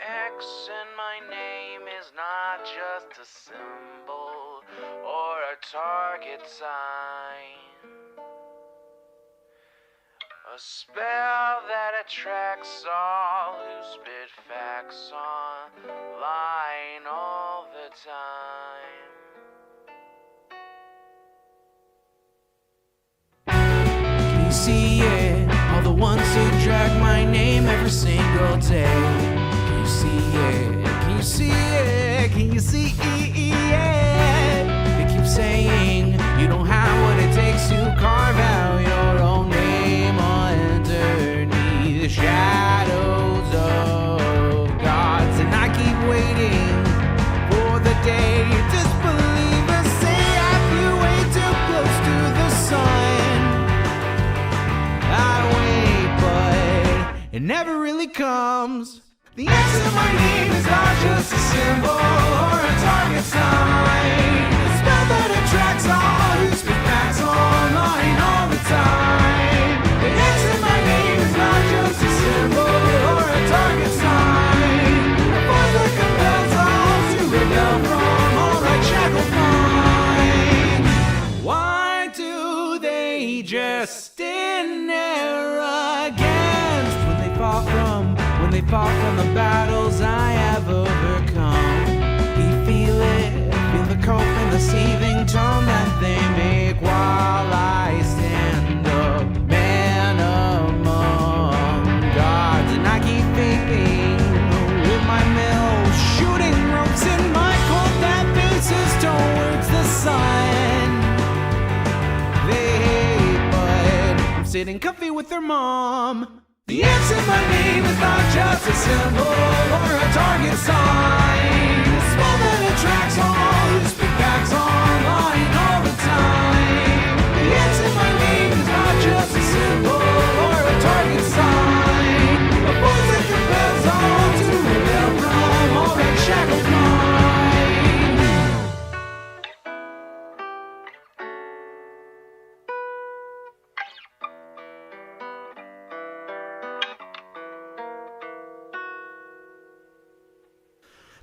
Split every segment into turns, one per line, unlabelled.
X in my name is not just a symbol or a target sign. A spell that attracts all who spit facts online all the time. Can you see it? All the ones who drag my name every single day. Can you see it? Can you see it? Can you see it? They keep saying you don't have what it takes to carve out your own name underneath the shadows of gods. And I keep waiting for the day disbelievers say I flew way too close to the sun. I wait, but it never really comes. The X in my name is not just a symbol or a target sign. A spell that attracts all who speak facts online all the time. The X in my name is not just a symbol or a target sign. A force that compels all to rebel from all right shackled minds. Why do they just stand there against when they fall from the battles I have overcome? You feel it, feel the cope and the seething tone that they make while I stand up, man among gods. And I keep thinking with my mill, shooting ropes in my cold that faces towards the sun. They hate, but I'm sitting comfy with their mom. The X in my name is not just a symbol or a target sign. A spell that attracts all who speak facts online all the time. The X in my name is not just a symbol or a target sign. A force that compels all to rebel from all that shackled mind.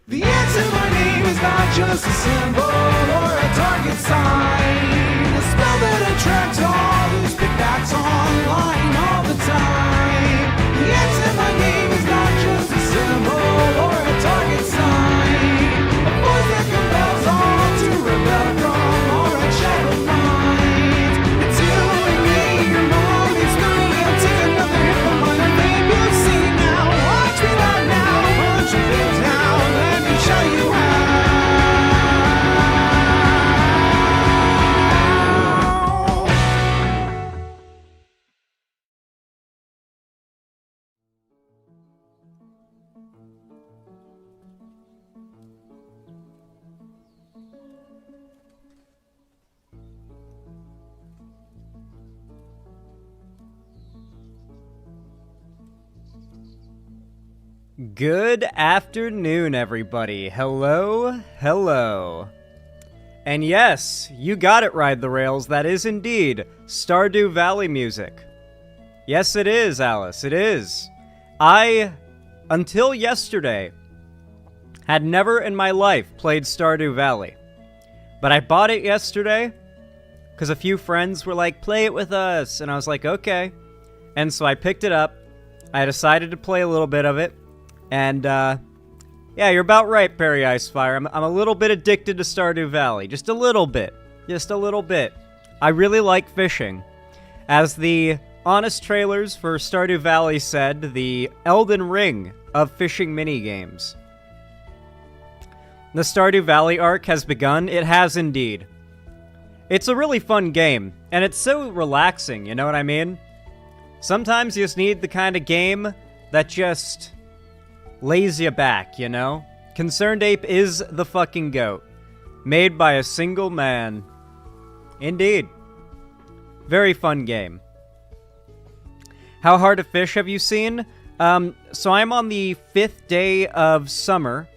The X in my name is not just a symbol or a target sign. A spell that attracts all who speak facts online all the time. The X in my name is not just a symbol or a target sign. A force that compels all to rebel from all right shackled minds. It's you and me, your mom, it's me. I'll take another hit from my name. You'll see now, watch me right now, punch your face down. Let me show you how.
Good afternoon, everybody. Hello, hello. And yes, you got it, Ride the Rails. That is indeed Stardew Valley music. Yes, it is, Alice. It is. I, until yesterday, had never in my life played Stardew Valley. But I bought it yesterday because a few friends were like, play it with us. And I was like, okay. And so I picked it up. I decided to play a little bit of it. And, yeah, you're about right, Perry Icefire. I'm a little bit addicted to Stardew Valley. Just a little bit. Just a little bit. I really like fishing. As the honest trailers for Stardew Valley said, the Elden Ring of fishing minigames. The Stardew Valley arc has begun. It has indeed. It's a really fun game, and it's so relaxing, you know what I mean? Sometimes you just need the kind of game that just lays you back, you know? Concerned Ape is the fucking GOAT. Made by a single man. Indeed. Very fun game. How Hard to Fish have you seen? So I'm on the 5th day of summer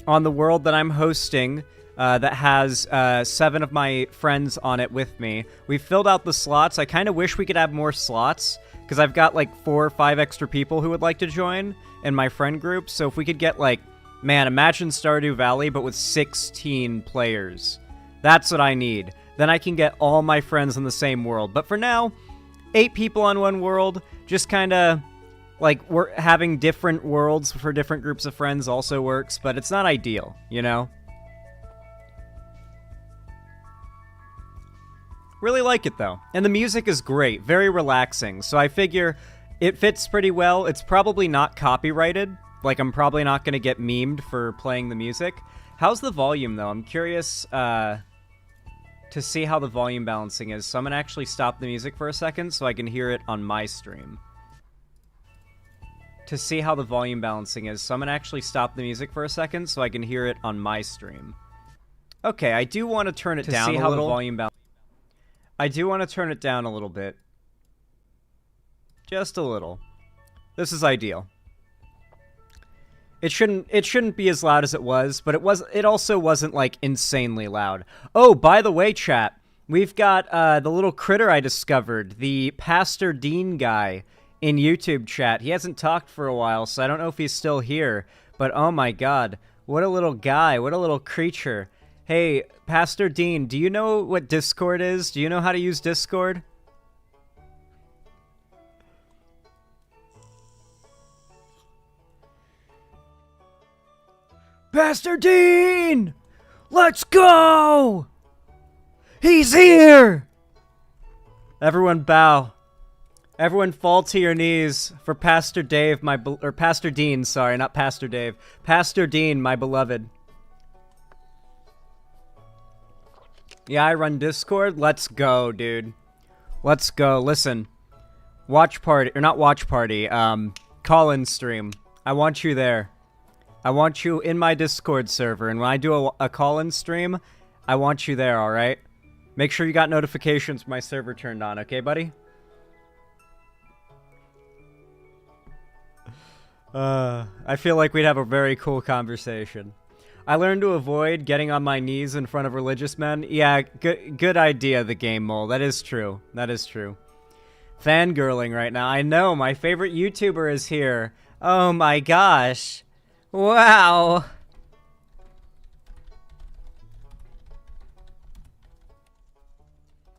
on the world that I'm hosting that has 7 of my friends on it with me. We've filled out the slots. I kind of wish we could have more slots, because I've got like 4 or 5 extra people who would like to join in my friend group. So if we could get like, man, imagine Stardew Valley, but with 16 players. That's what I need. Then I can get all my friends in the same world. But for now, 8 people on one world, just kind of like we're having different worlds for different groups of friends also works, but it's not ideal, you know? Really like it, though. And the music is great. Very relaxing. So I figure it fits pretty well. It's probably not copyrighted. Like, I'm probably not going to get memed for playing the music. How's the volume, though? I'm curious to see how the volume balancing is. So I'm going to actually stop the music for a second so I can hear it on my stream. To see how the volume balancing is. So I'm going to actually stop the music for a second so I can hear it on my stream. Okay, I do want to turn it down a little. The volume balance. I do want to turn it down a little bit. Just a little. This is ideal. It shouldn't be as loud as it was, but it also wasn't like insanely loud. Oh, by the way, chat, we've got the little critter I discovered, the Pastor Dean guy in YouTube chat. He hasn't talked for a while, so I don't know if he's still here, but oh my god, what a little guy, what a little creature. Hey, Pastor Dean, do you know what Discord is? Do you know how to use Discord? Pastor Dean! Let's go! He's here! Everyone bow. Everyone fall to your knees for Pastor Dave, or Pastor Dean, sorry, not Pastor Dave. Pastor Dean, my beloved. Yeah, I run Discord. Let's go, dude. Let's go. Listen. Watch party, or not watch party, call-in stream. I want you there. I want you in my Discord server, and when I do a call-in stream, I want you there, alright? Make sure you got notifications when my server turned on, okay, buddy? I feel like we'd have a very cool conversation. I learned to avoid getting on my knees in front of religious men. Yeah, good idea, the game mole. That is true. That is true. Fangirling right now. I know, my favorite YouTuber is here. Oh my gosh. Wow.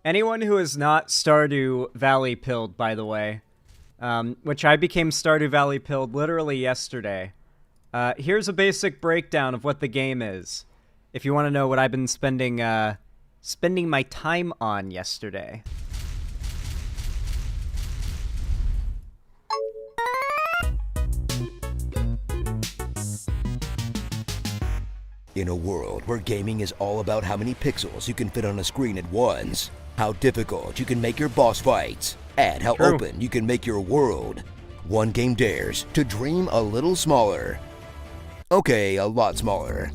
Anyone who is not Stardew Valley pilled, by the way, which I became Stardew Valley pilled literally yesterday. Here's a basic breakdown of what the game is, if you want to know what I've been spending my time on yesterday.
In a world where gaming is all about how many pixels you can fit on a screen at once, how difficult you can make your boss fights, and how open you can make your world, one game dares to dream a little smaller. Okay, a lot smaller.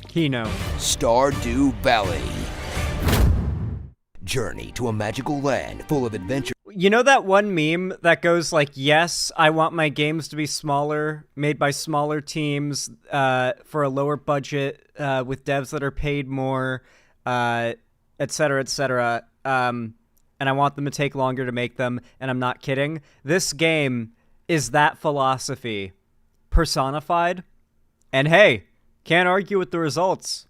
Kino.
Stardew Valley. Journey to a magical land full of adventure.
You know that one meme that goes like, yes, I want my games to be smaller, made by smaller teams, for a lower budget, with devs that are paid more, etc., etc., and I want them to take longer to make them, and I'm not kidding. This game is that philosophy personified, and hey, can't argue with the results.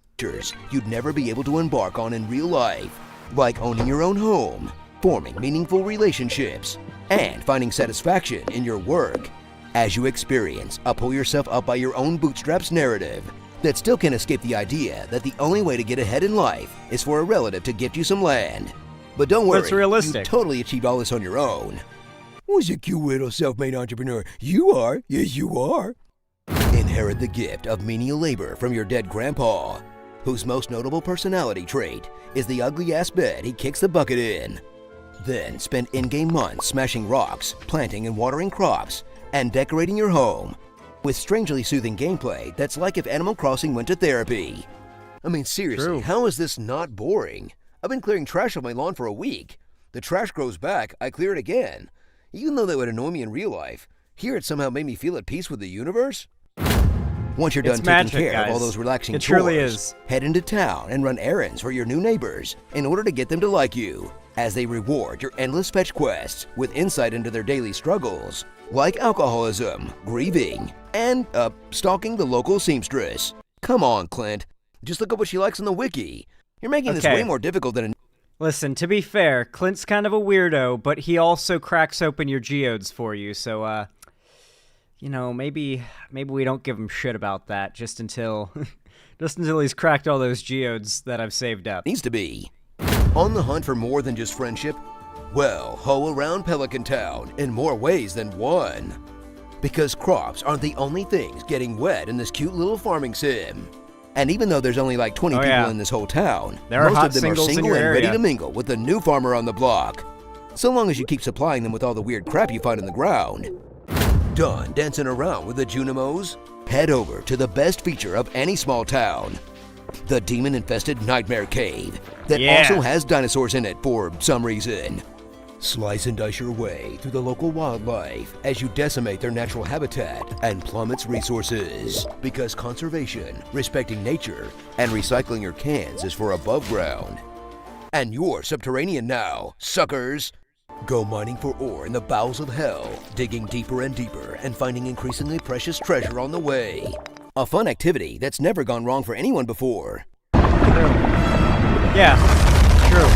You'd never be able to embark on in real life, like owning your own home, forming meaningful relationships, and finding satisfaction in your work. As you experience a pull yourself up by your own bootstraps narrative that still can't escape the idea that the only way to get ahead in life is for a relative to gift you some land. But don't worry,
it's realistic.
You totally achieved all this on your own. Who's a cute little self-made entrepreneur? You are. Yes, you are. Inherit the gift of menial labor from your dead grandpa, whose most notable personality trait is the ugly-ass bed he kicks the bucket in. Then spend in-game months smashing rocks, planting and watering crops, and decorating your home with strangely soothing gameplay that's like if Animal Crossing went to therapy. I mean, seriously, how is this not boring? I've been clearing trash off my lawn for a week. The trash grows back, I clear it again. Even though that would annoy me in real life, here it somehow made me feel at peace with the universe. Once you're done
It's
taking
magic,
care of all
guys.
those relaxing
It
chores,
truly is.
head into town and run errands for your new neighbors in order to get them to like you, as they reward your endless fetch quests with insight into their daily struggles, like alcoholism, grieving, and, stalking the local seamstress. Come on, Clint. Just look at what she likes on the wiki. You're making this
Okay.
way more difficult than...
Listen, to be fair, Clint's kind of a weirdo, but he also cracks open your geodes for you, so, you know, maybe we don't give him shit about that just until he's cracked all those geodes that I've saved up.
needs to be. On the hunt for more than just friendship? Well, hoe around Pelican Town in more ways than one. Because crops aren't the only things getting wet in this cute little farming sim. And even though there's only like 20
Oh,
people
yeah.
in this whole town,
There are
most
hot
of them are
singles in
single
your
and ready
area.
to mingle with the new farmer on the block. So long as you keep supplying them with all the weird crap you find in the ground. Done dancing around with the Junimos? Head over to the best feature of any small town. The demon-infested Nightmare Cave that
Yeah.
also has dinosaurs in it for some reason. Slice and dice your way through the local wildlife as you decimate their natural habitat and plummet resources. Because conservation, respecting nature, and recycling your cans is for above ground. And you're subterranean now, suckers! Go mining for ore in the bowels of hell, digging deeper and deeper and finding increasingly precious treasure on the way. A fun activity that's never gone wrong for anyone before.
Yeah, true.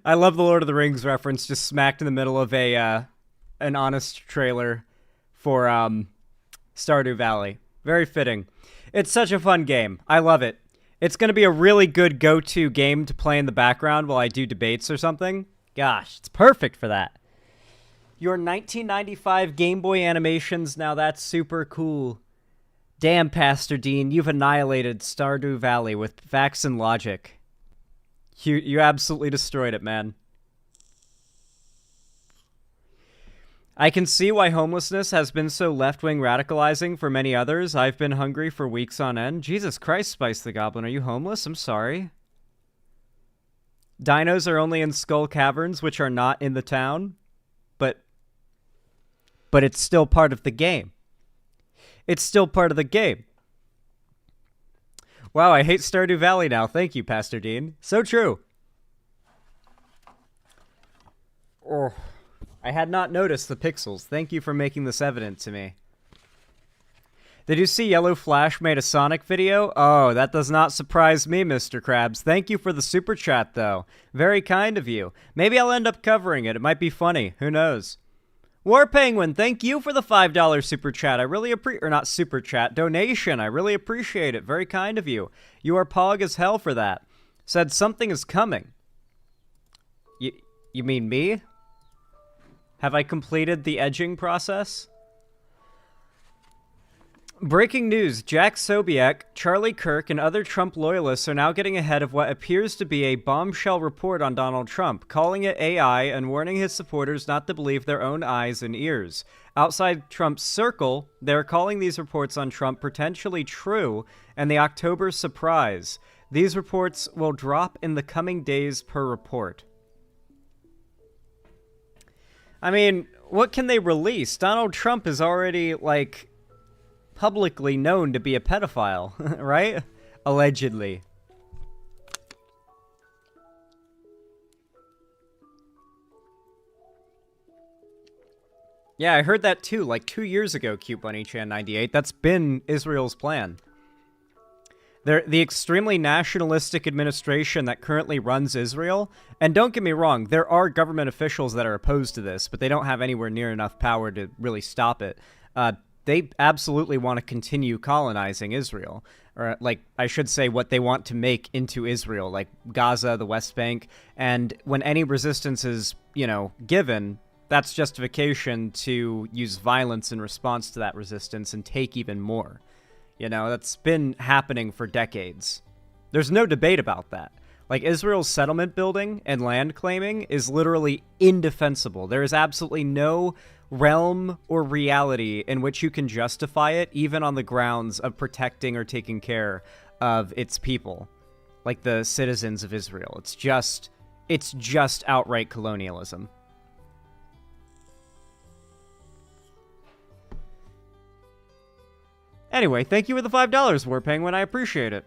I love the Lord of the Rings reference, just smacked in the middle of an honest trailer for Stardew Valley. Very fitting. It's such a fun game. I love it. It's going to be a really good go-to game to play in the background while I do debates or something. Gosh, it's perfect for that. Your 1995 Game Boy animations, now that's super cool. Damn, Pastor Dean, you've annihilated Stardew Valley with facts and logic. You absolutely destroyed it, man. I can see why homelessness has been so left-wing radicalizing for many others. I've been hungry for weeks on end. Jesus Christ, Spice the Goblin, are you homeless? I'm sorry. Dinos are only in Skull Caverns, which are not in the town. But it's still part of the game. It's still part of the game. Wow, I hate Stardew Valley now. Thank you, Pastor Dean. So true. Oh, I had not noticed the pixels. Thank you for making this evident to me. Did you see Yellow Flash made a Sonic video? Oh, that does not surprise me, Mr. Krabs. Thank you for the super chat, though. Very kind of you. Maybe I'll end up covering it. It might be funny. Who knows? War Penguin, thank you for the $5 super chat. I really appreciate, or not super chat, donation. I really appreciate it. Very kind of you. You are pog as hell for that. Said something is coming. You mean me? Have I completed the edging process? Breaking news, Jack Sobiek, Charlie Kirk, and other Trump loyalists are now getting ahead of what appears to be a bombshell report on Donald Trump, calling it AI and warning his supporters not to believe their own eyes and ears. Outside Trump's circle, they're calling these reports on Trump potentially true and the October surprise. These reports will drop in the coming days per report. I mean, what can they release? Donald Trump is already, like, publicly known to be a pedophile, right? Allegedly. Yeah, I heard that too, like 2 years ago, Cute Bunny Chan 98. That's been Israel's plan. The extremely nationalistic administration that currently runs Israel, and don't get me wrong, there are government officials that are opposed to this, but they don't have anywhere near enough power to really stop it. They absolutely want to continue colonizing Israel. Or, like, I should say what they want to make into Israel, like Gaza, the West Bank. And when any resistance is, you know, given, that's justification to use violence in response to that resistance and take even more. You know, that's been happening for decades. There's no debate about that. Like, Israel's settlement building and land claiming is literally indefensible. There is absolutely no realm or reality in which you can justify it, even on the grounds of protecting or taking care of its people, like the citizens of Israel. It's just outright colonialism. Anyway, thank you for the $5, War Penguin. I appreciate it.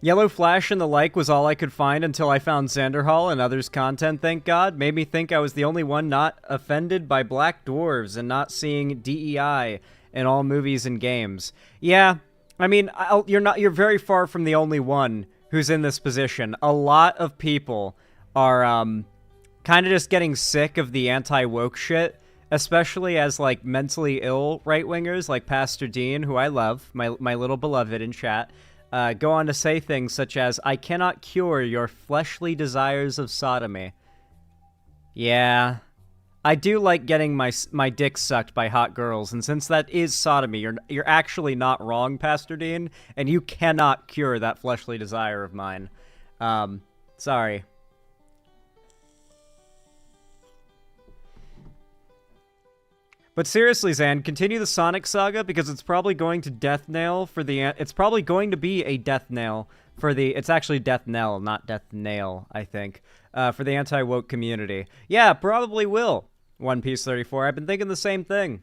Yellow Flash and the like was all I could find until I found Xanderhall and others' content, thank God. Made me think I was the only one not offended by black dwarves and not seeing DEI in all movies and games. Yeah, I mean, you're very far from the only one who's in this position. A lot of people are kind of just getting sick of the anti-woke shit, especially as, like, mentally ill right-wingers like Pastor Dean, who I love, my little beloved in chat, go on to say things such as, I cannot cure your fleshly desires of sodomy. Yeah, I do like getting my dick sucked by hot girls, and since that is sodomy, you're actually not wrong, Pastor Dean, and you cannot cure that fleshly desire of mine. Sorry. But seriously, Zan, continue the Sonic saga because it's probably going to death nail for the... It's probably going to be a death nail for the... It's actually death knell, not death nail, I think, for the anti-woke community. Yeah, probably will, One Piece 34. I've been thinking the same thing.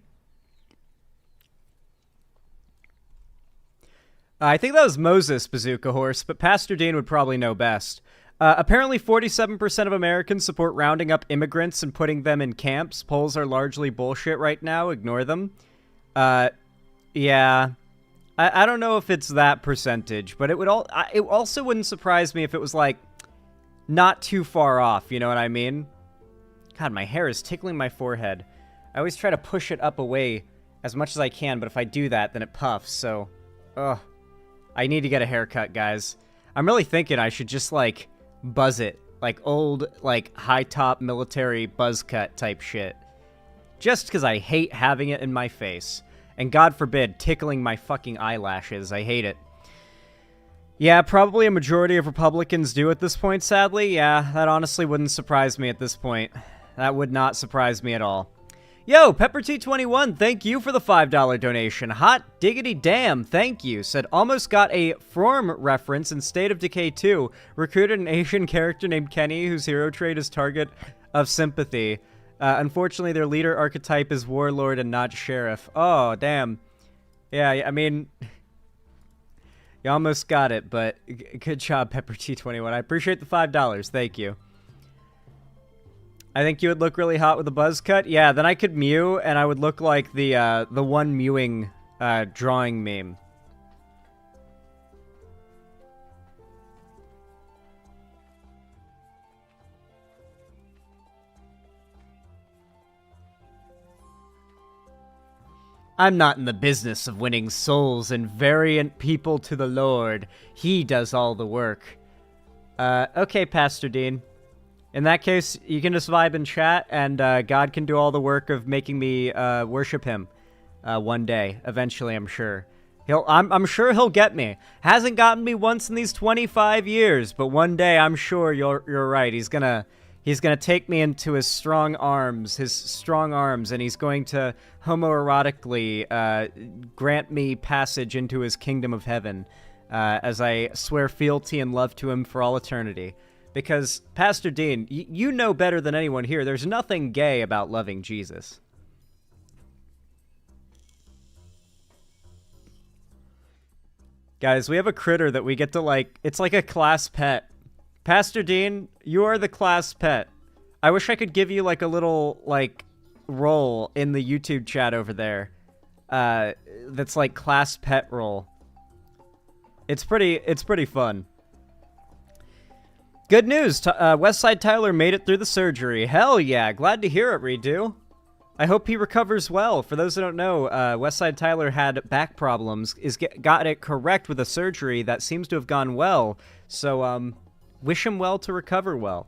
I think that was Moses, Bazooka Horse, but Pastor Dean would probably know best. Apparently 47% of Americans support rounding up immigrants and putting them in camps. Polls are largely bullshit right now. Ignore them. Yeah. I don't know if it's that percentage, but it also wouldn't surprise me if it was, like, not too far off, you know what I mean? God, my hair is tickling my forehead. I always try to push it up away as much as I can, but if I do that, then it puffs, so... Ugh. I need to get a haircut, guys. I'm really thinking I should just, like... buzz it, like old, like high-top military buzz cut type shit. Just because I hate having it in my face. And God forbid, tickling my fucking eyelashes. I hate it. Yeah, probably a majority of Republicans do at this point, sadly. Yeah, that honestly wouldn't surprise me at this point. That would not surprise me at all. Yo, PepperT21, thank you for the $5 donation. Hot diggity damn, thank you. Said, almost got a From reference in State of Decay 2. Recruited an Asian character named Kenny, whose hero trait is target of sympathy. Unfortunately, their leader archetype is warlord and not sheriff. Oh, damn. Yeah, I mean... You almost got it, but good job, PepperT21. I appreciate the $5. Thank you. I think you would look really hot with a buzz cut. Yeah, then I could mew, and I would look like the one mewing drawing meme. I'm not in the business of winning souls and variant people to the Lord. He does all the work. Okay, Pastor Dean. In that case, you can just vibe and chat, and God can do all the work of making me worship him one day. Eventually, I'm sure. I'm sure he'll get me. Hasn't gotten me once in these 25 years, but one day I'm sure you're right. He's gonna take me into his strong arms, and he's going to homoerotically grant me passage into his kingdom of heaven as I swear fealty and love to him for all eternity. Because, Pastor Dean, you know better than anyone here, there's nothing gay about loving Jesus. Guys, we have a critter that we get to, like, it's like a class pet. Pastor Dean, you are the class pet. I wish I could give you, like, a little, like, role in the YouTube chat over there. That's, like, class pet role. It's pretty fun. Good news! Westside Tyler made it through the surgery. Hell yeah! Glad to hear it, Redo. I hope he recovers well. For those who don't know, Westside Tyler had back problems. Got it correct with a surgery that seems to have gone well. So, wish him well to recover well.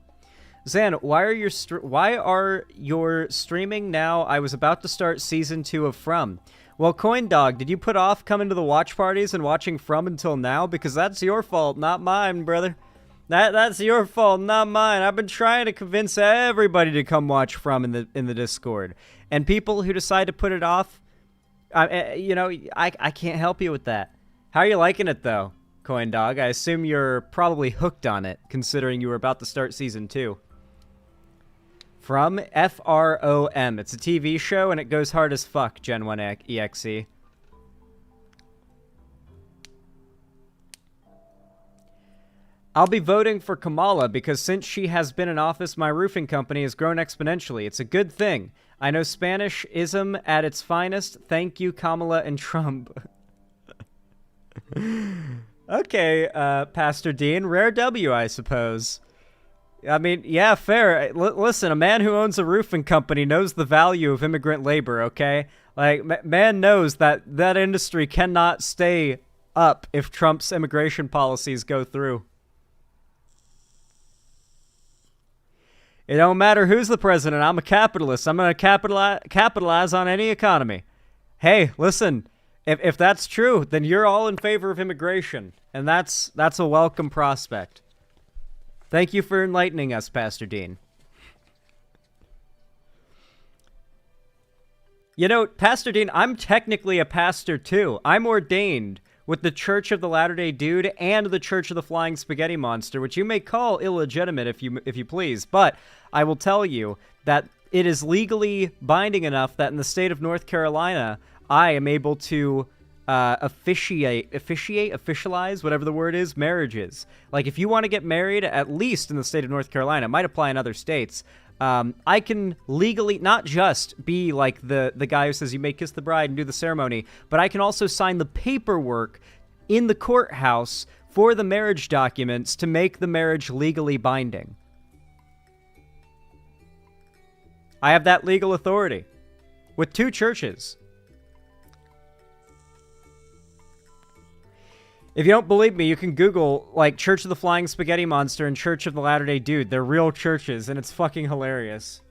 Zan, why are your streaming now? I was about to start season 2 of From. Well, Coin Dog, did you put off coming to the watch parties and watching From until now? Because that's your fault, not mine, brother. That's your fault, not mine. I've been trying to convince everybody to come watch From in the Discord, and people who decide to put it off, you know, I can't help you with that. How are you liking it though, Coin Dog? I assume you're probably hooked on it, considering you were about to start season 2. From FROM. It's a TV show, and it goes hard as fuck, Gen 1 EXE. I'll be voting for Kamala because since she has been in office, my roofing company has grown exponentially. It's a good thing. I know Spanish-ism at its finest. Thank you, Kamala and Trump. Okay, Pastor Dean. Rare W, I suppose. I mean, yeah, fair. Listen, a man who owns a roofing company knows the value of immigrant labor, okay? Like, man knows that that industry cannot stay up if Trump's immigration policies go through. It don't matter who's the president. I'm a capitalist. I'm going to capitalize on any economy. Hey, listen, if that's true, then you're all in favor of immigration, and that's a welcome prospect. Thank you for enlightening us, Pastor Dean. You know, Pastor Dean, I'm technically a pastor too. I'm ordained with the Church of the Latter-day Dude and the Church of the Flying Spaghetti Monster, which you may call illegitimate if you please, but I will tell you that it is legally binding enough that in the state of North Carolina, I am able to officialize, whatever the word is, marriages. Like, if you want to get married, at least in the state of North Carolina, it might apply in other states, I can legally not just be like the guy who says you may kiss the bride and do the ceremony, but I can also sign the paperwork in the courthouse for the marriage documents to make the marriage legally binding. I have that legal authority with 2 churches. If you don't believe me, you can Google, like, Church of the Flying Spaghetti Monster and Church of the Latter-day Dude. They're real churches, and it's fucking hilarious.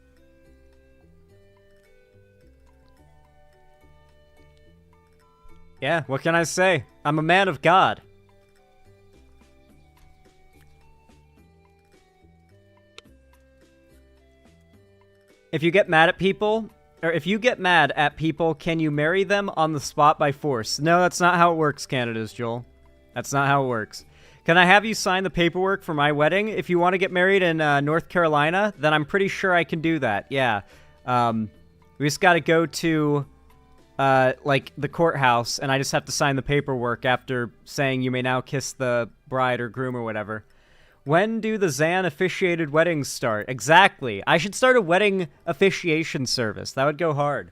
Yeah, what can I say? I'm a man of God. If you get mad at people, can you marry them on the spot by force? No, that's not how it works, Canada's Joel. That's not how it works. Can I have you sign the paperwork for my wedding? If you want to get married in North Carolina, then I'm pretty sure I can do that. Yeah. We just got to go to, like, the courthouse, and I just have to sign the paperwork after saying you may now kiss the bride or groom or whatever. When do the Zan officiated weddings start? Exactly. I should start a wedding officiation service. That would go hard.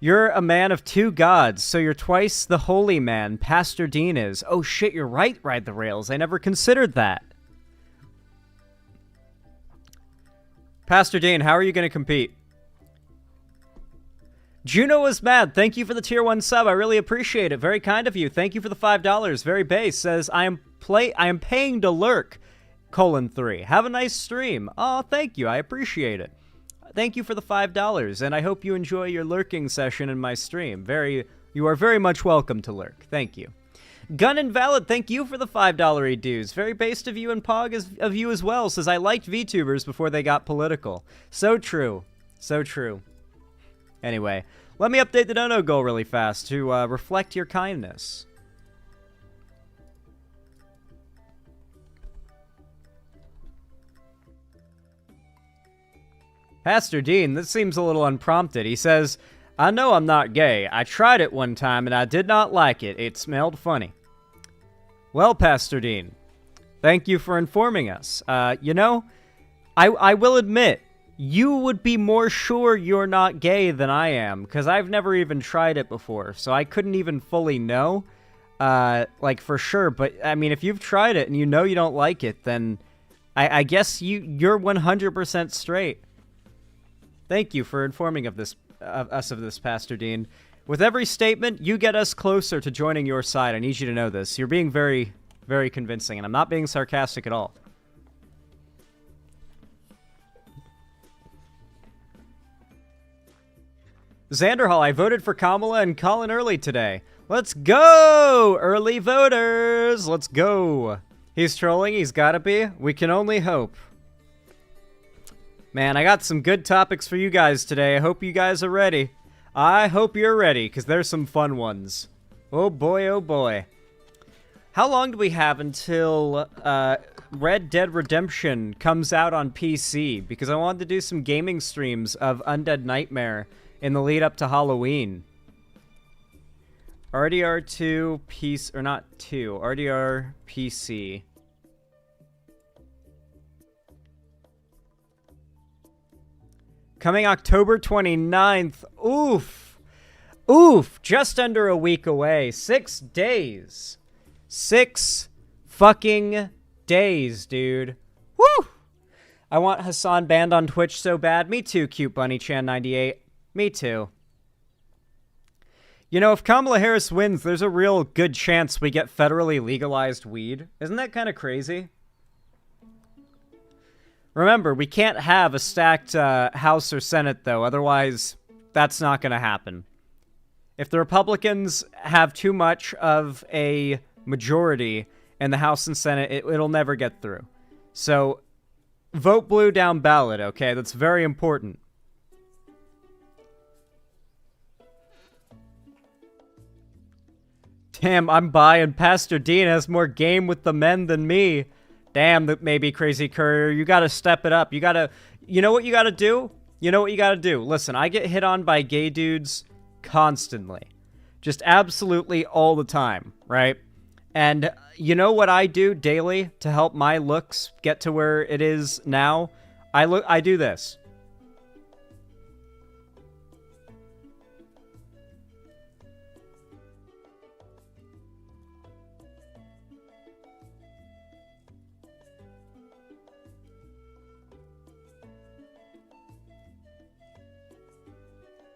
You're a man of 2 gods, so you're twice the holy man Pastor Dean is. Oh shit, you're right, Ride the Rails. I never considered that. Pastor Dean, how are you going to compete? Juno was mad. Thank you for the tier 1 sub. I really appreciate it. Very kind of you. Thank you for the $5. Very base. Says, I am paying to lurk, :3. Have a nice stream. Oh, thank you. I appreciate it. Thank you for the $5, and I hope you enjoy your lurking session in my stream. You are very much welcome to lurk. Thank you. Gun Invalid, thank you for the $5 dues. Very based of you and Pog of you as well. Says, I liked VTubers before they got political. So true. So true. Anyway, let me update the dono goal really fast to reflect your kindness. Pastor Dean, this seems a little unprompted. He says, I know I'm not gay. I tried it one time and I did not like it. It smelled funny. Well, Pastor Dean, thank you for informing us. You know, I will admit, you would be more sure you're not gay than I am, because I've never even tried it before, so I couldn't even fully know, like, for sure. But, I mean, if you've tried it and you know you don't like it, then I guess you're 100% straight. Thank you for informing us of this, Pastor Dean. With every statement, you get us closer to joining your side. I need you to know this. You're being very, very convincing, and I'm not being sarcastic at all. Xanderhall, I voted for Kamala and Colin early today. Let's go, early voters. Let's go. He's trolling. He's got to be. We can only hope. Man, I got some good topics for you guys today. I hope you guys are ready. I hope you're ready, because there's some fun ones. Oh boy, oh boy. How long do we have until Red Dead Redemption comes out on PC? Because I wanted to do some gaming streams of Undead Nightmare in the lead up to Halloween. RDR2 PC, or not 2, RDR PC. Coming October 29th. Oof. Oof. Just under a week away. 6 days. 6 fucking days, dude. Woo! I want Hassan banned on Twitch so bad. Me too, Cute Bunny Chan 98. Me too. You know, if Kamala Harris wins, there's a real good chance we get federally legalized weed. Isn't that kind of crazy? Remember, we can't have a stacked House or Senate, though. Otherwise, that's not going to happen. If the Republicans have too much of a majority in the House and Senate, it'll never get through. So, vote blue down ballot, okay? That's very important. Damn, I'm bi and Pastor Dean has more game with the men than me. Damn, that may be Crazy Courier. You gotta step it up. You gotta... You know what you gotta do? You know what you gotta do? Listen, I get hit on by gay dudes constantly. Just absolutely all the time, right? And you know what I do daily to help my looks get to where it is now? I do this.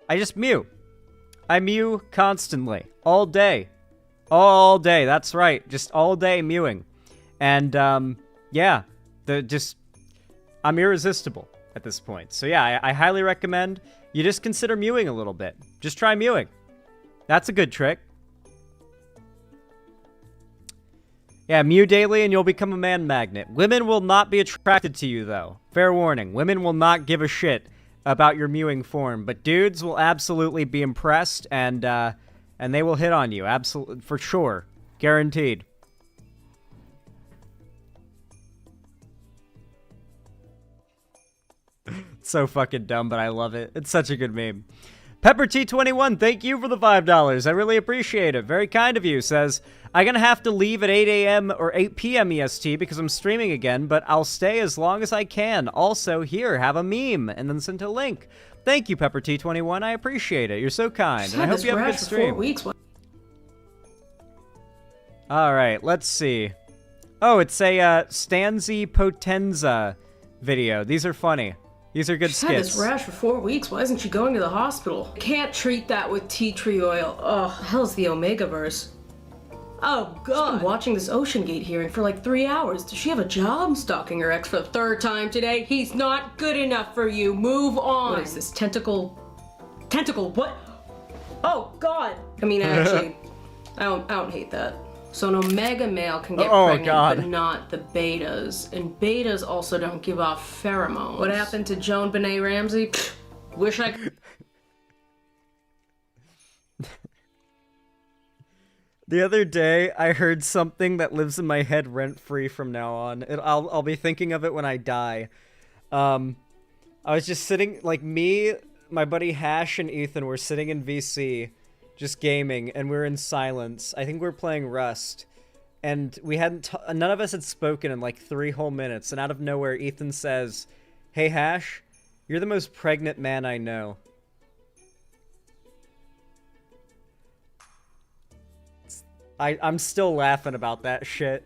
I just mew. I mew constantly. All day. All day. That's right. Just all day mewing. And, yeah. I'm irresistible at this point. So, yeah, I highly recommend you just consider mewing a little bit. Just try mewing. That's a good trick. Yeah, mew daily and you'll become a man magnet. Women will not be attracted to you, though. Fair warning. Women will not give a shit about your mewing form, but dudes will absolutely be impressed and they will hit on you, absolutely, for sure, guaranteed. It's so fucking dumb, but I love it. It's such a good meme. Pepper T21, thank you for the $5. I really appreciate it. Very kind of you. Says, I'm going to have to leave at 8 a.m. or 8 p.m. EST because I'm streaming again, but I'll stay as long as I can. Also, here, have a meme, and then send a link. Thank you, Pepper T21. I appreciate it. You're so kind, and I hope you have a good stream.
4 weeks.
All right, let's see. Oh, it's a Stanzi Potenza video. These are funny. These are good
She's
skits.
had this rash for 4 weeks. Why isn't she going to the hospital? Can't treat that with tea tree oil. Ugh, hell's the Omegaverse. Oh, God. She's been watching this Ocean Gate hearing for like 3 hours. Does she have a job? Stalking her ex for the 3rd time today. He's not good enough for you. Move on. What is this, tentacle? Tentacle, what? Oh, God. I mean, actually, I don't hate that. So an omega male can get pregnant, but not the betas. And betas also don't give off pheromones. What happened to Joan Benet Ramsey? Pfft, wish I could.
The other day, I heard something that lives in my head rent-free from now on. I'll be thinking of it when I die. I was just sitting, like me, my buddy Hash, and Ethan were sitting in VC, just gaming, and we were in silence. I think we were playing Rust, and we hadn't. None of us had spoken in like 3 whole minutes. And out of nowhere, Ethan says, "Hey Hash, you're the most pregnant man I know." I'm still laughing about that shit.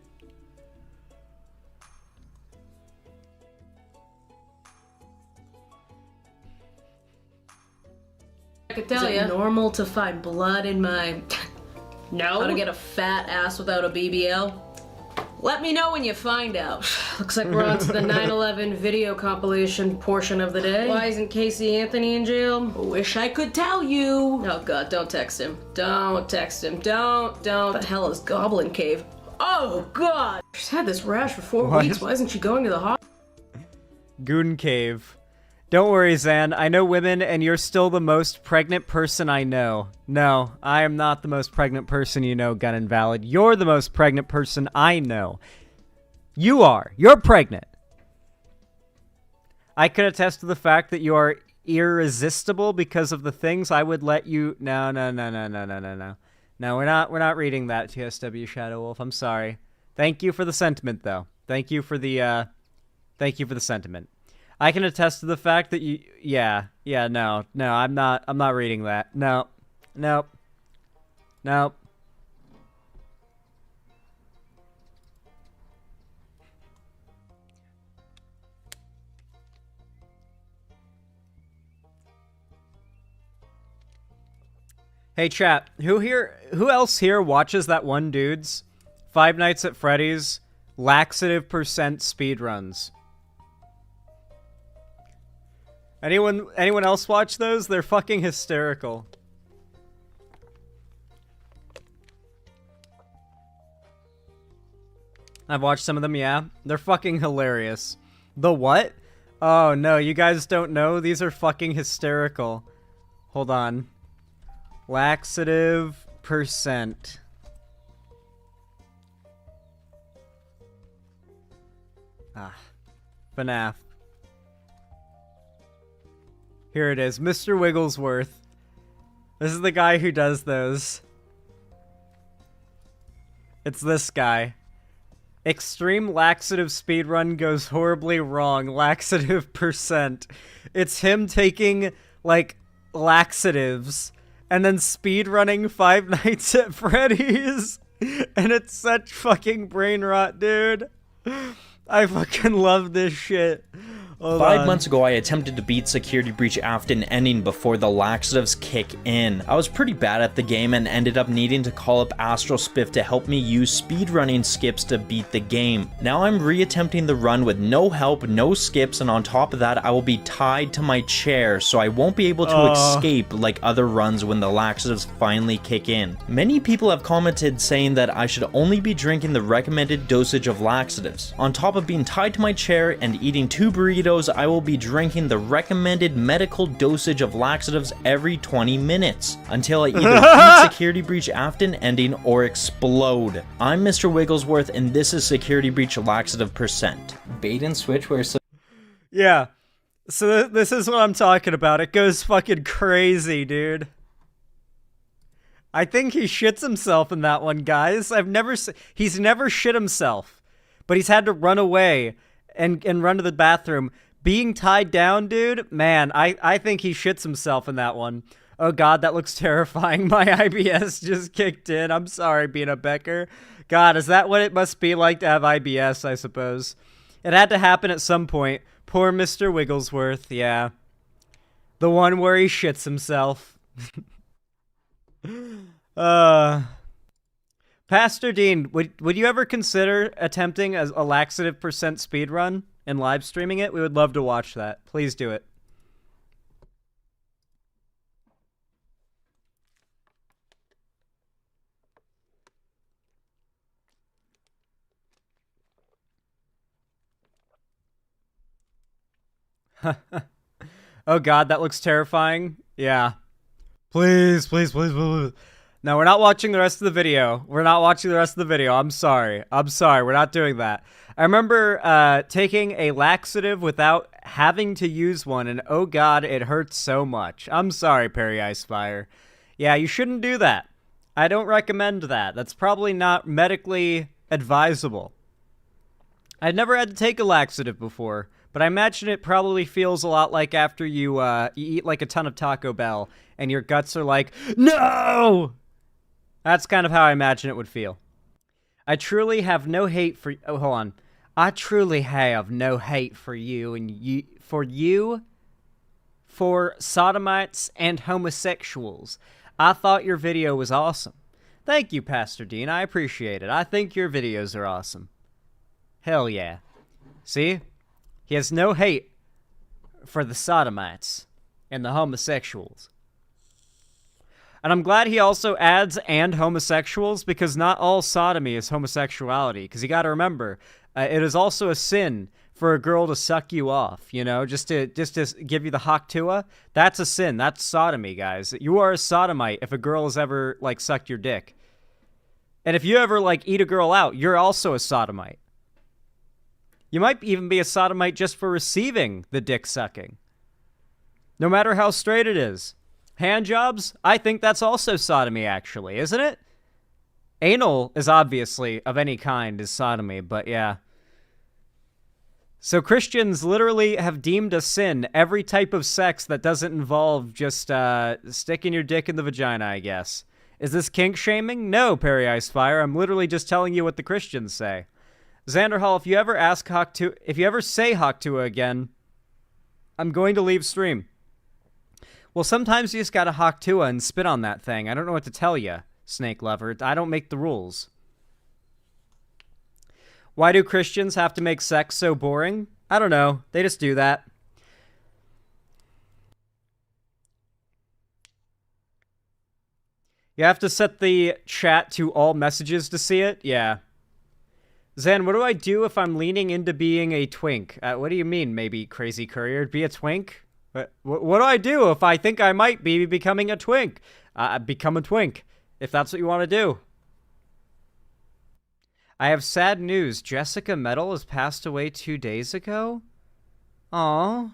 I could tell you. Is it normal to find blood in my... No. How to get a fat ass without a BBL? Let me know when you find out. Looks like we're on to the 9/11 video compilation portion of the day. Why isn't Casey Anthony in jail? Wish I could tell you. Oh God, don't text him. Don't text him. Don't. What the hell is Goblin Cave? Oh God. She's had this rash for 4 weeks. Why isn't she going to the hospital?
Goon Cave. Don't worry, Zan. I know women, and you're still the most pregnant person I know. No, I am not the most pregnant person you know, Gun Invalid. You're the most pregnant person I know. You are. You're pregnant. I could attest to the fact that you are irresistible because of the things I would let you... No. No, we're not reading that, TSW Shadow Wolf. I'm sorry. Thank you for the sentiment, though. Thank you for the sentiment. I can attest to the fact that you... Yeah, no, I'm not reading that. No. Hey chat, who else here watches that one dude's Five Nights at Freddy's laxative percent speedruns? Anyone else watch those? They're fucking hysterical. I've watched some of them, yeah. They're fucking hilarious. The what? Oh no, you guys don't know? These are fucking hysterical. Hold on. Laxative percent. FNAF. Here it is, Mr. Wigglesworth. This is the guy who does those. It's this guy. Extreme laxative speedrun goes horribly wrong. Laxative percent. It's him taking, like, laxatives and then speedrunning Five Nights at Freddy's. And it's such fucking brain rot, dude. I fucking love this shit. Hold
5
on.
months ago, I attempted to beat Security Breach after an ending before the laxatives kick in. I was pretty bad at the game and ended up needing to call up Astral Spiff to help me use speedrunning skips to beat the game. Now I'm re-attempting the run with no help, no skips, and on top of that, I will be tied to my chair, so I won't be able to escape like other runs when the laxatives finally kick in. Many people have commented saying that I should only be drinking the recommended dosage of laxatives. On top of being tied to my chair and eating 2 burritos, I will be drinking the recommended medical dosage of laxatives every 20 minutes until I either beat Security Breach after an ending or explode. I'm Mr. Wigglesworth and this is Security Breach laxative percent. Bait and switch where
Yeah. So this is what I'm talking about. It goes fucking crazy, dude. I think he shits himself in that one, guys. He's never shit himself, but he's had to run away and run to the bathroom. Being tied down, dude, man, I think he shits himself in that one. Oh god, that looks terrifying. My IBS just kicked in. I'm sorry, Bina Becker. God, is that what it must be like to have IBS, I suppose? It had to happen at some point. Poor Mr. Wigglesworth, yeah. The one where he shits himself. Pastor Dean, would you ever consider attempting a laxative percent speedrun and live streaming it? We would love to watch that. Please do it. Oh god, that looks terrifying. Yeah. Please. No, we're not watching the rest of the video. I'm sorry. We're not doing that. I remember taking a laxative without having to use one, and oh god, it hurts so much. I'm sorry, Perry Icefire. Yeah, you shouldn't do that. I don't recommend that. That's probably not medically advisable. I'd never had to take a laxative before, but I imagine it probably feels a lot like after you eat like a ton of Taco Bell, and your guts are like, no! That's kind of how I imagine it would feel. I truly have no hate for... Oh, hold on. I truly have no hate for you and for sodomites and homosexuals. I thought your video was awesome. Thank you, Pastor Dean. I appreciate it. I think your videos are awesome. Hell yeah. See? He has no hate for the sodomites and the homosexuals. And I'm glad he also adds and homosexuals, because not all sodomy is homosexuality. Because you gotta remember, it is also a sin for a girl to suck you off, you know, just to give you the haktua, that's a sin. That's sodomy, guys. You are a sodomite if a girl has ever, like, sucked your dick. And if you ever, like, eat a girl out, you're also a sodomite. You might even be a sodomite just for receiving the dick sucking. No matter how straight it is. Hand jobs, I think that's also sodomy, actually, isn't it? Anal is obviously, of any kind, is sodomy, but yeah. So Christians literally have deemed a sin every type of sex that doesn't involve just sticking your dick in the vagina, I guess. Is this kink shaming? No, Perry Icefire. I'm literally just telling you what the Christians say. Xander Hall, if you ever say Haktua again, I'm going to leave stream. Well, sometimes you just gotta Haktua and spit on that thing. I don't know what to tell you, Snake Lover. I don't make the rules. Why do Christians have to make sex so boring? I don't know. They just do that. You have to set the chat to all messages to see it? Yeah. Zen, what do I do if I'm leaning into being a twink? What do you mean, maybe, Crazy Courier? Be a twink? What do I do if I think I might be becoming a twink? Become a twink, if that's what you want to do. I have sad news. Jessica Metal has passed away 2 days ago? Aww.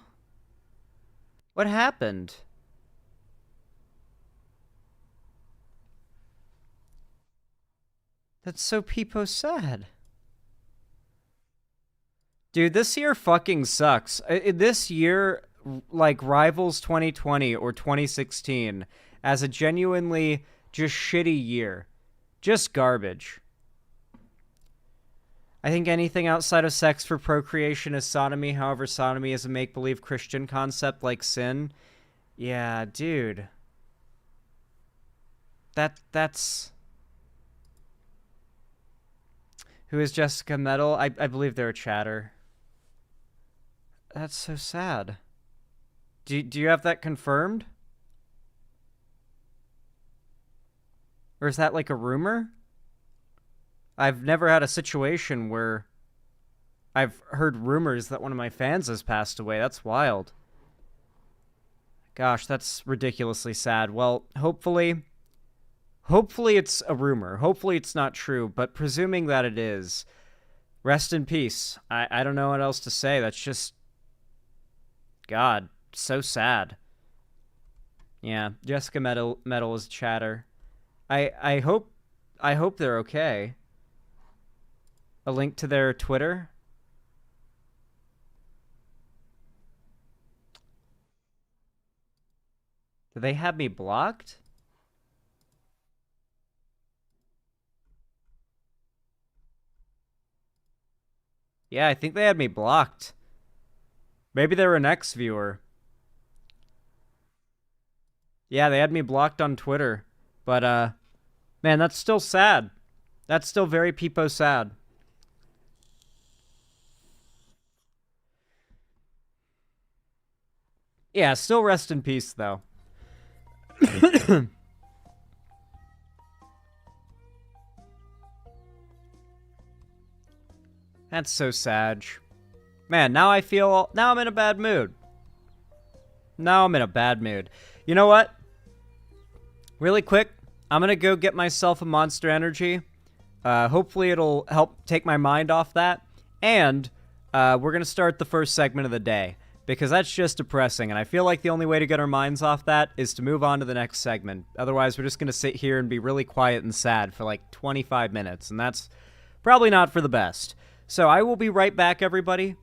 What happened? That's so peepo sad. Dude, this year fucking sucks. This year, like, rivals 2020 or 2016 as a genuinely just shitty year. Just garbage. I think anything outside of sex for procreation is sodomy. However, sodomy is a make-believe Christian concept like sin. Yeah, dude. That's... Who is Jessica Metal? I believe they're a chatter. That's so sad. Do you have that confirmed? Or is that like a rumor? I've never had a situation where I've heard rumors that one of my fans has passed away. That's wild. Gosh, that's ridiculously sad. Well, hopefully it's a rumor. Hopefully it's not true, but presuming that it is, rest in peace. I don't know what else to say. That's just... God, so sad. Yeah, Jessica Metal is chatter. I hope they're okay. A link to their Twitter. Do they have me blocked? Yeah, I think they had me blocked. Maybe they were an ex-viewer. Yeah, they had me blocked on Twitter. But, man, that's still sad. That's still very peepo sad. Yeah, still rest in peace, though. That's so sad. Man, now I'm in a bad mood. Now I'm in a bad mood. You know what? Really quick, I'm gonna go get myself a Monster Energy. Hopefully it'll help take my mind off that. And we're gonna start the first segment of the day, because that's just depressing, and I feel like the only way to get our minds off that is to move on to the next segment. Otherwise, we're just gonna sit here and be really quiet and sad for like 25 minutes, and that's probably not for the best. So I will be right back, everybody.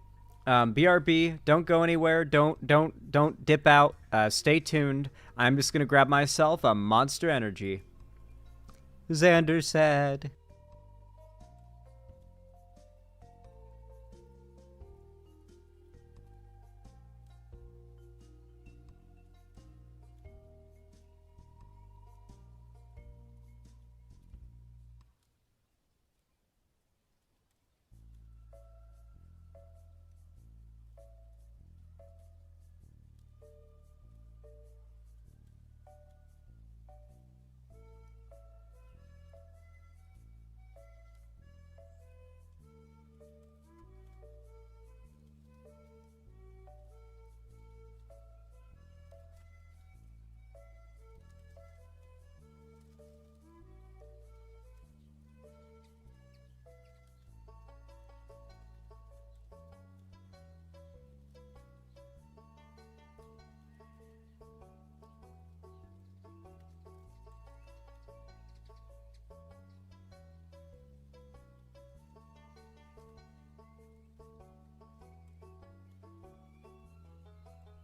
BRB, don't go anywhere. Don't dip out. Stay tuned. I'm just gonna grab myself a Monster Energy. Xander said.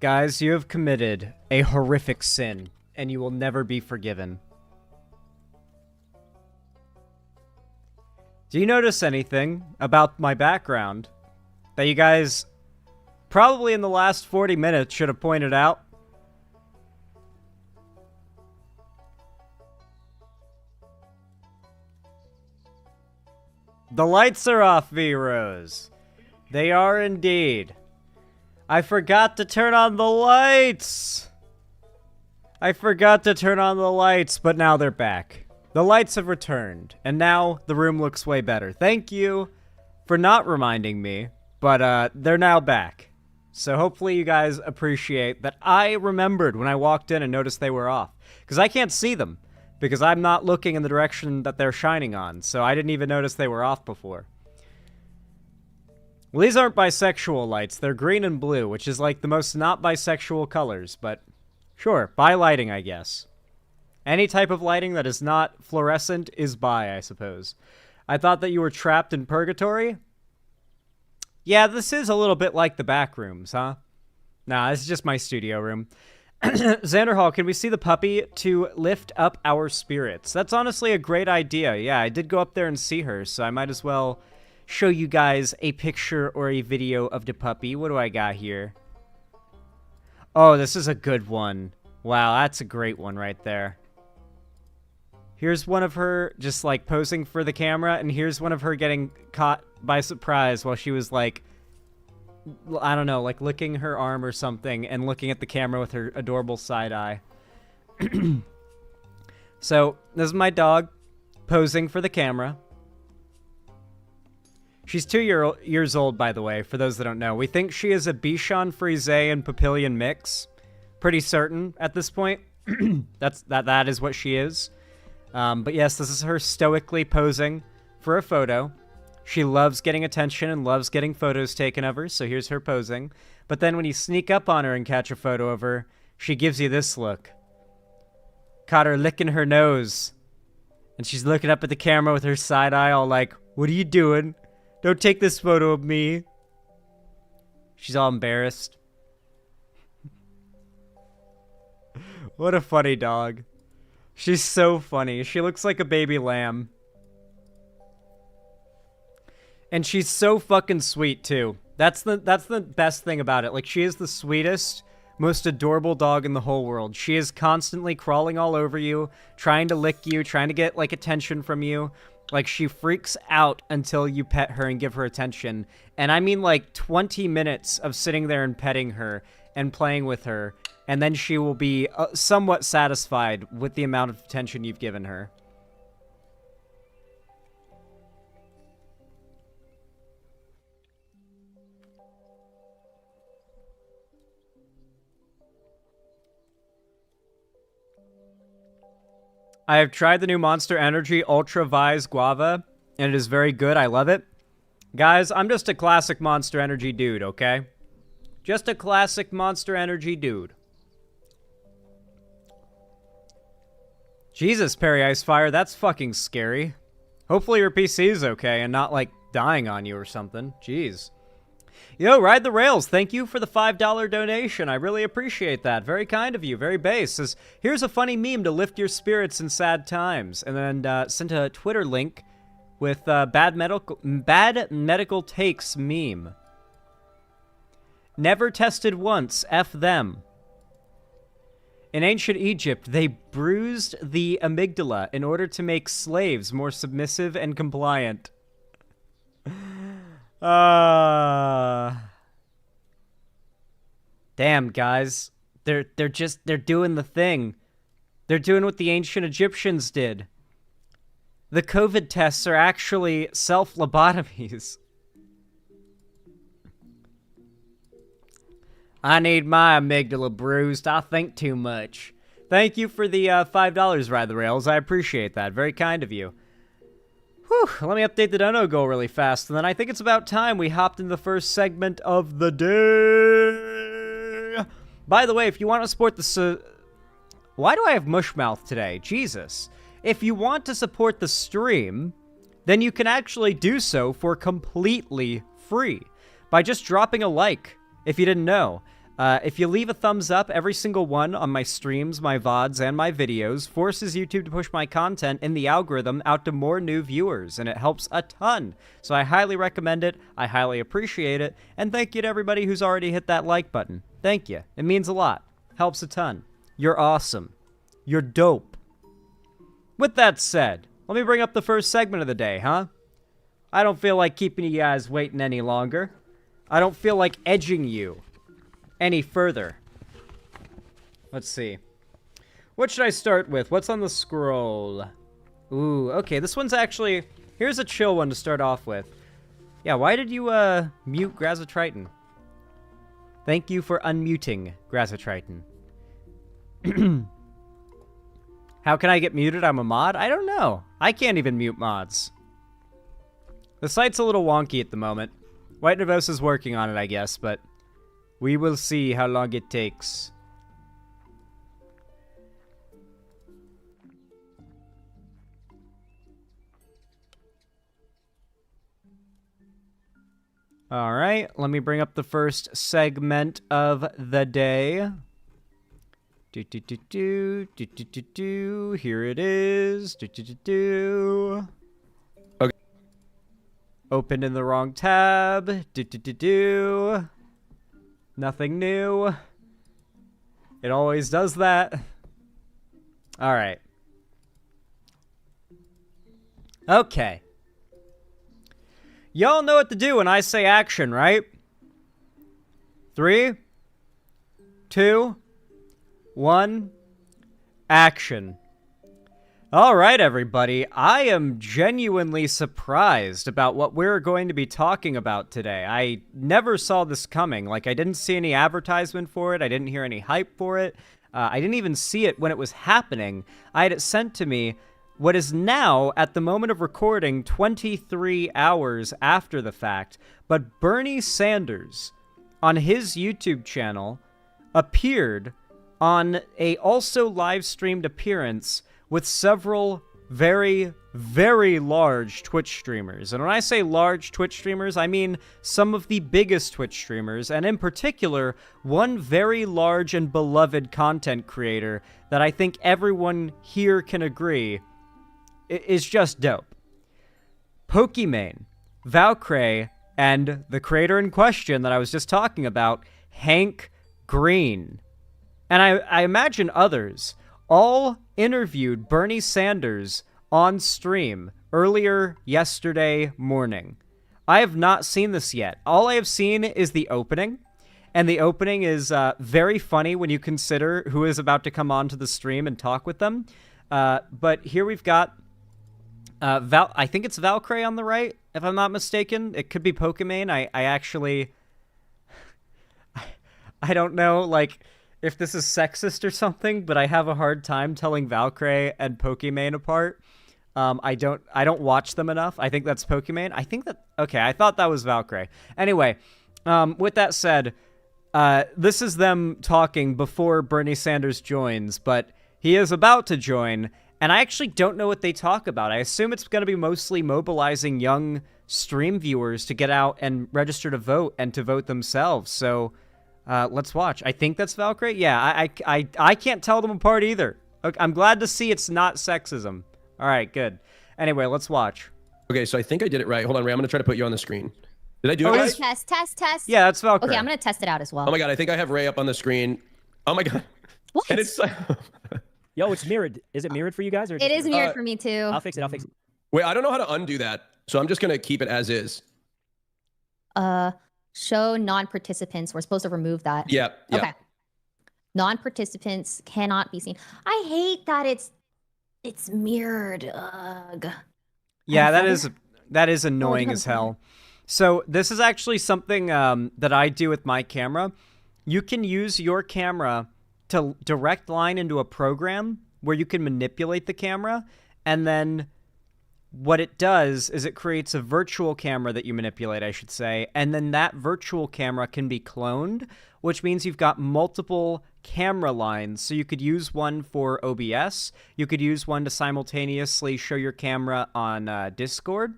Guys, you have committed a horrific sin, and you will never be forgiven. Do you notice anything about my background that you guys probably in the last 40 minutes should have pointed out? The lights are off, V-Rose. They are indeed. I forgot to turn on the lights. I forgot to turn on the lights, but now they're back. The lights have returned, and now the room looks way better. Thank you for not reminding me, but they're now back. So hopefully you guys appreciate that I remembered when I walked in and noticed they were off. Because I can't see them, because I'm not looking in the direction that they're shining on, so I didn't even notice they were off before. Well, these aren't bisexual lights. They're green and blue, which is like the most not bisexual colors, but sure, bi lighting, I guess. Any type of lighting that is not fluorescent is bi, I suppose. I thought that you were trapped in purgatory? Yeah, this is a little bit like the back rooms, huh? Nah, this is just my studio room. Xander Hall, can we see the puppy to lift up our spirits? That's honestly a great idea. Yeah, I did go up there and see her, so I might as well show you guys a picture or a video of the puppy. What do I got here? Oh, this is a good one. Wow, that's a great one right there. Here's one of her just like posing for the camera, and here's one of her getting caught by surprise while she was like, I don't know, like licking her arm or something and looking at the camera with her adorable side eye. So, this is my dog posing for the camera. She's 2 years old, by the way, for those that don't know. We think she is a Bichon Frise and Papillion mix. Pretty certain at this point. that is what she is. But yes, this is her stoically posing for a photo. She loves getting attention and loves getting photos taken of her, so here's her posing. But then when you sneak up on her and catch a photo of her, she gives you this look. Caught her licking her nose. And she's looking up at the camera with her side eye all like, "What are you doing? Don't take this photo of me." She's all embarrassed. What a funny dog. She's so funny. She looks like a baby lamb. And she's so fucking sweet, too. That's the best thing about it. Like, she is the sweetest, most adorable dog in the whole world. She is constantly crawling all over you, trying to lick you, trying to get, like, attention from you. Like, she freaks out until you pet her and give her attention. And I mean, like, 20 minutes of sitting there and petting her and playing with her. And then she will be somewhat satisfied with the amount of attention you've given her. I have tried the new Monster Energy Ultra Vise Guava, and it is very good. I love it. Guys, I'm just a classic Monster Energy dude, okay? Just a classic Monster Energy dude. Jesus, Perry Icefire, that's fucking scary. Hopefully your PC is okay and not, like, dying on you or something. Jeez. Yo, Ride the Rails, thank you for the $5 donation. I really appreciate that. Very kind of you, very base. Says, here's a funny meme to lift your spirits in sad times. And then sent a Twitter link with bad medical takes meme. Never tested once, F them. In ancient Egypt, they bruised the amygdala in order to make slaves more submissive and compliant. Damn, guys. They're doing the thing. They're doing what the ancient Egyptians did. The COVID tests are actually self-lobotomies. I need my amygdala bruised. I think too much. Thank you for the $5, Ride the Rails. I appreciate that. Very kind of you. Whew, let me update the dono goal really fast, and then I think it's about time we hopped in the first segment of the day. By the way, if you want to support the... Why do I have mush mouth today? Jesus. If you want to support the stream, then you can actually do so for completely free by just dropping a like, if you didn't know. If you leave a thumbs up, every single one on my streams, my VODs, and my videos forces YouTube to push my content in the algorithm out to more new viewers, and it helps a ton. So I highly recommend it, I highly appreciate it, and thank you to everybody who's already hit that like button. Thank you. It means a lot. Helps a ton. You're awesome. You're dope. With that said, let me bring up the first segment of the day, huh? I don't feel like keeping you guys waiting any longer. I don't feel like edging you any further. Let's see. What should I start with? What's on the scroll? Ooh, okay, this one's actually... Here's a chill one to start off with. Yeah, why did you, mute Grazitriton? Thank you for unmuting Grazitriton. How can I get muted? I'm a mod? I don't know. I can't even mute mods. The site's a little wonky at the moment. White Nervosa's working on it, I guess, but we will see how long it takes. All right, let me bring up the first segment of the day. Here it is.
Okay.
Opened in the wrong tab. Nothing new. It always does that. All right. Okay. Y'all know what to do when I say action, right? 3, 2, 1, action. All right, everybody. I am genuinely surprised about what we're going to be talking about today. I never saw this coming. Like, I didn't see any advertisement for it. I didn't hear any hype for it. I didn't even see it when it was happening. I had it sent to me what is now, at the moment of recording, 23 hours after the fact. But Bernie Sanders, on his YouTube channel, appeared on a also live-streamed appearance with several very, very large Twitch streamers. And when I say large Twitch streamers, I mean some of the biggest Twitch streamers, and in particular, one very large and beloved content creator that I think everyone here can agree is just dope. Pokimane, Valkyrae, and the creator in question that I was just talking about, Hank Green. And I imagine others all interviewed Bernie Sanders on stream earlier yesterday morning. I have not seen this yet. All I have seen is the opening, and the opening is very funny when you consider who is about to come onto the stream and talk with them. But here we've got I think it's Valkyrae on the right, if I'm not mistaken. It could be Pokimane. I actually... I don't know, like, if this is sexist or something, but I have a hard time telling Valkyrae and Pokimane apart. I don't watch them enough. I think that's Pokimane. Okay, I thought that was Valkyrae. Anyway, with that said, this is them talking before Bernie Sanders joins, but he is about to join, and I actually don't know what they talk about. I assume it's going to be mostly mobilizing young stream viewers to get out and register to vote and to vote themselves. So let's watch. I think that's Valkyrae. Yeah, I can't tell them apart either. Okay, I'm glad to see it's not sexism. All right, good. Anyway, let's watch.
Okay, so I think I did it right. Hold on, Ray. I'm going to try to put you on the screen. Did I do it right?
Test.
Yeah, that's Valkyrae.
Okay, I'm going to test it out as well.
Oh my god, I think I have Ray up on the screen. Oh my god.
What?
And it's like...
Yo, it's mirrored. Is it mirrored for you guys? Or
It is mirrored for me too.
I'll fix it.
Wait, I don't know how to undo that. So I'm just going to keep it as is.
Show non-participants. We're supposed to remove that.
Yeah.
Okay. Non-participants cannot be seen. I hate that it's mirrored. Ugh.
Yeah, that is annoying as hell. So this is actually something that I do with my camera. You can use your camera to direct line into a program where you can manipulate the camera, and then what it does is it creates a virtual camera that you manipulate, I should say, and then that virtual camera can be cloned, which means you've got multiple camera lines. So you could use one for OBS, you could use one to simultaneously show your camera on Discord,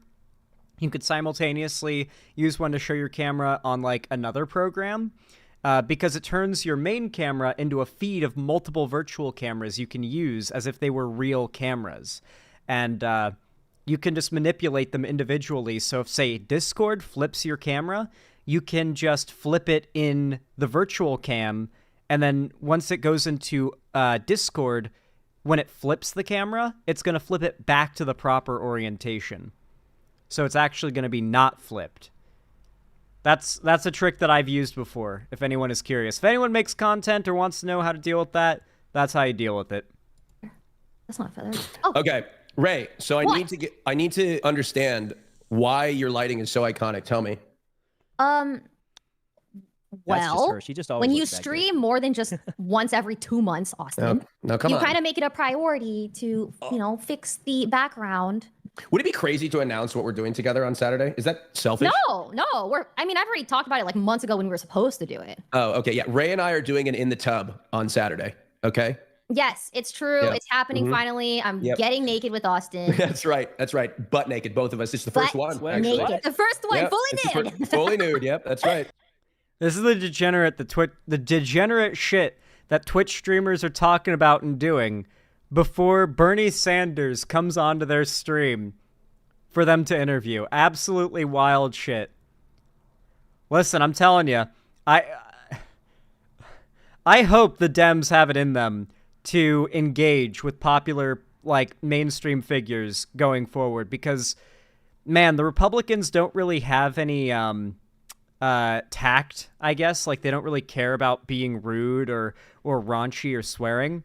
you could simultaneously use one to show your camera on like another program. because it turns your main camera into a feed of multiple virtual cameras you can use as if they were real cameras. And you can just manipulate them individually. So if, say, Discord flips your camera, you can just flip it in the virtual cam, and then once it goes into Discord, when it flips the camera, it's going to flip it back to the proper orientation. So it's actually going to be not flipped. That's a trick that I've used before, if anyone is curious. If anyone makes content or wants to know how to deal with that, that's how you deal with it.
That's not feathers. Oh,
Okay, Ray. So I need to understand why your lighting is so iconic. Tell me.
That's just
well,
her. She just always
when you
looks that good.
stream more than just once every 2 months, Austin,
No, come
you
on.
kind of make it a priority to, fix the background.
Would it be crazy to announce what we're doing together on Saturday? Is that selfish?
No. I've already talked about it like months ago when we were supposed to do it.
Oh, okay. Yeah. Ray and I are doing an in the tub on Saturday. Okay.
Yes, it's true.
Yep.
It's happening finally. I'm
Yep.
getting naked with Austin.
That's right. That's right. Butt naked, both of us. It's the first
Butt
one. Actually.
naked. The first one,
Yep,
fully
it's the
nude.
fully nude. Yep. That's right.
This is the degenerate shit that Twitch streamers are talking about and doing before Bernie Sanders comes onto their stream for them to interview. Absolutely wild shit. Listen, I'm telling you, I hope the Dems have it in them to engage with popular, like, mainstream figures going forward, because, man, the Republicans don't really have any tact, I guess. Like, they don't really care about being rude or raunchy or swearing.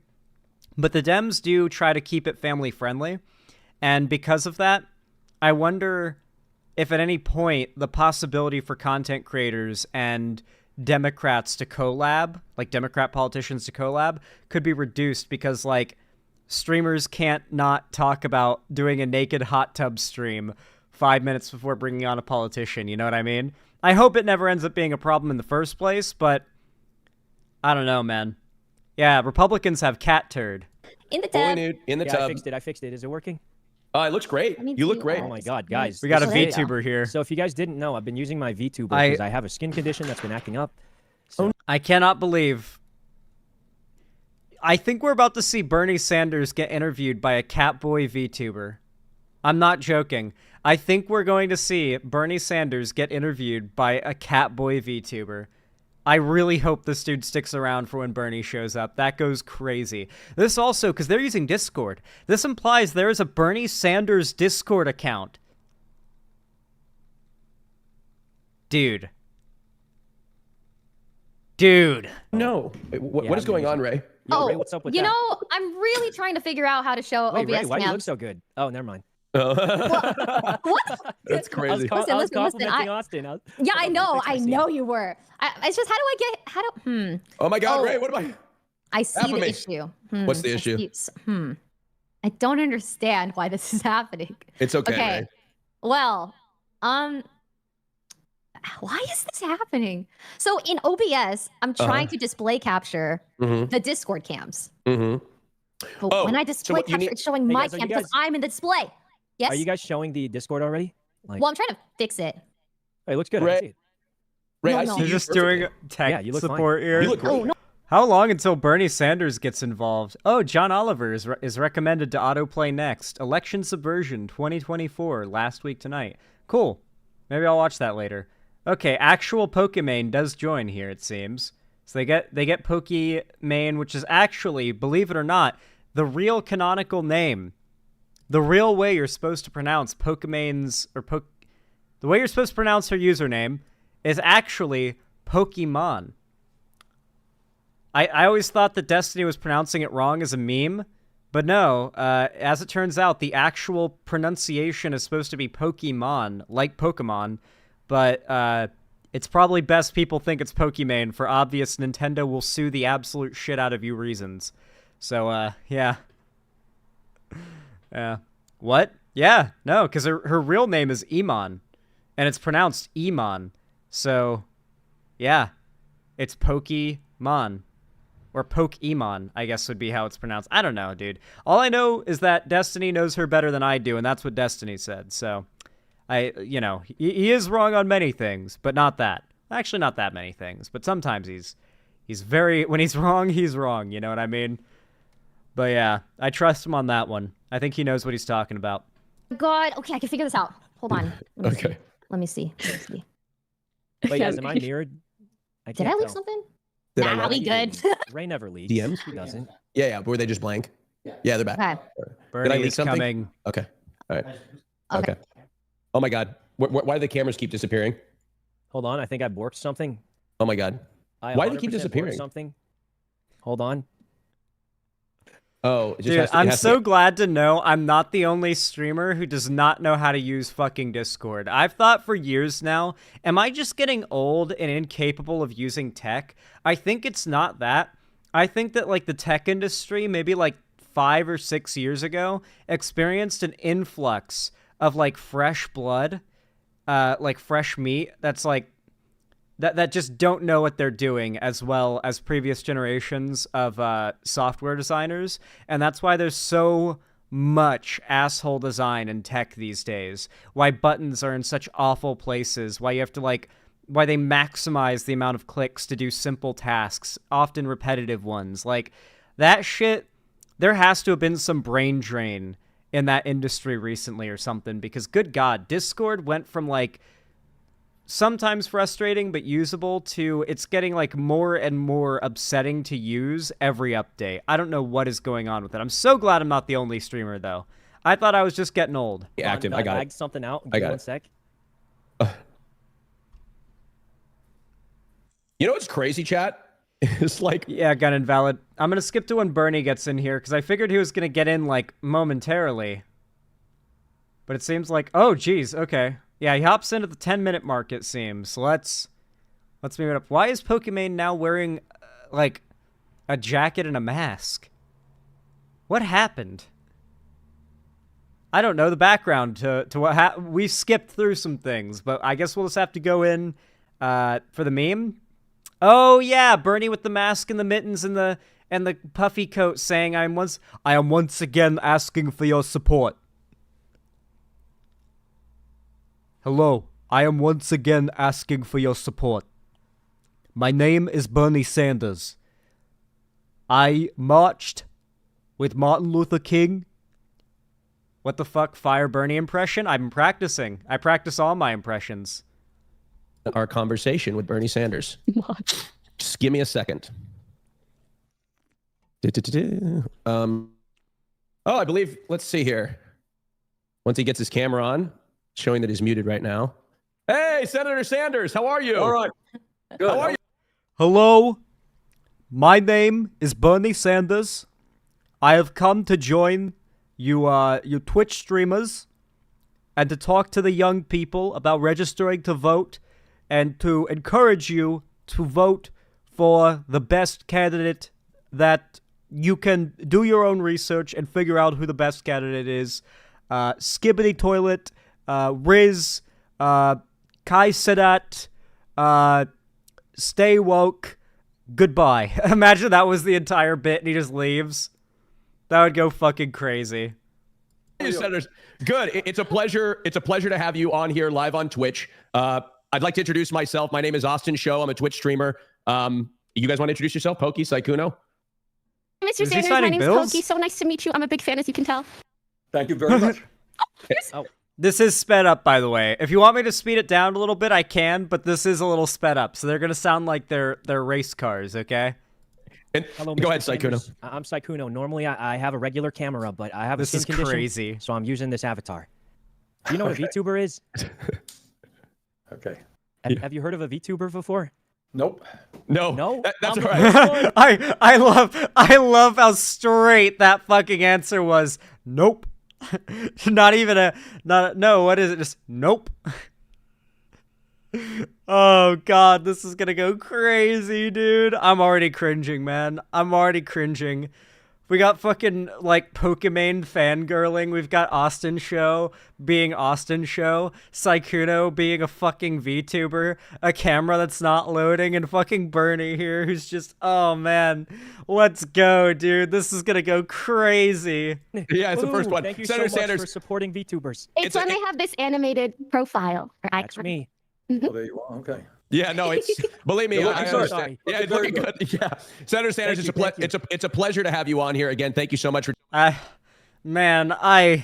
But the Dems do try to keep it family friendly. And because of that, I wonder if at any point the possibility for content creators and Democrats to collab, like Democrat politicians to collab, could be reduced, because, like, streamers can't not talk about doing a naked hot tub stream 5 minutes before bringing on a politician. You know what I mean? I hope it never ends up being a problem in the first place, but I don't know, man. Yeah, Republicans have cat turd.
In the
Fully
tub.
nude in the
Yeah,
tub.
I fixed it. Is it working?
It looks great.
I mean,
You look
see,
great.
Oh my god, guys.
We got a
So there you go.
VTuber here.
So if you guys didn't know, I've been using my VTuber because I have a skin condition that's been acting up. So
I cannot believe. I think we're about to see Bernie Sanders get interviewed by a Catboy VTuber. I'm not joking. I think we're going to see Bernie Sanders get interviewed by a Catboy VTuber. I really hope this dude sticks around for when Bernie shows up. That goes crazy. This also, because they're using Discord, this implies there is a Bernie Sanders Discord account. Dude.
No. What is going on, Ray?
Yo, Ray, what's up with
you
that?
know, I'm really trying to figure out how to show
Wait, Ray,
OBS
why do you look
cams.
so good? Oh, never mind.
What?
That's
I
crazy.
was
Listen,
complimenting Austin.
Yeah, I know.
fix my
I
scene.
know you were. It's just, how do
Oh my God,
Oh.
Ray, what am I?
I see
Half of
the
me.
issue.
What's the
I
issue?
see- I don't understand why this is happening.
It's okay,
Okay.
Ray.
Well, why is this happening? So in OBS, I'm trying to display capture
Mm-hmm.
the Discord cams.
Mm-hmm.
But
Oh,
when I
so
display
what you
capture,
need-
it's showing
Hey,
my
guys, are you
cam because
guys-
I'm in the display. Yes.
Are you guys showing the Discord already? Like,
Well, I'm trying to fix it.
it looks good. I
Ray-
can see it.
Ray,
No,
I
no.
see
They're
you
just
perfectly.
doing tech
Yeah, you look fine.
support here.
You look great.
Oh no.
How long until Bernie Sanders gets involved? Oh, John Oliver is recommended to autoplay next. Election Subversion 2024, last week tonight. Cool. Maybe I'll watch that later. Okay, actual Pokimane does join here, it seems. So they get Pokimane, which is actually, believe it or not, the real canonical name. The real way you're supposed to pronounce Pokimane's, the way you're supposed to pronounce her username is actually Pokemon. I always thought that Destiny was pronouncing it wrong as a meme, but no, as it turns out, the actual pronunciation is supposed to be Pokemon, like Pokemon, but it's probably best people think it's Pokimane for obvious Nintendo will sue the absolute shit out of you reasons. So, yeah. What? Yeah, no, because her real name is Emon, and it's pronounced Emon. So, yeah, it's Pokemon. Or Pokemon, I guess would be how it's pronounced. I don't know, dude. All I know is that Destiny knows her better than I do, and that's what Destiny said. So, he is wrong on many things, but not that. Actually, not that many things, but sometimes he's very, when he's wrong, you know what I mean? But yeah, I trust him on that one. I think he knows what he's talking about.
God, okay, I can figure this out. Hold on.
Okay.
Let me see. Let me see.
Wait, guys, am I mirrored?
Did I leak something?
Did I
Nah,
not?
we good.
Ray never leaks.
DMs?
He doesn't.
Yeah. Were they just blank? Yeah, they're back.
Okay.
Bernie
Did I leak
is
something?
coming.
Okay. All right.
Okay.
Okay. Oh my God. Why do the cameras keep disappearing?
Hold on, I think I borked something.
Oh my God.
I
Why do they keep
100% borked
disappearing?
Something. Hold on.
Oh, it just
Dude,
has to,
I'm so glad to know I'm not the only streamer who does not know how to use fucking Discord. I've thought for years now, am I just getting old and incapable of using tech? I think it's not that. I think that, like, the tech industry, maybe, like, 5 or 6 years ago, experienced an influx of, like, fresh blood, like, fresh meat that's, like, that just don't know what they're doing as well as previous generations of software designers. And that's why there's so much asshole design in tech these days. Why buttons are in such awful places. Why you have to, like, why they maximize the amount of clicks to do simple tasks, often repetitive ones. Like, that shit, there has to have been some brain drain in that industry recently or something, because good God, Discord went from, like, sometimes frustrating but usable to it's getting, like, more and more upsetting to use every update. I don't know what is going on with it. I'm so glad I'm not the only streamer, though. I thought I was just getting old.
active. I got it.
Something out.
I got
One
it.
sec.
You know what's crazy, chat? It's like,
Yeah, gun invalid. I'm gonna skip to when Bernie gets in here, because I figured he was gonna get in, like, momentarily. But it seems like, oh, geez, okay. Yeah, he hops in at the 10-minute mark, it seems. So let's move it up. Why is Pokimane now wearing, like, a jacket and a mask? What happened? I don't know the background to what we skipped through some things, but I guess we'll just have to go in for the meme. Oh yeah, Bernie with the mask and the mittens and the puffy coat saying I am once again asking for your support. Hello, I am once again asking for your support. My name is Bernie Sanders. I marched with Martin Luther King. What the fuck, Fire Bernie impression? I'm practicing. I practice all my impressions.
our conversation with Bernie Sanders. Just give me a second. Oh, I believe, let's see here. Once he gets his camera on, showing that he's muted right now. Hey, Senator Sanders, how are you?
All right. Good.
How are you?
Hello, my name is Bernie Sanders. I have come to join you Twitch streamers and to talk to the young people about registering to vote and to encourage you to vote for the best candidate that you can do your own research and figure out who the best candidate is. Skibbity Toilet, Riz, Kai Sadat, Stay Woke, goodbye. Imagine that was the entire bit and he just leaves. That would go fucking crazy.
Senators. Good. It's a pleasure. It's a pleasure to have you on here live on Twitch. I'd like to introduce myself. My name is Austin Show. I'm a Twitch streamer. You guys want to introduce yourself? Pokey, Saikuno?
Mr.
Is he
Sanders, my
signing
name's
bills?
Pokey. So nice to meet you. I'm a big fan, as you can tell.
Thank you very much.
This is sped up, by the way. If you want me to speed it down a little bit, I can, but this is a little sped up, so they're gonna sound like they're race cars, okay?
And
Hello,
go
Mr.
ahead,
Sanders.
Saikuno.
I'm Saikuno. Normally, I have a regular camera, but I have
This
a skin
is
condition,
crazy.
so I'm using this avatar. Do you know what a VTuber is?
Okay.
Have you heard of a VTuber before?
Nope.
No.
No?
That's all
I'm-
right.
I love how straight that fucking answer was. Nope. Not even no, what is it? Just nope. Oh god, this is gonna go crazy, dude. I'm already cringing, man. I'm already cringing. We got fucking, like, Pokimane fangirling. We've got Austin Show being Austin Show. Saikuno being a fucking VTuber. A camera that's not loading. And fucking Bernie here who's just, oh, man. Let's go, dude. This is gonna go crazy.
Yeah, it's the first
Ooh,
one.
Thank you
Senator
so much
Sanders.
for supporting VTubers.
It's when I have this animated profile or icon.
That's me.
Well, there you are. Okay.
Yeah, no, it's believe me,
You're
I
looking good.
understand. Yeah, it's looking good. Yeah, Senator Sanders, it's a pleasure to have you on here again. Thank you so much for.
Man, I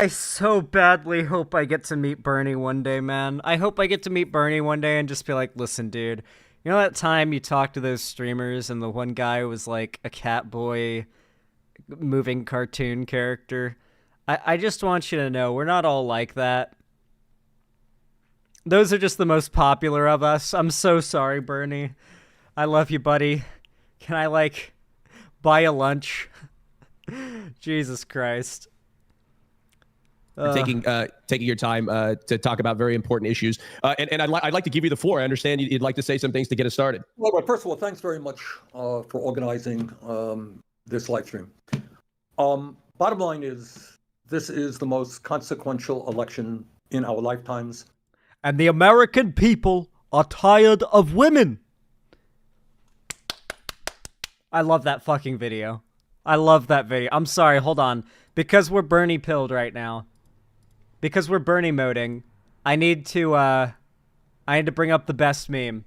so badly hope I get to meet Bernie one day, man. I hope I get to meet Bernie one day and just be like, listen, dude, you know that time you talked to those streamers and the one guy was like a cat boy moving cartoon character? I just want you to know we're not all like that. Those are just the most popular of us. I'm so sorry, Bernie. I love you, buddy. Can I, like, buy a lunch? Jesus Christ.
Taking your time to talk about very important issues. And I'd like to give you the floor. I understand you'd like to say some things to get us started.
Well, first of all, thanks very much for organizing this live stream. Bottom line is, this is the most consequential election in our lifetimes.
And the American people are tired of women. I love that fucking video. I love that video. I'm sorry, hold on. Because we're Bernie pilled right now. Because we're Bernie moding, I need to bring up the best meme.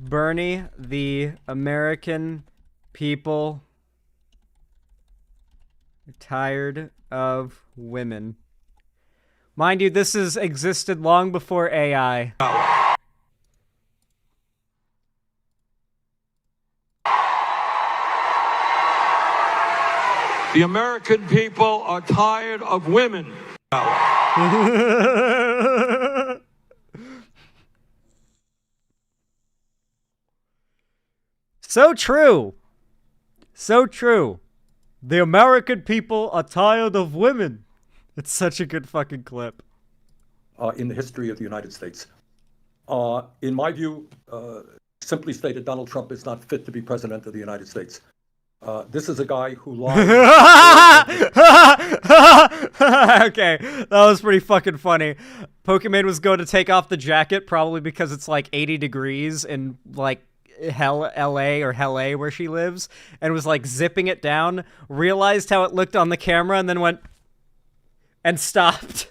Bernie, the American people are tired of women. Mind you, this has existed long before AI.
The American people are tired of women.
So true. So true. The American people are tired of women. It's such a good fucking clip.
In the history of the United States. In my view, simply stated, Donald Trump is not fit to be president of the United States. This is a guy who lied.
Okay, that was pretty fucking funny. Pokemon was going to take off the jacket, probably because it's like 80 degrees in like LA or Hell A where she lives, and was like zipping it down, realized how it looked on the camera, and then went and stopped.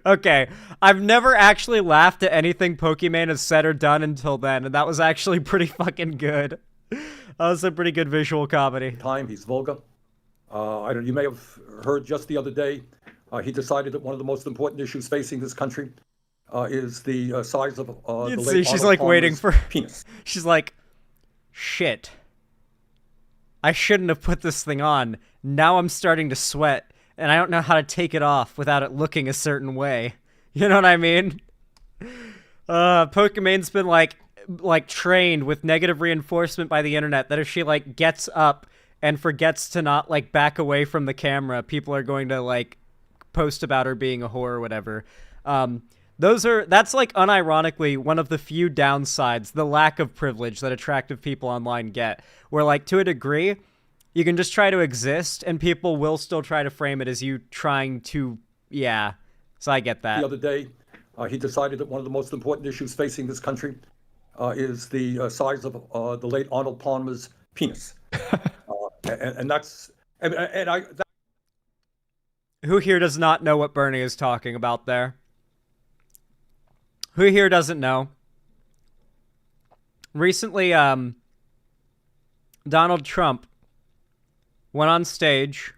Okay, I've never actually laughed at anything Pokemon has said or done until then, and that was actually pretty fucking good. That was a pretty good visual comedy.
He's vulgar. You may have heard just the other day, he decided that one of the most important issues facing this country is the size of the late
she's
Arnold
like
Palmer's
waiting for
penis.
She's like, shit. I shouldn't have put this thing on. Now I'm starting to sweat, and I don't know how to take it off without it looking a certain way. You know what I mean? Pokemon's been like trained with negative reinforcement by the internet that if she like gets up and forgets to not like back away from the camera, people are going to like post about her being a whore or whatever. That's like unironically one of the few downsides, the lack of privilege that attractive people online get, where like to a degree you can just try to exist and people will still try to frame it as you trying to, yeah. So I get that.
The other day, he decided that one of the most important issues facing this country is the size of the late Arnold Palmer's penis.
Who here does not know what Bernie is talking about there? Who here doesn't know? Recently, Donald Trump went on stage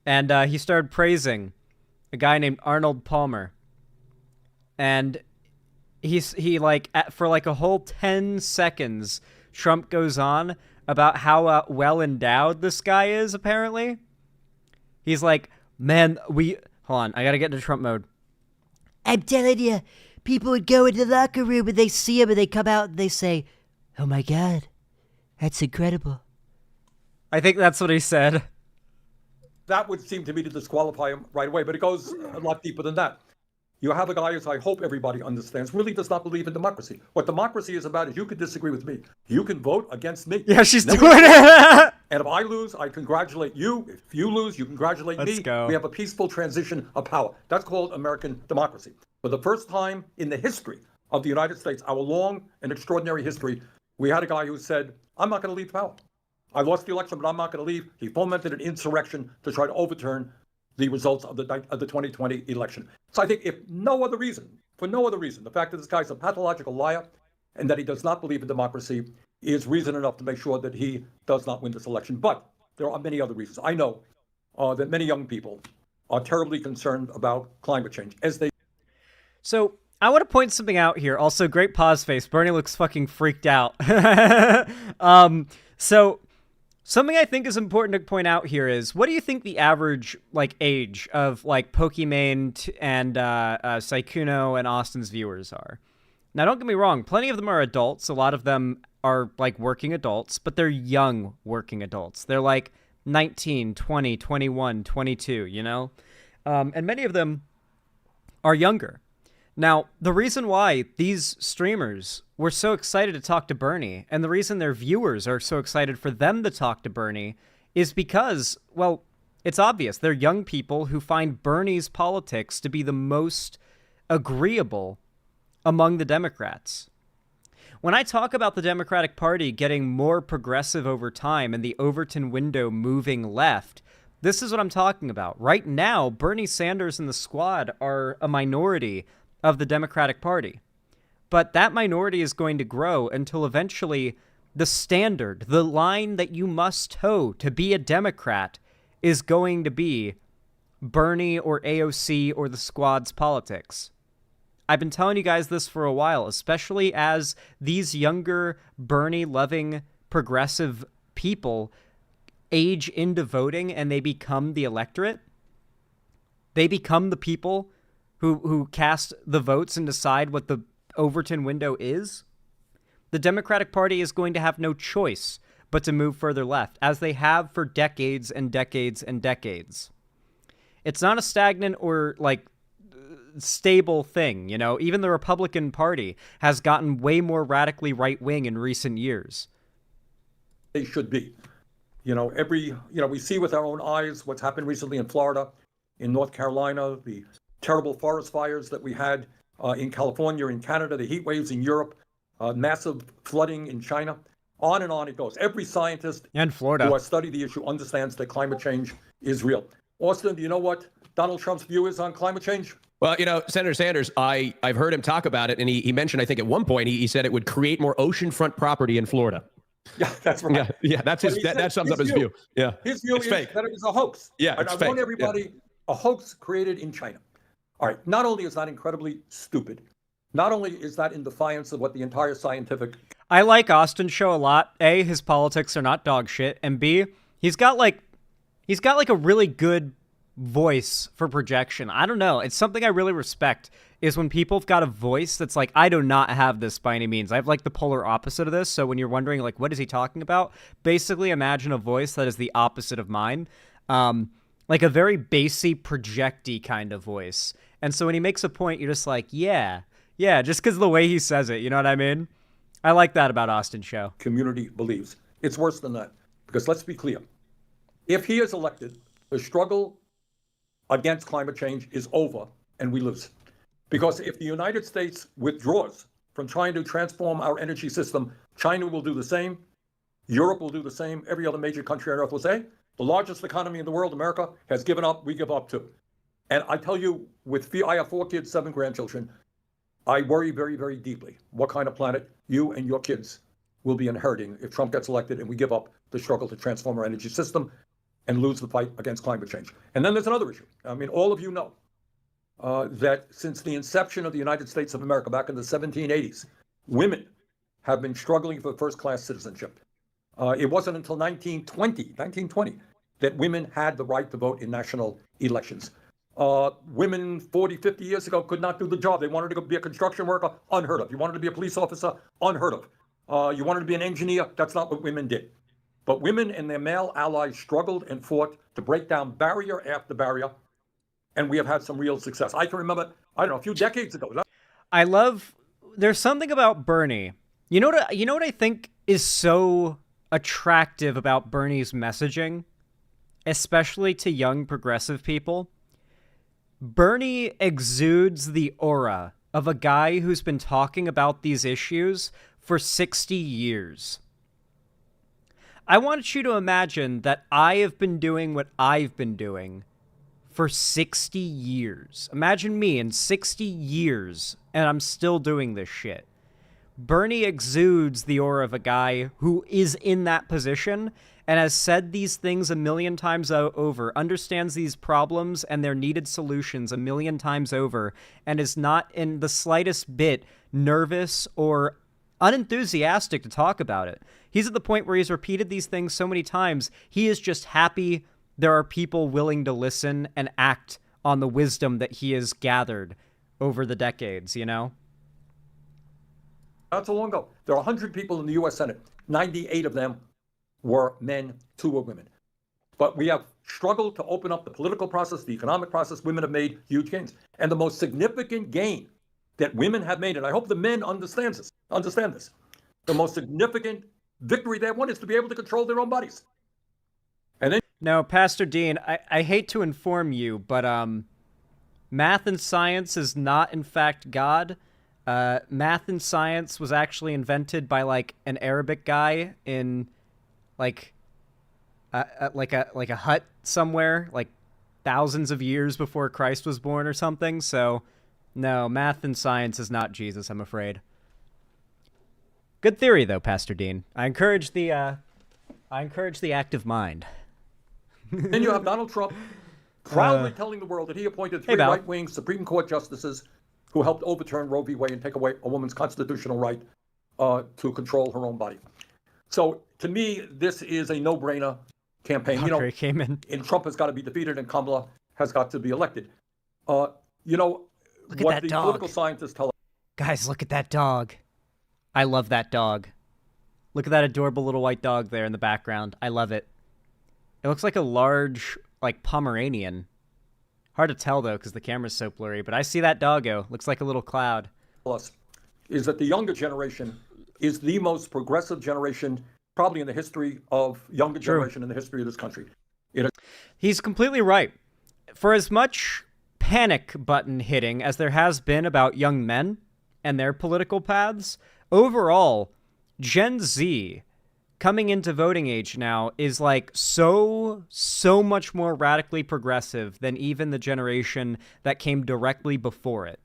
and he started praising a guy named Arnold Palmer. And he like, for like a whole 10 seconds, Trump goes on about how well endowed this guy is, apparently. He's like, man, hold on, I gotta get into Trump mode. I'm telling you, people would go into the locker room and they see him and they come out and they say, oh my God, that's incredible. I think that's what he said.
That would seem to me to disqualify him right away, but it goes a lot deeper than that. You have a guy, as I hope everybody understands, really does not believe in democracy. What democracy is about is you can disagree with me. You can vote against me.
Yeah, she's doing it.
And if I lose, I congratulate you. If you lose, you congratulate me.
Let's go.
We have a peaceful transition of power. That's called American democracy. For the first time in the history of the United States, our long and extraordinary history, we had a guy who said, I'm not going to leave power. I lost the election, but I'm not going to leave. He fomented an insurrection to try to overturn the results of the 2020 election. So I think if no other reason, for no other reason. The fact that this guy's a pathological liar and that he does not believe in democracy is reason enough to make sure that he does not win this election. But there are many other reasons. I know that many young people are terribly concerned about climate change, as they.
So I want to point something out here. Also, great pause face. Bernie looks fucking freaked out. So something I think is important to point out here is, what do you think the average age of Pokimane and Saikuno and Austin's viewers are? Now, don't get me wrong. Plenty of them are adults. A lot of them are working adults, but they're young working adults. They're 19, 20, 21, 22, you know? And many of them are younger. Now, the reason why these streamers were so excited to talk to Bernie, and the reason their viewers are so excited for them to talk to Bernie, is because, well, it's obvious. They're young people who find Bernie's politics to be the most agreeable among the Democrats. When I talk about the Democratic Party getting more progressive over time and the Overton window moving left, this is what I'm talking about. Right now, Bernie Sanders and the squad are a minority of the Democratic Party. But that minority is going to grow until eventually the standard, the line that you must toe to be a Democrat, is going to be Bernie or AOC or the squad's politics. I've been telling you guys this for a while, especially as these younger Bernie-loving progressive people age into voting and they become the electorate. They become the people who cast the votes and decide what the Overton window is. The Democratic Party is going to have no choice but to move further left, as they have for decades and decades and decades. It's not a stagnant or stable thing, you know? Even the Republican Party has gotten way more radically right-wing in recent years.
They should be. We see with our own eyes what's happened recently in Florida, in North Carolina, the terrible forest fires that we had in California, in Canada, the heat waves in Europe, massive flooding in China. On and on it goes. Every scientist
and Florida
who has studied the issue understands that climate change is real. Austin, do you know what Donald Trump's view is on climate change?
Well, Senator Sanders, I've heard him talk about it, and he mentioned, I think at one point, he said it would create more oceanfront property in Florida.
Yeah, that's right.
Yeah, that's that sums up his view. Yeah,
his view is
fake.
That it is a hoax.
Yeah,
it's fake. I want everybody, a hoax created in China. All right, not only is that incredibly stupid, not only is that in defiance of what the entire scientific...
I like Austin's show a lot. A, his politics are not dog shit, and B, he's got a really good voice for projection. I don't know. It's something I really respect, is when people have got a voice that's I do not have this by any means. I have the polar opposite of this. So when you're wondering what is he talking about, basically imagine a voice that is the opposite of mine. A very bassy, projecty kind of voice. And so when he makes a point, you're just yeah, just because of the way he says it, you know what I mean? I like that about Austin's show.
Community believes. It's worse than that. Because let's be clear. If he is elected, the struggle against climate change is over and we lose. Because if the United States withdraws from trying to transform our energy system, China will do the same. Europe will do the same. Every other major country on earth will say, the largest economy in the world, America, has given up. We give up too. And I tell you, I have 4 kids, 7 grandchildren. I worry very, very deeply what kind of planet you and your kids will be inheriting if Trump gets elected and we give up the struggle to transform our energy system and lose the fight against climate change. And then there's another issue. I mean, all of you know that since the inception of the United States of America back in the 1780s, women have been struggling for first-class citizenship. It wasn't until 1920 that women had the right to vote in national elections. Women 40, 50 years ago could not do the job. They wanted to be a construction worker, unheard of. You wanted to be a police officer, unheard of. You wanted to be an engineer, that's not what women did. But women and their male allies struggled and fought to break down barrier after barrier, and we have had some real success. I can remember, a few decades ago.
There's something about Bernie. You know what I think is so attractive about Bernie's messaging, especially to young progressive people? Bernie exudes the aura of a guy who's been talking about these issues for 60 years. I want you to imagine that I have been doing what I've been doing for 60 years. Imagine me in 60 years, and I'm still doing this shit. Bernie exudes the aura of a guy who is in that position and has said these things a million times over, understands these problems and their needed solutions a million times over, and is not in the slightest bit nervous or unenthusiastic to talk about it. He's at the point where he's repeated these things so many times, he is just happy there are people willing to listen and act on the wisdom that he has gathered over the decades, you know?
Not so long ago, there are 100 people in the U.S. Senate. 98 of them were men, 2 were women. But we have struggled to open up the political process, the economic process. Women have made huge gains. And the most significant gain that women have made, and I hope the men understand this, the most significant victory they have won is to be able to control their own bodies. And then,
no, Pastor Dean, I hate to inform you, but math and science is not, in fact, God. Math and science was actually invented by, like, an Arabic guy in, like a hut somewhere, like, thousands of years before Christ was born or something. So, no, math and science is not Jesus, I'm afraid. Good theory, though, Pastor Dean. I encourage the active mind.
then you have Donald Trump proudly telling the world that he appointed 3 right-wing Supreme Court justices who helped overturn Roe v. Wade and take away a woman's constitutional right to control her own body. So, to me, this is a no-brainer campaign.
Came in.
And Trump has got to be defeated, and Kamala has got to be elected. Look what the political scientists tell us.
Guys, look at that dog. I love that dog. Look at that adorable little white dog there in the background. I love it. It looks like a large, like, Pomeranian. Hard to tell, though, because the camera's so blurry, but I see that doggo. Looks like a little cloud.
Is that the younger generation is the most progressive generation probably in the history of younger generation in the history of this country.
He's completely right. For as much panic button hitting as there has been about young men and their political paths, overall, Gen Z coming into voting age now is like so much more radically progressive than even the generation that came directly before it.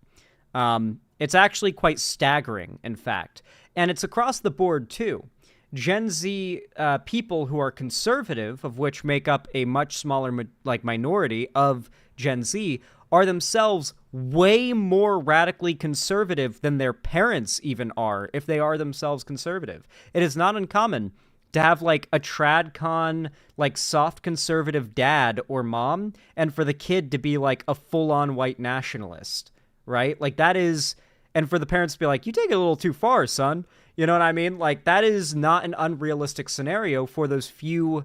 It's actually quite staggering, in fact. And it's across the board, too. Gen Z people who are conservative, of which make up a much smaller minority of Gen Z, are themselves way more radically conservative than their parents even are, if they are themselves conservative. It is not uncommon to have, like, a tradcon, like, soft conservative dad or mom, and for the kid to be, like, a full-on white nationalist, right? Like, that is... And for the parents to be like, you take it a little too far, son. You know what I mean? Like, that is not an unrealistic scenario for those few,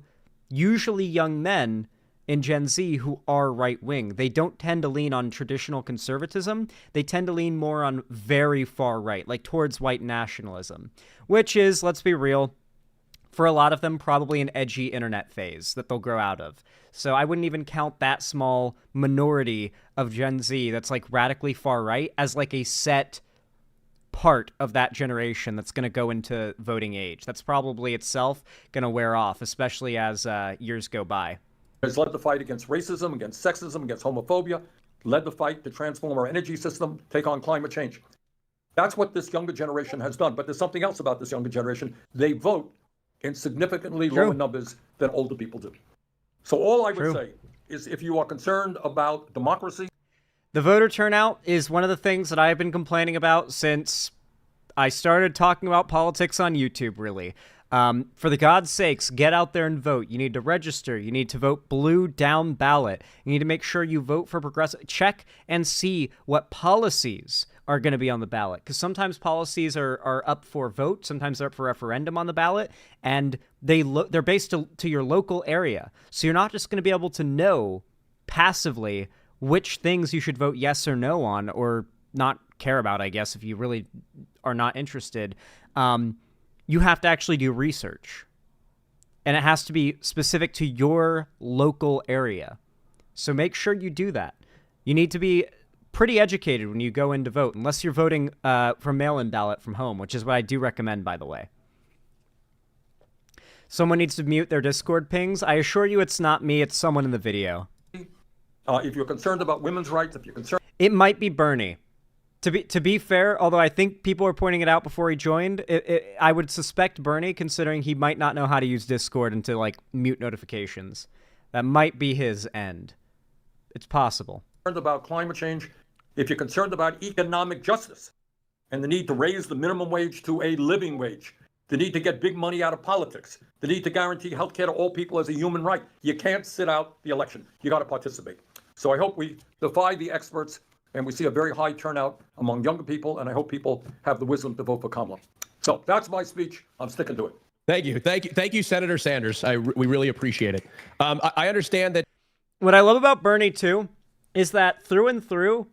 usually young men in Gen Z who are right-wing. They don't tend to lean on traditional conservatism. They tend to lean more on very far right, like towards white nationalism, which is, let's be real, for a lot of them, probably an edgy internet phase that they'll grow out of. So I wouldn't even count that small minority of Gen Z that's like radically far right as like a set part of that generation that's going to go into voting age. That's probably itself going to wear off, especially as years go by.
Has led the fight against racism, against sexism, against homophobia, led the fight to transform our energy system, take on climate change. That's what this younger generation has done. But there's something else about this younger generation. They vote in significantly lower numbers than older people do. So all I would say is if you are concerned about democracy.
The voter turnout is one of the things that I've been complaining about since I started talking about politics on YouTube, really. For the God's sakes, get out there and vote. You need to register. You need to vote blue down ballot. You need to make sure you vote for progressive. Check and see what policies are going to be on the ballot, because sometimes policies are up for vote, sometimes they're up for referendum on the ballot, and they're based to your local area. So you're not just going to be able to know passively which things you should vote yes or no on, or not care about, I guess, if you really are not interested. You have to actually do research, and it has to be specific to your local area. So make sure you do that. You need to be pretty educated when you go in to vote, unless you're voting from mail-in ballot from home, which is what I do recommend, by the way. Someone needs to mute their Discord pings. I assure you it's not me, it's someone in the video.
If you're concerned about women's rights, if you're concerned...
It might be Bernie. To be fair, although I think people are pointing it out before he joined, I would suspect Bernie, considering he might not know how to use Discord and to, like, mute notifications. That might be his end. It's possible.
About climate change, if you're concerned about economic justice and the need to raise the minimum wage to a living wage, the need to get big money out of politics, the need to guarantee health care to all people as a human right, you can't sit out the election. You got to participate. So I hope we defy the experts and we see a very high turnout among younger people, and I hope people have the wisdom to vote for Kamala. So that's my speech. I'm sticking to it.
Thank you, Senator Sanders. We really appreciate it. I understand that.
What I love about Bernie too is that through and through,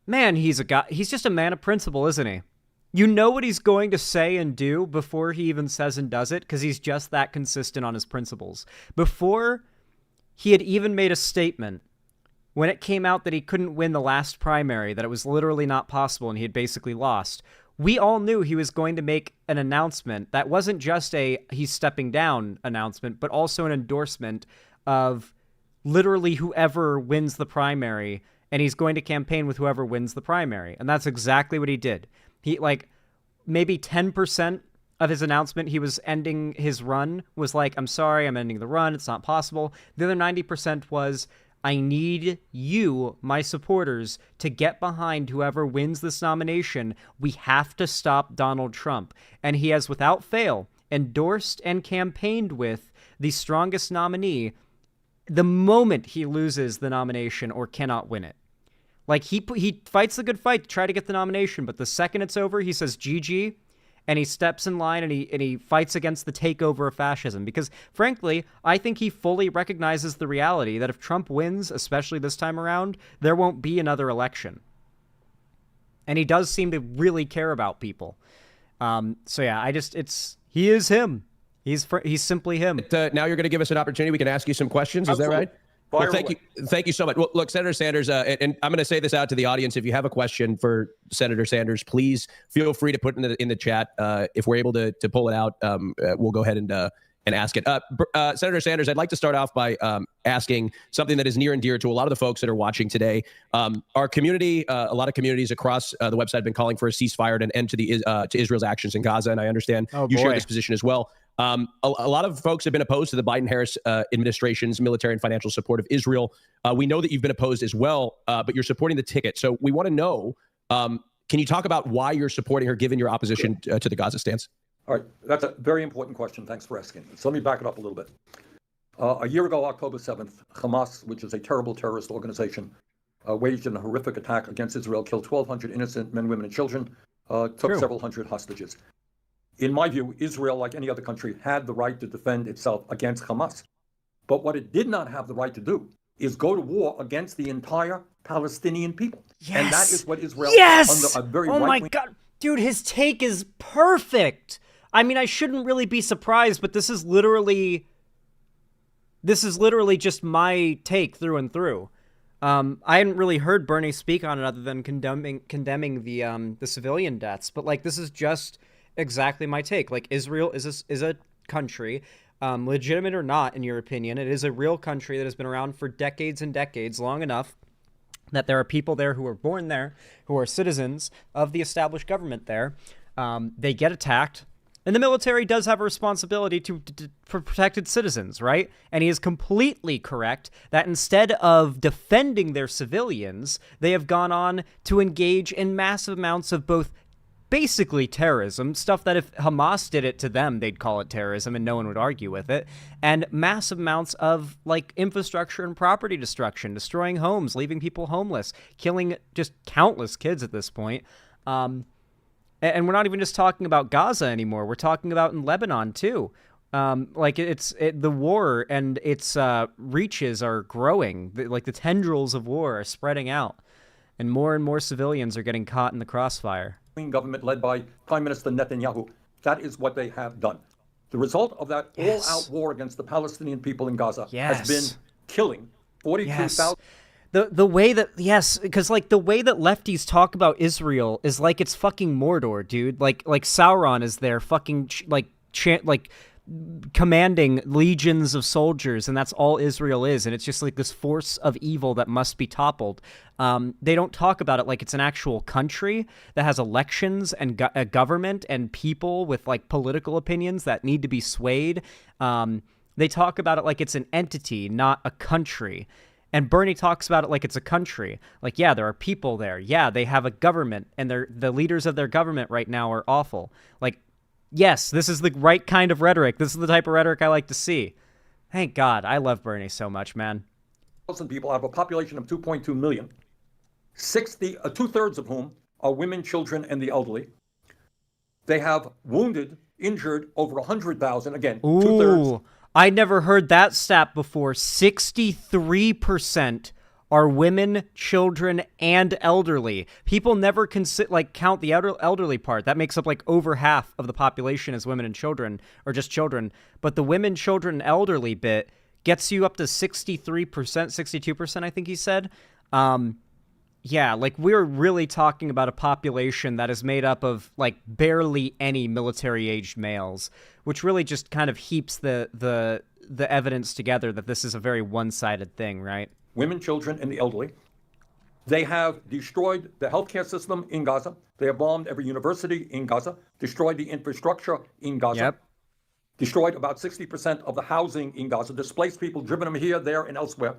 man, he's just a man of principle, isn't he? You know what he's going to say and do before he even says and does it, because he's just that consistent on his principles. Before he had even made a statement, when it came out that he couldn't win the last primary, that it was literally not possible and he had basically lost, we all knew he was going to make an announcement that wasn't just a he's stepping down announcement, but also an endorsement of literally whoever wins the primary, and he's going to campaign with whoever wins the primary. And that's exactly what he did. He, like, maybe 10% of his announcement, he was ending his run, was like, I'm sorry, I'm ending the run, it's not possible. The other 90% was, I need you, my supporters, to get behind whoever wins this nomination. We have to stop Donald Trump. And he has, without fail, endorsed and campaigned with the strongest nominee the moment he loses the nomination or cannot win it. Like, he fights the good fight to try to get the nomination, but the second it's over, he says GG, and he steps in line and he fights against the takeover of fascism. Because, frankly, I think he fully recognizes the reality that if Trump wins, especially this time around, there won't be another election. And he does seem to really care about people. So yeah, he is him. He's simply him.
Now you're going to give us an opportunity. We can ask you some questions. Is that right? Well, thank you so much. Well, look, Senator Sanders, and I'm going to say this out to the audience. If you have a question for Senator Sanders, please feel free to put it in the chat. If we're able to pull it out, we'll go ahead and ask it. Senator Sanders, I'd like to start off by asking something that is near and dear to a lot of the folks that are watching today. Our community, a lot of communities across the website have been calling for a ceasefire and an end to Israel's actions in Gaza, and I understand you share this position as well. A lot of folks have been opposed to the Biden-Harris administration's military and financial support of Israel. We know that you've been opposed as well, but you're supporting the ticket. So we want to know, can you talk about why you're supporting her, given your opposition to the Gaza stance?
All right, that's a very important question. Thanks for asking. So let me back it up a little bit. A year ago, October 7th, Hamas, which is a terrible terrorist organization, waged a horrific attack against Israel, killed 1,200 innocent men, women, and children, took several hundred hostages. In my view, Israel, like any other country, had the right to defend itself against Hamas. But what it did not have the right to do is go to war against the entire Palestinian people.
Yes.
And that is what Israel,
yes!
under a very
oh my God. Dude, his take is perfect. I mean, I shouldn't really be surprised, but this is literally just my take through and through. I hadn't really heard Bernie speak on it other than condemning the civilian deaths, but like this is just exactly my take. Like, Israel is a country, legitimate or not, in your opinion. It is a real country that has been around for decades and decades, long enough that there are people there who were born there, who are citizens of the established government there. They get attacked, and the military does have a responsibility to protect its citizens, right? And he is completely correct that instead of defending their civilians, they have gone on to engage in massive amounts of both basically terrorism, stuff that if Hamas did it to them, they'd call it terrorism and no one would argue with it, and massive amounts of like infrastructure and property destruction, destroying homes, leaving people homeless, killing just countless kids at this point. And we're not even just talking about Gaza anymore. We're talking about in Lebanon too. The war and its reaches are growing. Like the tendrils of war are spreading out, and more civilians are getting caught in the crossfire.
Government led by Prime Minister Netanyahu. That is what they have done. The result of that all-out war against the Palestinian people in Gaza has been killing 42,000.
The way that, because like the way that lefties talk about Israel is like it's fucking Mordor, dude. Like Sauron is there fucking commanding legions of soldiers, and that's all Israel is, and it's just like this force of evil that must be toppled. They don't talk about it like it's an actual country that has elections and a government and people with like political opinions that need to be swayed. They talk about it like it's an entity, not a country. And Bernie talks about it like it's a country. Like, yeah, there are people there. Yeah, they have a government, and the leaders of their government right now are awful. Like, yes, this is the right kind of rhetoric. This is the type of rhetoric I like to see. Thank God. I love Bernie so much, man.
People out of a population of 2.2 million, 2/3 of whom are women, children, and the elderly. They have wounded, injured over 100,000. Again, 2/3.
I never heard that stat before. 63% are women, children, and elderly. People never count the elderly part. That makes up like over half of the population as women and children, or just children. But the women, children, and elderly bit gets you up to 63%, 62%, I think he said. Yeah, like we're really talking about a population that is made up of like barely any military-aged males, which really just kind of heaps the evidence together that this is a very one-sided thing, right?
Women, children, and the elderly. They have destroyed the healthcare system in Gaza. They have bombed every university in Gaza, destroyed the infrastructure in Gaza, destroyed about 60% of the housing in Gaza, displaced people, driven them here, there, and elsewhere.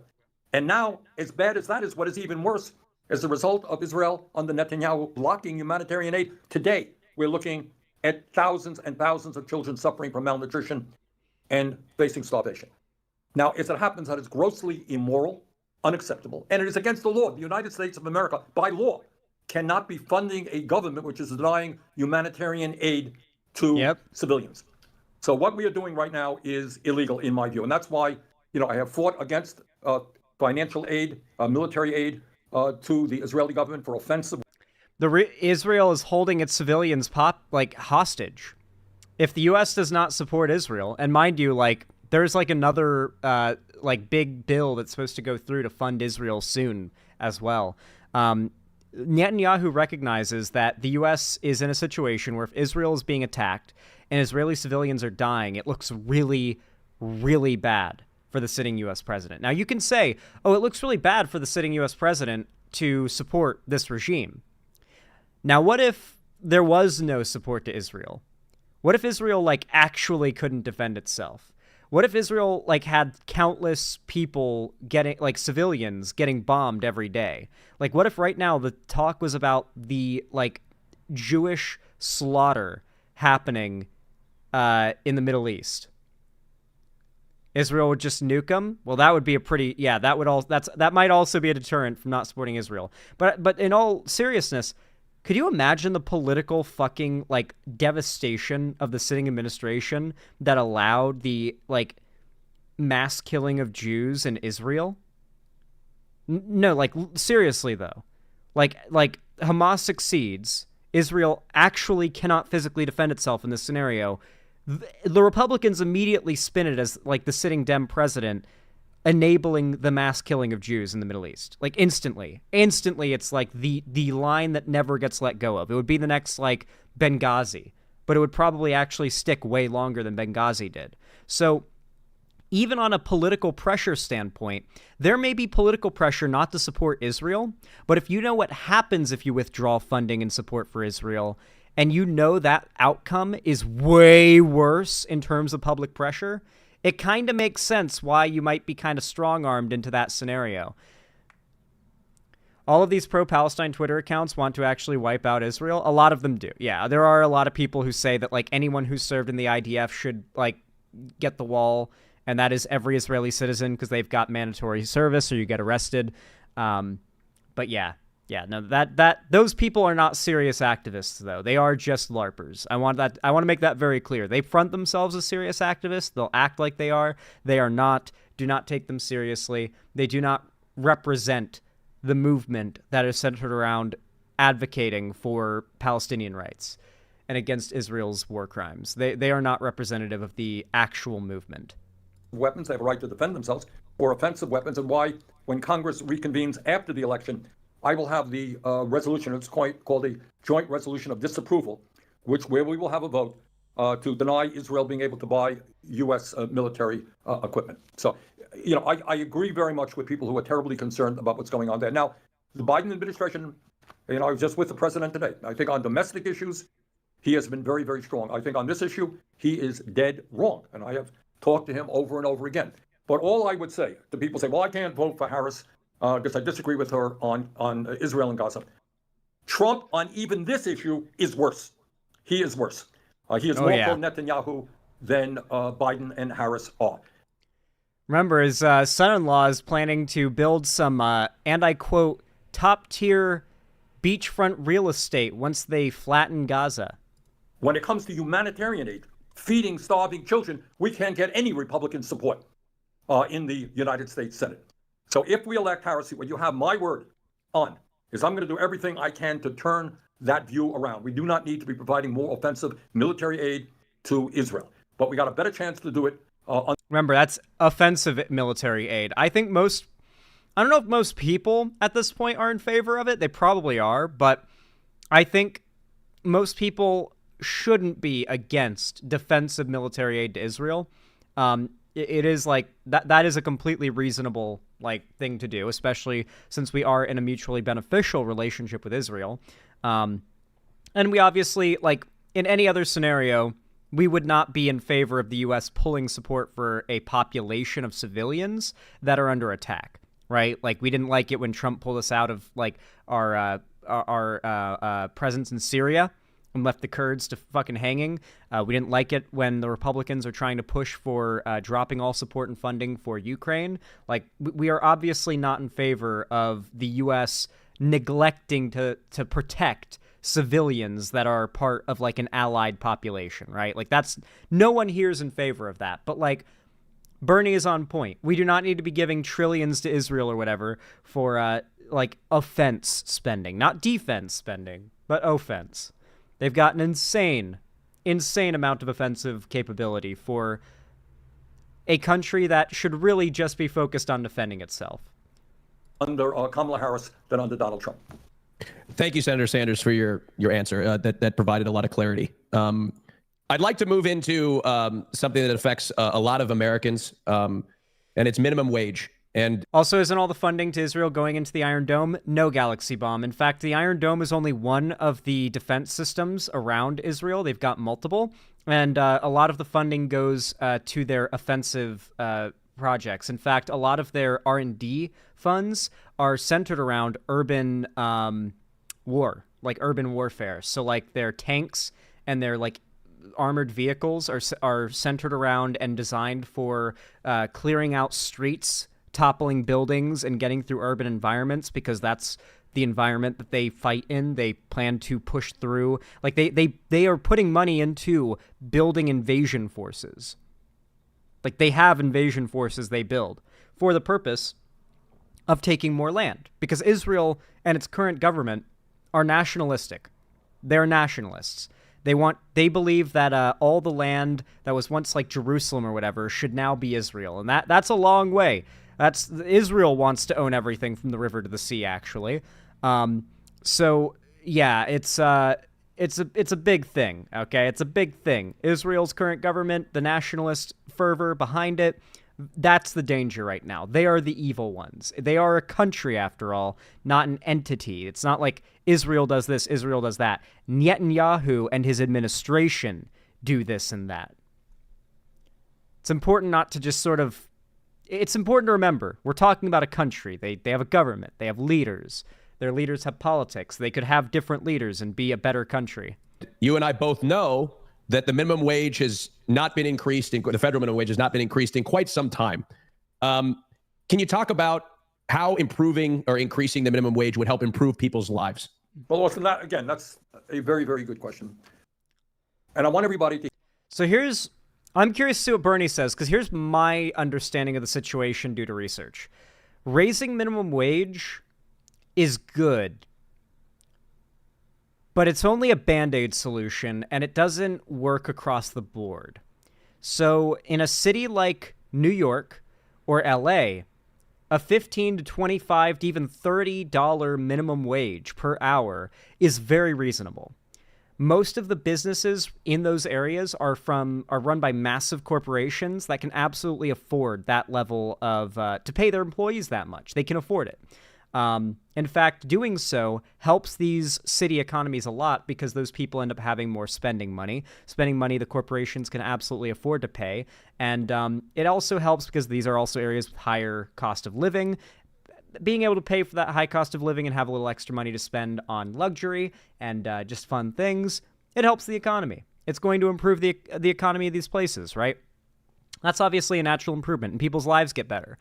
And now, as bad as that is, what is even worse, as a result of Israel under Netanyahu blocking humanitarian aid, today we're looking at thousands and thousands of children suffering from malnutrition and facing starvation. Now, as it happens, that is grossly immoral, unacceptable, and it is against the law. The United States of America, by law, cannot be funding a government which is denying humanitarian aid to civilians. So what we are doing right now is illegal, in my view, and that's why, I have fought against financial aid, military aid, to the Israeli government for offensive.
Israel is holding its civilians hostage. If the U.S. does not support Israel, and mind you, there's another big bill that's supposed to go through to fund Israel soon as well. Netanyahu recognizes that the U.S. is in a situation where if Israel is being attacked and Israeli civilians are dying, it looks really, really bad for the sitting U.S. president. Now, you can say, oh, it looks really bad for the sitting U.S. president to support this regime. Now, what if there was no support to Israel? What if Israel, actually couldn't defend itself? What if Israel, had countless people getting, civilians getting bombed every day? What if right now the talk was about the, Jewish slaughter happening in the Middle East? Israel would just nuke them? Well, that would be that might also be a deterrent from not supporting Israel. But in all seriousness, could you imagine the political fucking devastation of the sitting administration that allowed the mass killing of Jews in Israel? No, seriously though. Hamas succeeds, Israel actually cannot physically defend itself in this scenario. The Republicans immediately spin it as the sitting Dem president enabling the mass killing of Jews in the Middle East. Instantly. Instantly, it's the line that never gets let go of. It would be the next Benghazi, but it would probably actually stick way longer than Benghazi did. So even on a political pressure standpoint, there may be political pressure not to support Israel, but if you know what happens if you withdraw funding and support for Israel, and you know that outcome is way worse in terms of public pressure, it kind of makes sense why you might be kind of strong-armed into that scenario. All of these pro-Palestine Twitter accounts want to actually wipe out Israel. A lot of them do. Yeah, there are a lot of people who say that anyone who served in the IDF should get the wall, and that is every Israeli citizen because they've got mandatory service or you get arrested. But yeah. Yeah, no, those people are not serious activists, though. They are just LARPers. I want to make that very clear. They front themselves as serious activists. They'll act like they are. They are not. Do not take them seriously. They do not represent the movement that is centered around advocating for Palestinian rights and against Israel's war crimes. They are not representative of the actual movement.
Weapons, they have a right to defend themselves, or offensive weapons, and why, when Congress reconvenes after the election, I will have the resolution, it's called a joint resolution of disapproval, where we will have a vote to deny Israel being able to buy U.S. Military equipment. So, I agree very much with people who are terribly concerned about what's going on there. Now, the Biden administration, I was just with the president today. I think on domestic issues, he has been very, very strong. I think on this issue, he is dead wrong. And I have talked to him over and over again. But all I would say to people say, well, I can't vote for Harris because I disagree with her on Israel and Gaza. Trump on even this issue is worse. He is worse. He is more pro-Netanyahu than Biden and Harris are.
Remember, his son-in-law is planning to build some, and I quote, top-tier beachfront real estate once they flatten Gaza.
When it comes to humanitarian aid, feeding starving children, we can't get any Republican support in the United States Senate. So if we elect Harris, what you have my word on is I'm going to do everything I can to turn that view around. We do not need to be providing more offensive military aid to Israel, but we got a better chance to do it.
Remember, that's offensive military aid. I think I don't know if most people at this point are in favor of it. They probably are, but I think most people shouldn't be against defensive military aid to Israel. It is like that is a completely reasonable thing to do, especially since we are in a mutually beneficial relationship with Israel. And we obviously, in any other scenario, we would not be in favor of the U.S. pulling support for a population of civilians that are under attack, right? We didn't like it when Trump pulled us out of our presence in Syria and left the Kurds to fucking hanging. We didn't like it when the Republicans are trying to push for dropping all support and funding for Ukraine. We are obviously not in favor of the U.S. neglecting to protect civilians that are part of an allied population, right? That's no one here is in favor of that. But Bernie is on point. We do not need to be giving trillions to Israel or whatever for offense spending, not defense spending, but offense. They've got an insane amount of offensive capability for a country that should really just be focused on defending itself.
Under Kamala Harris than under Donald Trump.
Thank you, Senator Sanders, for your answer. That provided a lot of clarity. I'd like to move into something that affects a lot of Americans, and it's minimum wage. And
also, isn't all the funding to Israel going into the Iron Dome? No, Galaxy Bomb. In fact, the Iron Dome is only one of the defense systems around Israel. They've got multiple, and a lot of the funding goes to their offensive projects. In fact, a lot of their R&D funds are centered around urban war, urban warfare. So their tanks and their armored vehicles are centered around and designed for clearing out streets, toppling buildings, and getting through urban environments, because that's the environment that they fight in. They plan to push through. They are putting money into building invasion forces. They have invasion forces they build for the purpose of taking more land, because Israel and its current government are nationalistic. They're nationalists. They believe that all the land that was once Jerusalem or whatever should now be Israel, and that's a long way. Israel wants to own everything from the river to the sea, actually. So yeah, it's a big thing. Okay, it's a big thing. Israel's current government, the nationalist fervor behind it, that's the danger right now. They are the evil ones. They are a country, after all, not an entity. It's not like Israel does this, Israel does that. Netanyahu and his administration do this and that. It's important not to just it's important to remember, we're talking about a country. They have a government. They have leaders. Their leaders have politics. They could have different leaders and be a better country.
You and I both know that the minimum wage has not been increased, the federal minimum wage has not been increased in quite some time. Can you talk about how improving or increasing the minimum wage would help improve people's lives?
Well, listen, that's a very, very good question. And I want everybody to...
So I'm curious to see what Bernie says, because here's my understanding of the situation due to research. Raising minimum wage is good, but it's only a Band-Aid solution, and it doesn't work across the board. So in a city like New York or LA, a $15 to $25 to even $30 minimum wage per hour is very reasonable. most of the businesses in those areas are run by massive corporations that can absolutely afford that level of to pay their employees that much. They can afford it. In fact, doing so helps these city economies a lot because those people end up having more spending money the corporations can absolutely afford to pay. And it also helps because these are also areas with higher cost of living. Being able to pay for that high cost of living and have a little extra money to spend on luxury and just fun things, it helps the economy. It's going to improve the economy of these places, right? That's obviously a natural improvement, and people's lives get better.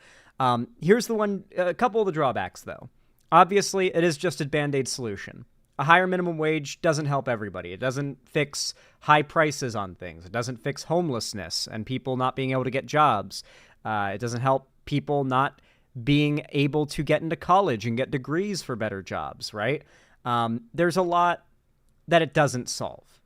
Here's a couple of the drawbacks, though. Obviously, it is just a Band-Aid solution. A higher minimum wage doesn't help everybody. It doesn't fix high prices on things. It doesn't fix homelessness and people not being able to get jobs. It doesn't help people not being able to get into college and get degrees for better jobs, right? There's a lot that it doesn't solve.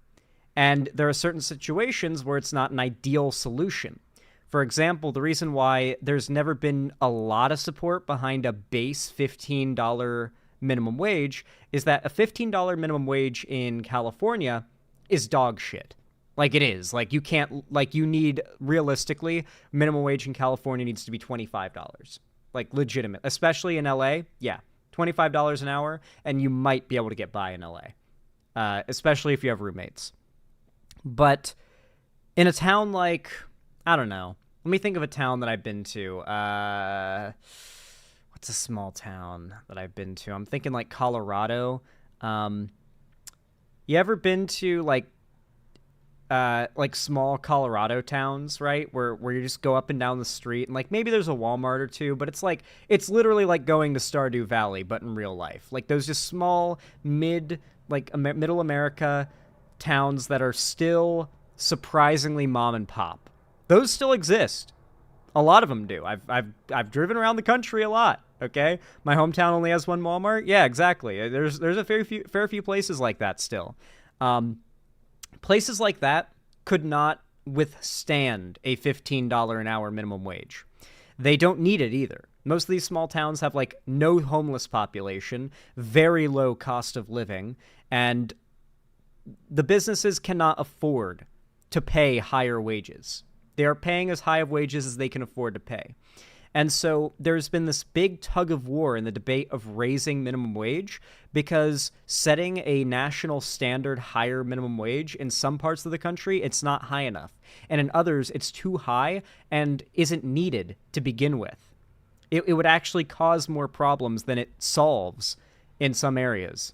And there are certain situations where it's not an ideal solution. For example, the reason why there's never been a lot of support behind a base $15 minimum wage is that a $15 minimum wage in California is dog shit. Like it is. Like you can't, like you need, realistically, minimum wage in California needs to be $25. Like legitimate, especially in LA. Yeah, $25 an hour, and you might be able to get by in LA, especially if you have roommates. But in a town like, I don't know, let me think of a town that I've been to. What's a small town that I've been to? I'm thinking like Colorado. You ever been to like small Colorado towns, right? Where you just go up and down the street and like maybe there's a Walmart or two, but it's literally like going to Stardew Valley, but in real life. Like those just small middle America towns that are still surprisingly mom and pop. Those still exist. A lot of them do. I've driven around the country a lot. Okay, my hometown only has one Walmart. Yeah, exactly. There's a fair few places like that still. Places like that could not withstand a $15 an hour minimum wage. They don't need it either. Most of these small towns have like no homeless population, very low cost of living, and the businesses cannot afford to pay higher wages. They are paying as high of wages as they can afford to pay. And so there's been this big tug of war in the debate of raising minimum wage because setting a national standard higher minimum wage in some parts of the country, it's not high enough. And in others, it's too high and isn't needed to begin with. It would actually cause more problems than it solves in some areas.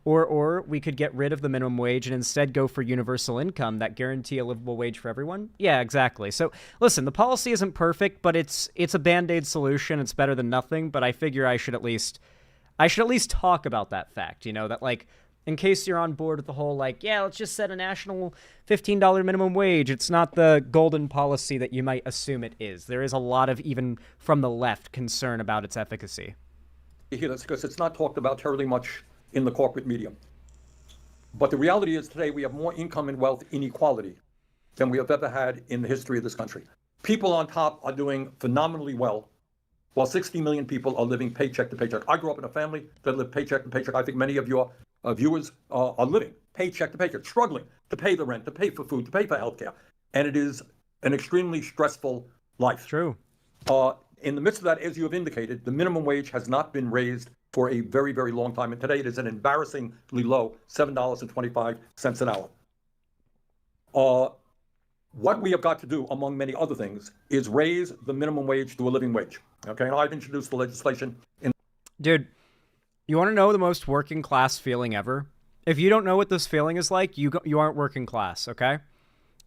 Or we could get rid of the minimum wage and instead go for universal income that guarantee a livable wage for everyone. Yeah, exactly. So listen, the policy isn't perfect, but it's a Band-Aid solution. It's better than nothing, but I figure I should at least talk about that fact, that like, in case you're on board with the whole like, yeah, let's just set a national $15 minimum wage. It's not the golden policy that you might assume it is. There is a lot of, even from the left, concern about its efficacy.
Hear this because it's not talked about terribly much in the corporate media. But the reality is today we have more income and wealth inequality than we have ever had in the history of this country. People on top are doing phenomenally well, while 60 million people are living paycheck to paycheck. I grew up in a family that lived paycheck to paycheck. I think many of your viewers are living paycheck to paycheck, struggling to pay the rent, to pay for food, to pay for healthcare. And it is an extremely stressful life.
True.
In the midst of that, as you have indicated, the minimum wage has not been raised for a very, very long time. And today it is an embarrassingly low $7.25 an hour. What we have got to do, among many other things, is raise the minimum wage to a living wage. Okay, and I've introduced the legislation.
Dude, you want to know the most working class feeling ever? If you don't know what this feeling is like, you aren't working class, okay?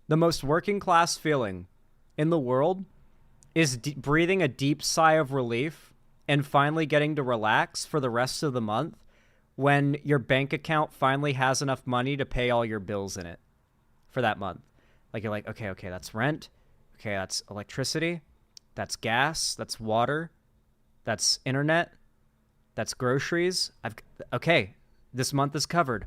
The most working class feeling in the world is breathing a deep sigh of relief and finally getting to relax for the rest of the month when your bank account finally has enough money to pay all your bills in it for that month. Like you're like, okay, that's rent. Okay, that's electricity. That's gas. That's water. That's internet. That's groceries. Okay, this month is covered.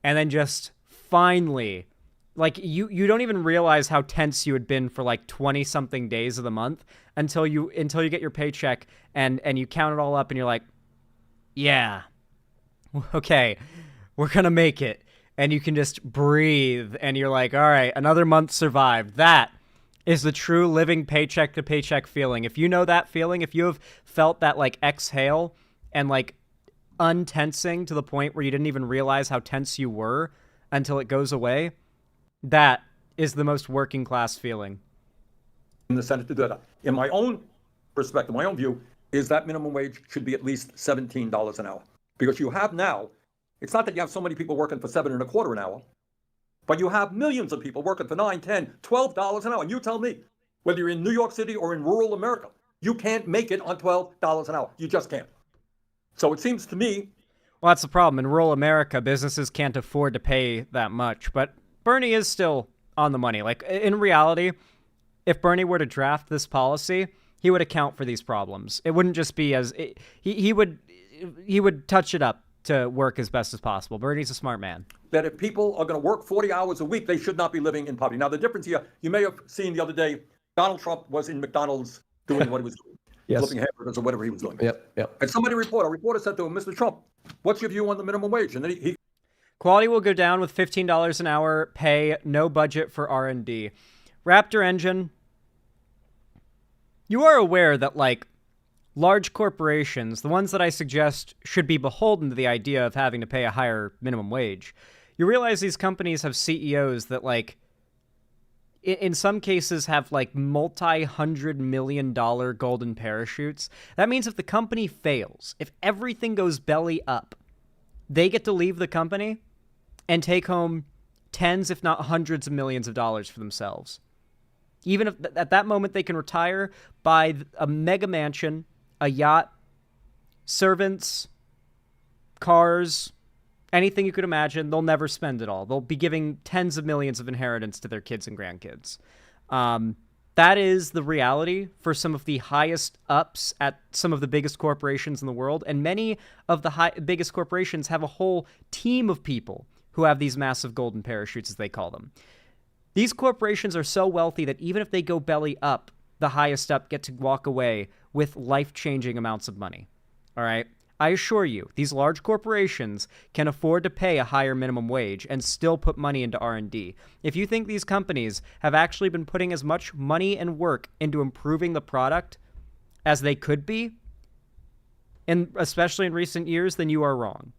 And then just finally, like you don't even realize how tense you had been for like 20 something days of the month until you get your paycheck and you count it all up and you're like, yeah, okay, we're gonna make it. And you can just breathe, and you're like, all right, another month survived. That is the true living paycheck to paycheck feeling. If you know that feeling, if you have felt that like exhale and like untensing to the point where you didn't even realize how tense you were until it goes away, that is the most working class feeling.
In the Senate to do that. In my own perspective, my own view is that minimum wage should be at least $17 an hour. Because you have now, it's not that you have so many people working for $7.25 an hour, but you have millions of people working for $9, $10, $12 an hour. And you tell me, whether you're in New York City or in rural America, you can't make it on $12 an hour. You just can't. So it seems to me.
Well, that's the problem. In rural America, businesses can't afford to pay that much. But Bernie is still on the money. Like, in reality, if Bernie were to draft this policy, he would account for these problems. It wouldn't just be as he would touch it up to work as best as possible. Bernie's a smart man.
That if people are going to work 40 hours a week, they should not be living in poverty. Now, the difference here, you may have seen the other day, Donald Trump was in McDonald's doing what he was doing.
Yes.
Flipping hamburgers or whatever he was doing.
Yep.
And a reporter said to him, Mr. Trump, what's your view on the minimum wage? And then he
Quality will go down with $15 an hour pay, no budget for R&D. Raptor engine, you are aware that, like, large corporations, the ones that I suggest should be beholden to the idea of having to pay a higher minimum wage. You realize these companies have CEOs that, like, in some cases have, like, multi-$100 million golden parachutes. That means if the company fails, if everything goes belly up, they get to leave the company and take home tens, if not hundreds of millions of dollars for themselves. Even if at that moment they can retire, buy a mega mansion, a yacht, servants, cars, anything you could imagine. They'll never spend it all. They'll be giving tens of millions of inheritance to their kids and grandkids. That is the reality for some of the highest ups at some of the biggest corporations in the world. And many of the biggest corporations have a whole team of people who have these massive golden parachutes, as they call them. These corporations are so wealthy that even if they go belly up, the highest up get to walk away with life-changing amounts of money. All right? I assure you, these large corporations can afford to pay a higher minimum wage and still put money into R&D. If you think these companies have actually been putting as much money and work into improving the product as they could be, and especially in recent years, then you are wrong.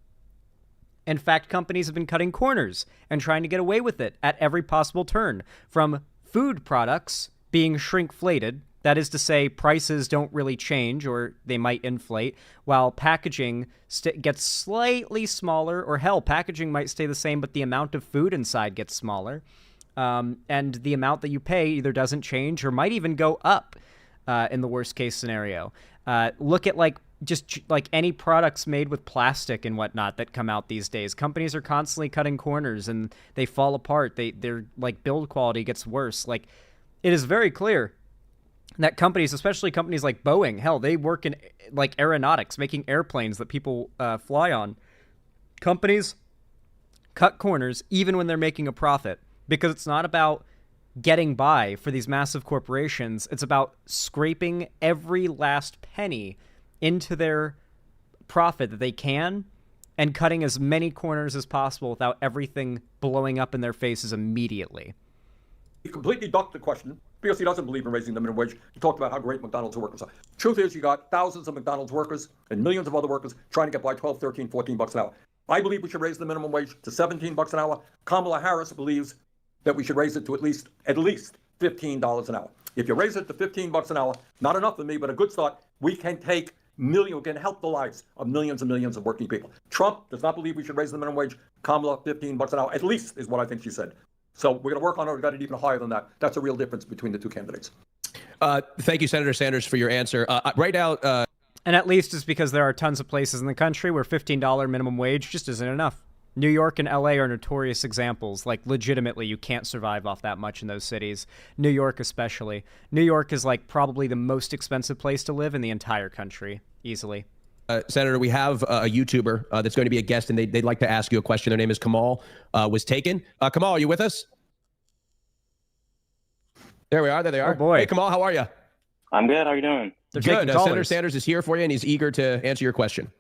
In fact, companies have been cutting corners and trying to get away with it at every possible turn, from food products being shrinkflated, that is to say, prices don't really change or they might inflate, while packaging gets slightly smaller, or hell, packaging might stay the same, but the amount of food inside gets smaller. And the amount that you pay either doesn't change or might even go up in the worst case scenario. Look at just any products made with plastic and whatnot that come out these days. Companies are constantly cutting corners and they fall apart. Their build quality gets worse. It is very clear that companies, especially companies like Boeing, hell, they work in aeronautics, making airplanes that people fly on. Companies cut corners even when they're making a profit, because it's not about getting by for these massive corporations. It's about scraping every last penny into their profit that they can and cutting as many corners as possible without everything blowing up in their faces immediately.
He completely ducked the question because he doesn't believe in raising the minimum wage. He talked about how great McDonald's workers are. Truth is, you got thousands of McDonald's workers and millions of other workers trying to get by 12, 13, 14 bucks an hour. I believe we should raise the minimum wage to 17 bucks an hour. Kamala Harris believes that we should raise it to at least $15 an hour. If you raise it to 15 bucks an hour, not enough for me, but a good start, we can we can help the lives of millions and millions of working people. Trump does not believe we should raise the minimum wage. Kamala, 15 bucks an hour, at least, is what I think she said. So we're going to work on it. We've got it even higher than that. That's a real difference between the two candidates.
Thank you, Senator Sanders, for your answer. Right now...
And at least it's because there are tons of places in the country where $15 minimum wage just isn't enough. New York and LA are notorious examples. Legitimately, you can't survive off that much in those cities. New York especially. New York is probably the most expensive place to live in the entire country, easily.
Senator, we have a YouTuber that's going to be a guest, and they'd like to ask you a question. Their name is Kamal. Was taken. Kamal, are you with us? There we are. There they are.
Oh, boy.
Hey, Kamal, how are you?
I'm good. How are you doing?
Good. Senator Sanders is here for you, and he's eager to answer your question.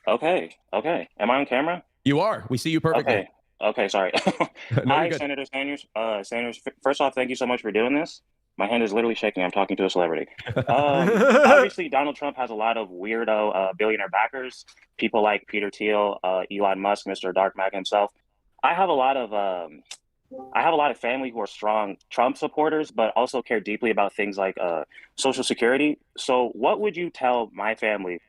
Okay. Okay. Am I on camera?
You are. We see you perfectly.
Okay. Okay. Sorry.
No, you're
Hi,
good.
Senator Sanders. Sanders. First off, thank you so much for doing this. My hand is literally shaking. I'm talking to a celebrity. Obviously, Donald Trump has a lot of weirdo billionaire backers. People like Peter Thiel, Elon Musk, Mr. Dark Mac himself. I have a lot of family who are strong Trump supporters, but also care deeply about things like Social Security. So, what would you tell my family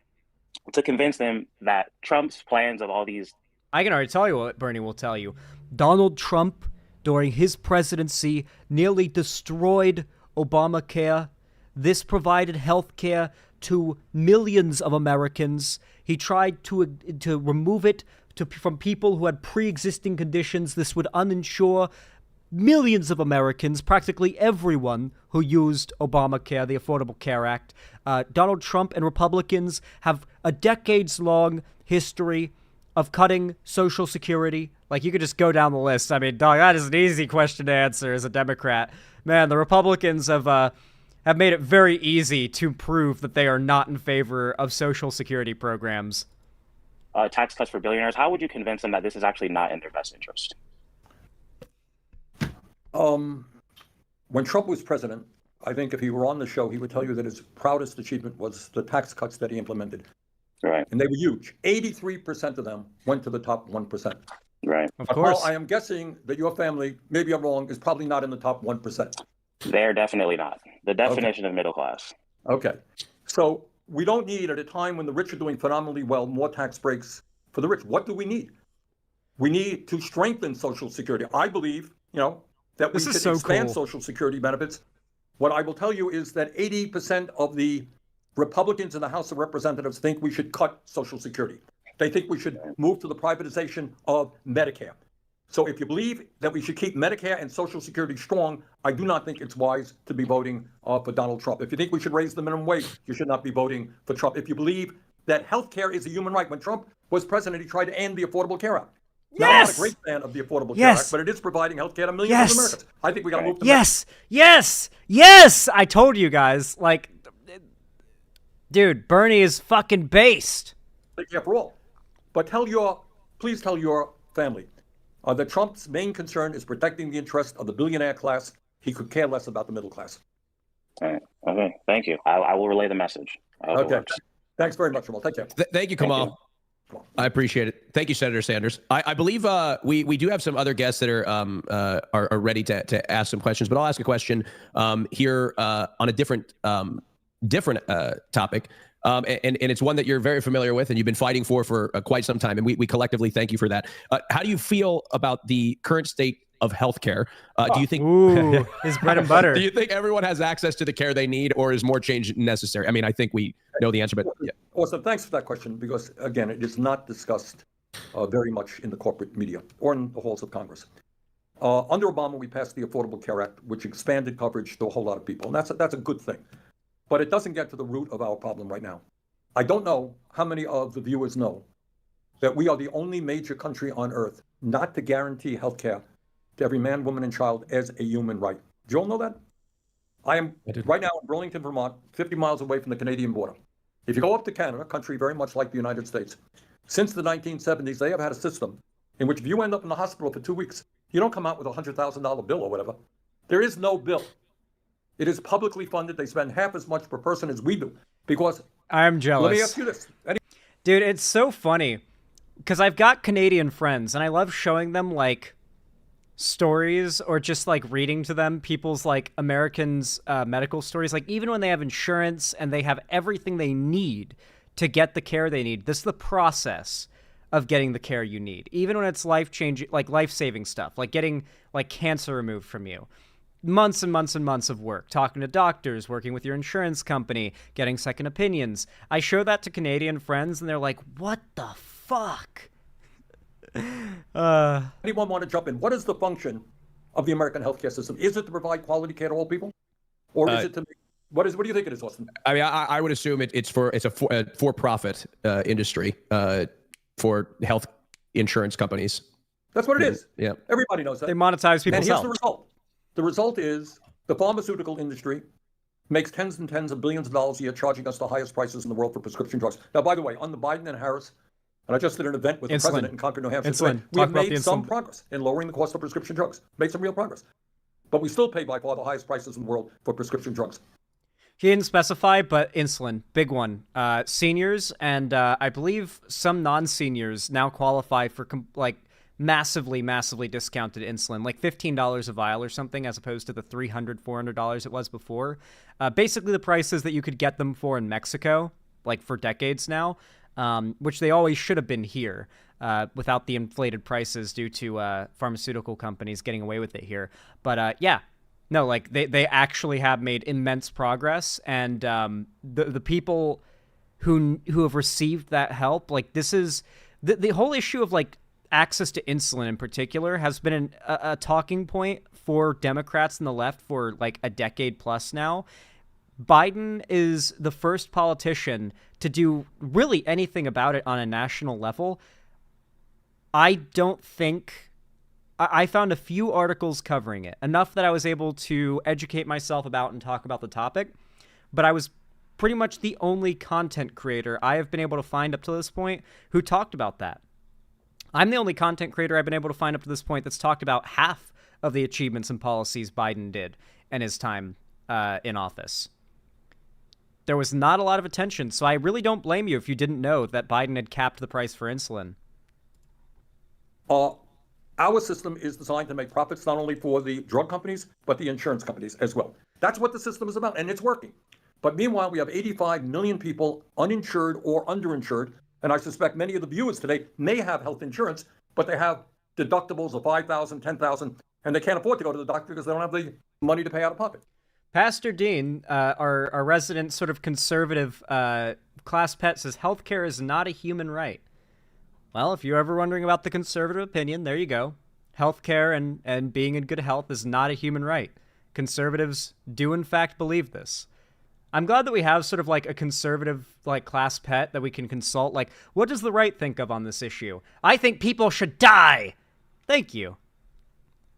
to convince them that Trump's plans of all these...
I can already tell you what Bernie will tell you. Donald Trump, during his presidency, nearly destroyed Obamacare. This provided health care to millions of Americans. He tried to remove it from people who had pre-existing conditions. This would uninsure millions of Americans, practically everyone who used Obamacare, the Affordable Care Act. Donald Trump and Republicans have a decades-long history of cutting Social Security. Like, you could just go down the list. I mean, dog, that is an easy question to answer as a Democrat. Man, the Republicans have made it very easy to prove that they are not in favor of Social Security programs.
Tax cuts for billionaires. How would you convince them that this is actually not in their best interest?
When Trump was president, I think if he were on the show, he would tell you that his proudest achievement was the tax cuts that he implemented.
Right.
And they were huge. 83% of them went to the top 1%.
Right.
Of course.
I am guessing that your family, maybe I'm wrong, is probably not in the top 1%.
They're definitely not. The definition of middle class.
Okay. So we don't need, at a time when the rich are doing phenomenally well, more tax breaks for the rich. What do we need? We need to strengthen Social Security. I believe, that we should expand Social Security benefits. What I will tell you is that 80% of the Republicans in the House of Representatives think we should cut Social Security. They think we should move to the privatization of Medicare. So if you believe that we should keep Medicare and Social Security strong, I do not think it's wise to be voting for Donald Trump. If you think we should raise the minimum wage, you should not be voting for Trump. If you believe that health care is a human right, when Trump was president, he tried to end the Affordable Care Act.
Yes!
Now, I'm not a great fan of the Affordable Care Act, but it is providing health care to millions of Americans. I think we got to move to
Yes! I told you guys, dude, Bernie is fucking based.
Medicare for all. But please tell your family that Trump's main concern is protecting the interest of the billionaire class. He could care less about the middle class.
All right. Okay. Thank you. I will relay the message.
Okay. Thanks very much, Jamal. Take care.
Thank you, Kamal. I appreciate it. Thank you, Senator Sanders. I believe we do have some other guests that are ready to ask some questions, but I'll ask a question here on a different topic. And it's one that you're very familiar with and you've been fighting for quite some time. And we collectively thank you for that. How do you feel about the current state of healthcare? Do you think
his bread and butter?
Do you think everyone has access to the care they need, or is more change necessary? I mean, I think we know the answer, but yeah.
Awesome. Thanks for that question, because again, it is not discussed very much in the corporate media or in the halls of Congress. Under Obama, we passed the Affordable Care Act, which expanded coverage to a whole lot of people, and that's a good thing. But it doesn't get to the root of our problem right now. I don't know how many of the viewers know that we are the only major country on earth not to guarantee health care to every man, woman, and child as a human right. Do you all know that? I am right now in Burlington, Vermont, 50 miles away from the Canadian border. If you go up to Canada, a country very much like the United States, since the 1970s, they have had a system in which if you end up in the hospital for 2 weeks, you don't come out with a $100,000 bill or whatever. There is no bill. It is publicly funded. They spend half as much per person as we do. Because
I'm jealous.
Let me ask you this.
Dude, it's so funny because I've got Canadian friends and I love showing them stories or just reading to them people's Americans' medical stories. Even when they have insurance and they have everything they need to get the care they need, this is the process of getting the care you need. Even when it's life-changing, life-saving stuff, getting cancer removed from you. Months and months and months of work, talking to doctors, working with your insurance company, getting second opinions. I show that to Canadian friends and they're like, what the fuck?
Anyone want to jump in? What is the function of the American healthcare system? Is it to provide quality care to all people? Or is it to what do you think it is, Austin?
I mean, I would assume it's a for-profit industry for health insurance companies.
That's what it is.
Yeah.
Everybody knows that.
They monetize people's health.
And here's the result. The result is the pharmaceutical industry makes tens and tens of billions of dollars a year, charging us the highest prices in the world for prescription drugs. Now, by the way, on the Biden and Harris And I just did an event with the president in Concord, New Hampshire.
Insulin.
We have made some progress in lowering the cost of prescription drugs. Made some real progress. But we still pay by far the highest prices in the world for prescription drugs.
He didn't specify, but insulin, big one. Seniors and I believe some non-seniors now qualify for massively discounted insulin, like $15 a vial or something, as opposed to the $300, $400 it was before. Basically the prices that you could get them for in Mexico, like for decades now, which they always should have been here without the inflated prices due to pharmaceutical companies getting away with it here. But yeah, no, like they actually have made immense progress, and the people who have received that help, like this is the whole issue of like access to insulin in particular has been a talking point for Democrats and the left for like a decade plus now. Biden is the first politician to do really anything about it on a national level. I don't think... I found a few articles covering it, enough that I was able to educate myself about and talk about the topic, but I was pretty much the only content creator I have been able to find up to this point who talked about that. I'm the only content creator I've been able to find up to this point that's talked about half of the achievements and policies Biden did in his time in office. There was not a lot of attention, so I really don't blame you if you didn't know that Biden had capped the price for insulin.
Our system is designed to make profits not only for the drug companies, but the insurance companies as well. That's what the system is about, and it's working. But meanwhile, we have 85 million people uninsured or underinsured, and I suspect many of the viewers today may have health insurance, but they have deductibles of $5,000, $10,000, and they can't afford to go to the doctor because they don't have the money to pay out of pocket.
Pastor Dean, our resident sort of conservative class pet, says healthcare is not a human right. Well, if you're ever wondering about the conservative opinion, there you go. Healthcare and being in good health is not a human right. Conservatives do in fact believe this. I'm glad that we have sort of like a conservative like class pet that we can consult. Like, what does the right think of on this issue? I think people should die. Thank you.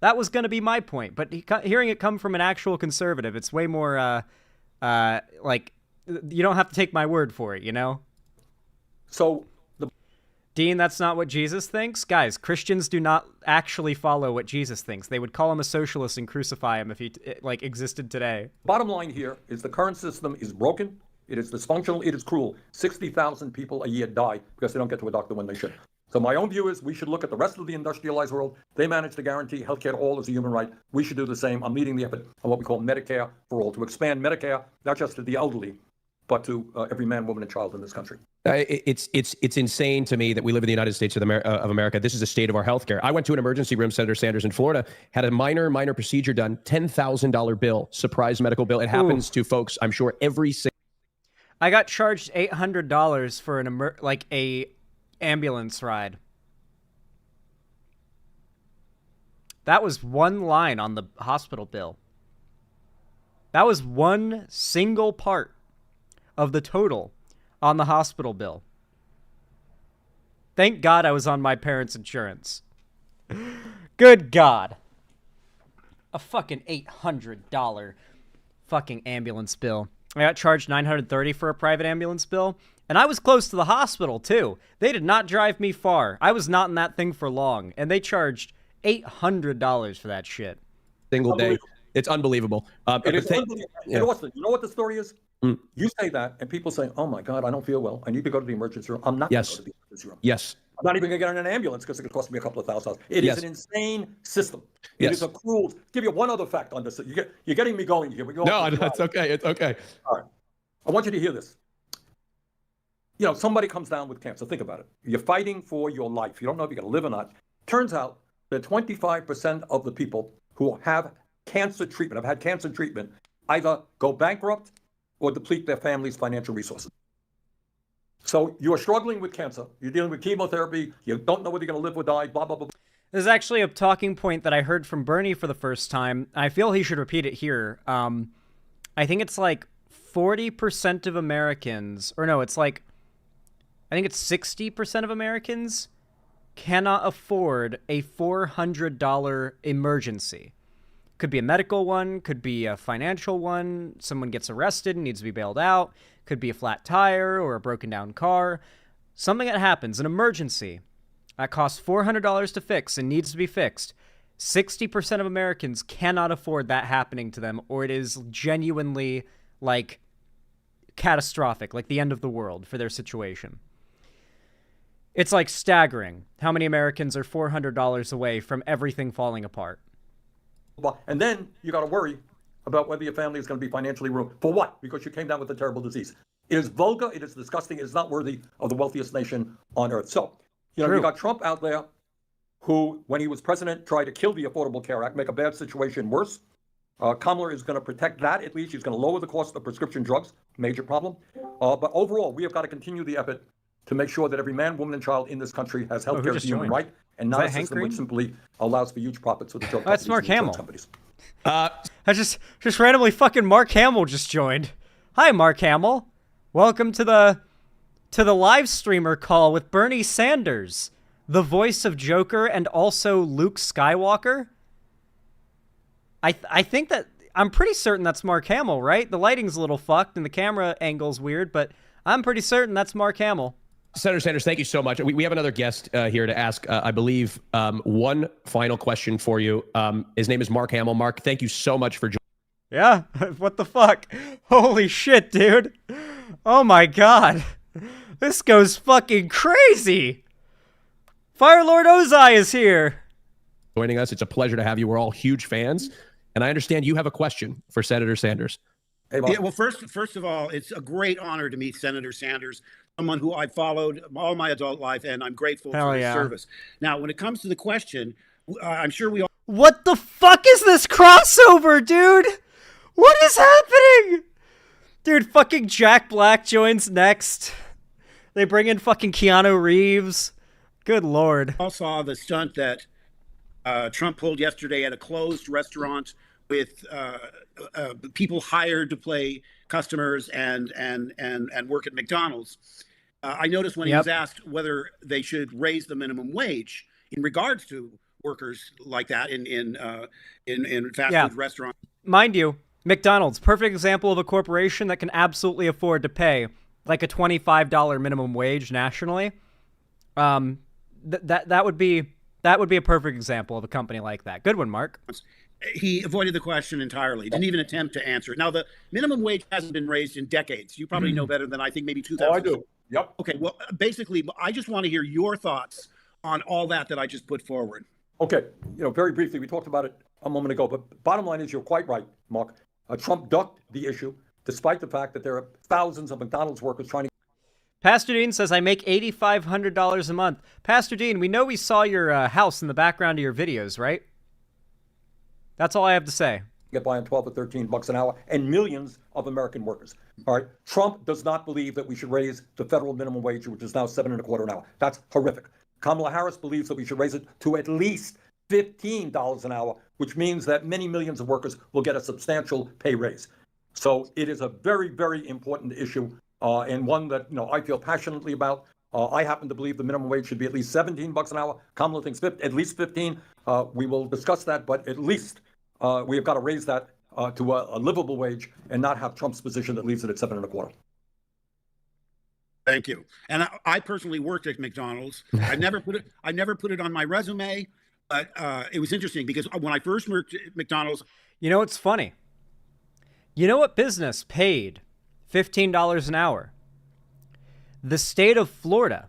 That was going to be my point, but hearing it come from an actual conservative, it's way more like you don't have to take my word for it, you know?
So
Dean, that's not what Jesus thinks? Guys, Christians do not actually follow what Jesus thinks. They would call him a socialist and crucify him if he like existed today.
Bottom line here is the current system is broken, it is dysfunctional, it is cruel. 60,000 people a year die because they don't get to a doctor when they should. So my own view is we should look at the rest of the industrialized world. They manage to guarantee healthcare to all as a human right. We should do the same. I'm leading the effort on what we call Medicare for all, to expand Medicare, not just to the elderly, but to every man, woman, and child in this country.
It's insane to me that we live in the United States of America. This is the state of our healthcare. I went to an emergency room, Senator Sanders, in Florida, had a minor procedure done, $10,000 bill, surprise medical bill. It happens to folks, I'm sure, every single.
I got charged $800 for a ambulance ride. That was one line on the hospital bill. That was one single part of the total on the hospital bill. Thank God I was on my parents' insurance. Good God. A fucking $800 fucking ambulance bill. I got charged $930 for a private ambulance bill, and I was close to the hospital too. They did not drive me far. I was not in that thing for long, and they charged $800 for that shit.
Single day. It's unbelievable.
It is unbelievable. You know what the story is? You say that, and people say, oh my God, I don't feel well. I need to go to the emergency room. I'm not going to go to the emergency room.
Yes.
I'm not even going to get in an ambulance because it could cost me a couple of $1,000. It is an insane system. It is a cruel. Give you one other fact on this. You're getting me going here.
No, it's okay. It's okay.
All right. I want you to hear this. You know, somebody comes down with cancer. Think about it. You're fighting for your life. You don't know if you're going to live or not. Turns out that 25% of the people who have cancer treatment, have had cancer treatment, either go bankrupt or deplete their family's financial resources. So you are struggling with cancer. You're dealing with chemotherapy. You don't know whether you're going to live or die, blah, blah, blah.
This is actually a talking point that I heard from Bernie for the first time. I feel he should repeat it here. I think it's like 40% of Americans, or no, it's like, I think it's 60% of Americans cannot afford a $400 emergency. Could be a medical one, could be a financial one, someone gets arrested and needs to be bailed out, could be a flat tire or a broken down car. something that happens, an emergency, that costs $400 to fix and needs to be fixed, 60% of Americans cannot afford that happening to them, or it is genuinely, like, catastrophic, like the end of the world for their situation. It's, like, staggering how many Americans are $400 away from everything falling apart.
And then you got to worry about whether your family is going to be financially ruined. For what? Because you came down with a terrible disease. It is vulgar. It is disgusting. It is not worthy of the wealthiest nation on earth. So, you got Trump out there who, when he was president, tried to kill the Affordable Care Act, make a bad situation worse. Kamala is going to protect that, at least. She's going to lower the cost of prescription drugs, major problem. But overall, we have got to continue the effort to make sure that every man, woman, and child in this country has health care as a human right, and not a system which simply allows for huge profits for the drug companies.
That's Mark Hamill.
Companies.
I just randomly fucking Mark Hamill just joined. Hi, Mark Hamill. Welcome to the live streamer call with Bernie Sanders, the voice of Joker and also Luke Skywalker. I think that I'm pretty certain that's Mark Hamill, right? The lighting's a little fucked and the camera angle's weird, but I'm pretty certain that's Mark Hamill.
Senator Sanders, thank you so much. We have another guest here to ask, I believe, one final question for you. His name is Mark Hamill. Mark, thank you so much for joining.
Yeah, what the fuck? Holy shit, dude. Oh my god. This goes fucking crazy. Fire Lord Ozai is here.
Joining us. It's a pleasure to have you. We're all huge fans. And I understand you have a question for Senator Sanders.
Hey,
yeah, well, first of all, it's a great honor to meet Senator Sanders, someone who I've followed all my adult life, and I'm grateful for his service. Now, when it comes to the question, I'm sure we all...
What the fuck is this crossover, dude? What is happening? Dude, fucking Jack Black joins next. They bring in fucking Keanu Reeves. Good lord.
All saw the stunt that Trump pulled yesterday at a closed restaurant with people hired to play customers and work at McDonald's. I noticed when he was asked whether they should raise the minimum wage in regards to workers like that in fast food restaurants.
Mind you, McDonald's, perfect example of a corporation that can absolutely afford to pay like a $25 minimum wage nationally. That would be a perfect example of a company like that. Good one, Mark.
He avoided the question entirely. Didn't even attempt to answer it. Now, the minimum wage hasn't been raised in decades. You probably know better than I think, maybe 2000.
Oh, I do. Yep.
Okay, well, basically, I just want to hear your thoughts on all that I just put forward.
Okay, very briefly, we talked about it a moment ago, but bottom line is you're quite right, Mark. Trump ducked the issue, despite the fact that there are thousands of McDonald's workers trying to...
Pastor Dean says, I make $8,500 a month. Pastor Dean, we know we saw your house in the background of your videos, right? That's all I have to say.
Get by on 12 or 13 bucks an hour, and millions of American workers. All right. Trump does not believe that we should raise the federal minimum wage, which is now $7.25 an hour. That's horrific. Kamala Harris believes that we should raise it to at least $15 an hour, which means that many millions of workers will get a substantial pay raise. So it is a very, very important issue, and one that I feel passionately about. I happen to believe the minimum wage should be at least 17 bucks an hour. Kamala thinks at least 15. We will discuss that, but at least we have got to raise that to a livable wage and not have Trump's position that leaves it at $7.25.
Thank you. And I personally worked at McDonald's. I never put it on my resume, but it was interesting because when I first worked at McDonald's,
it's funny. You know what business paid $15 an hour? The state of Florida.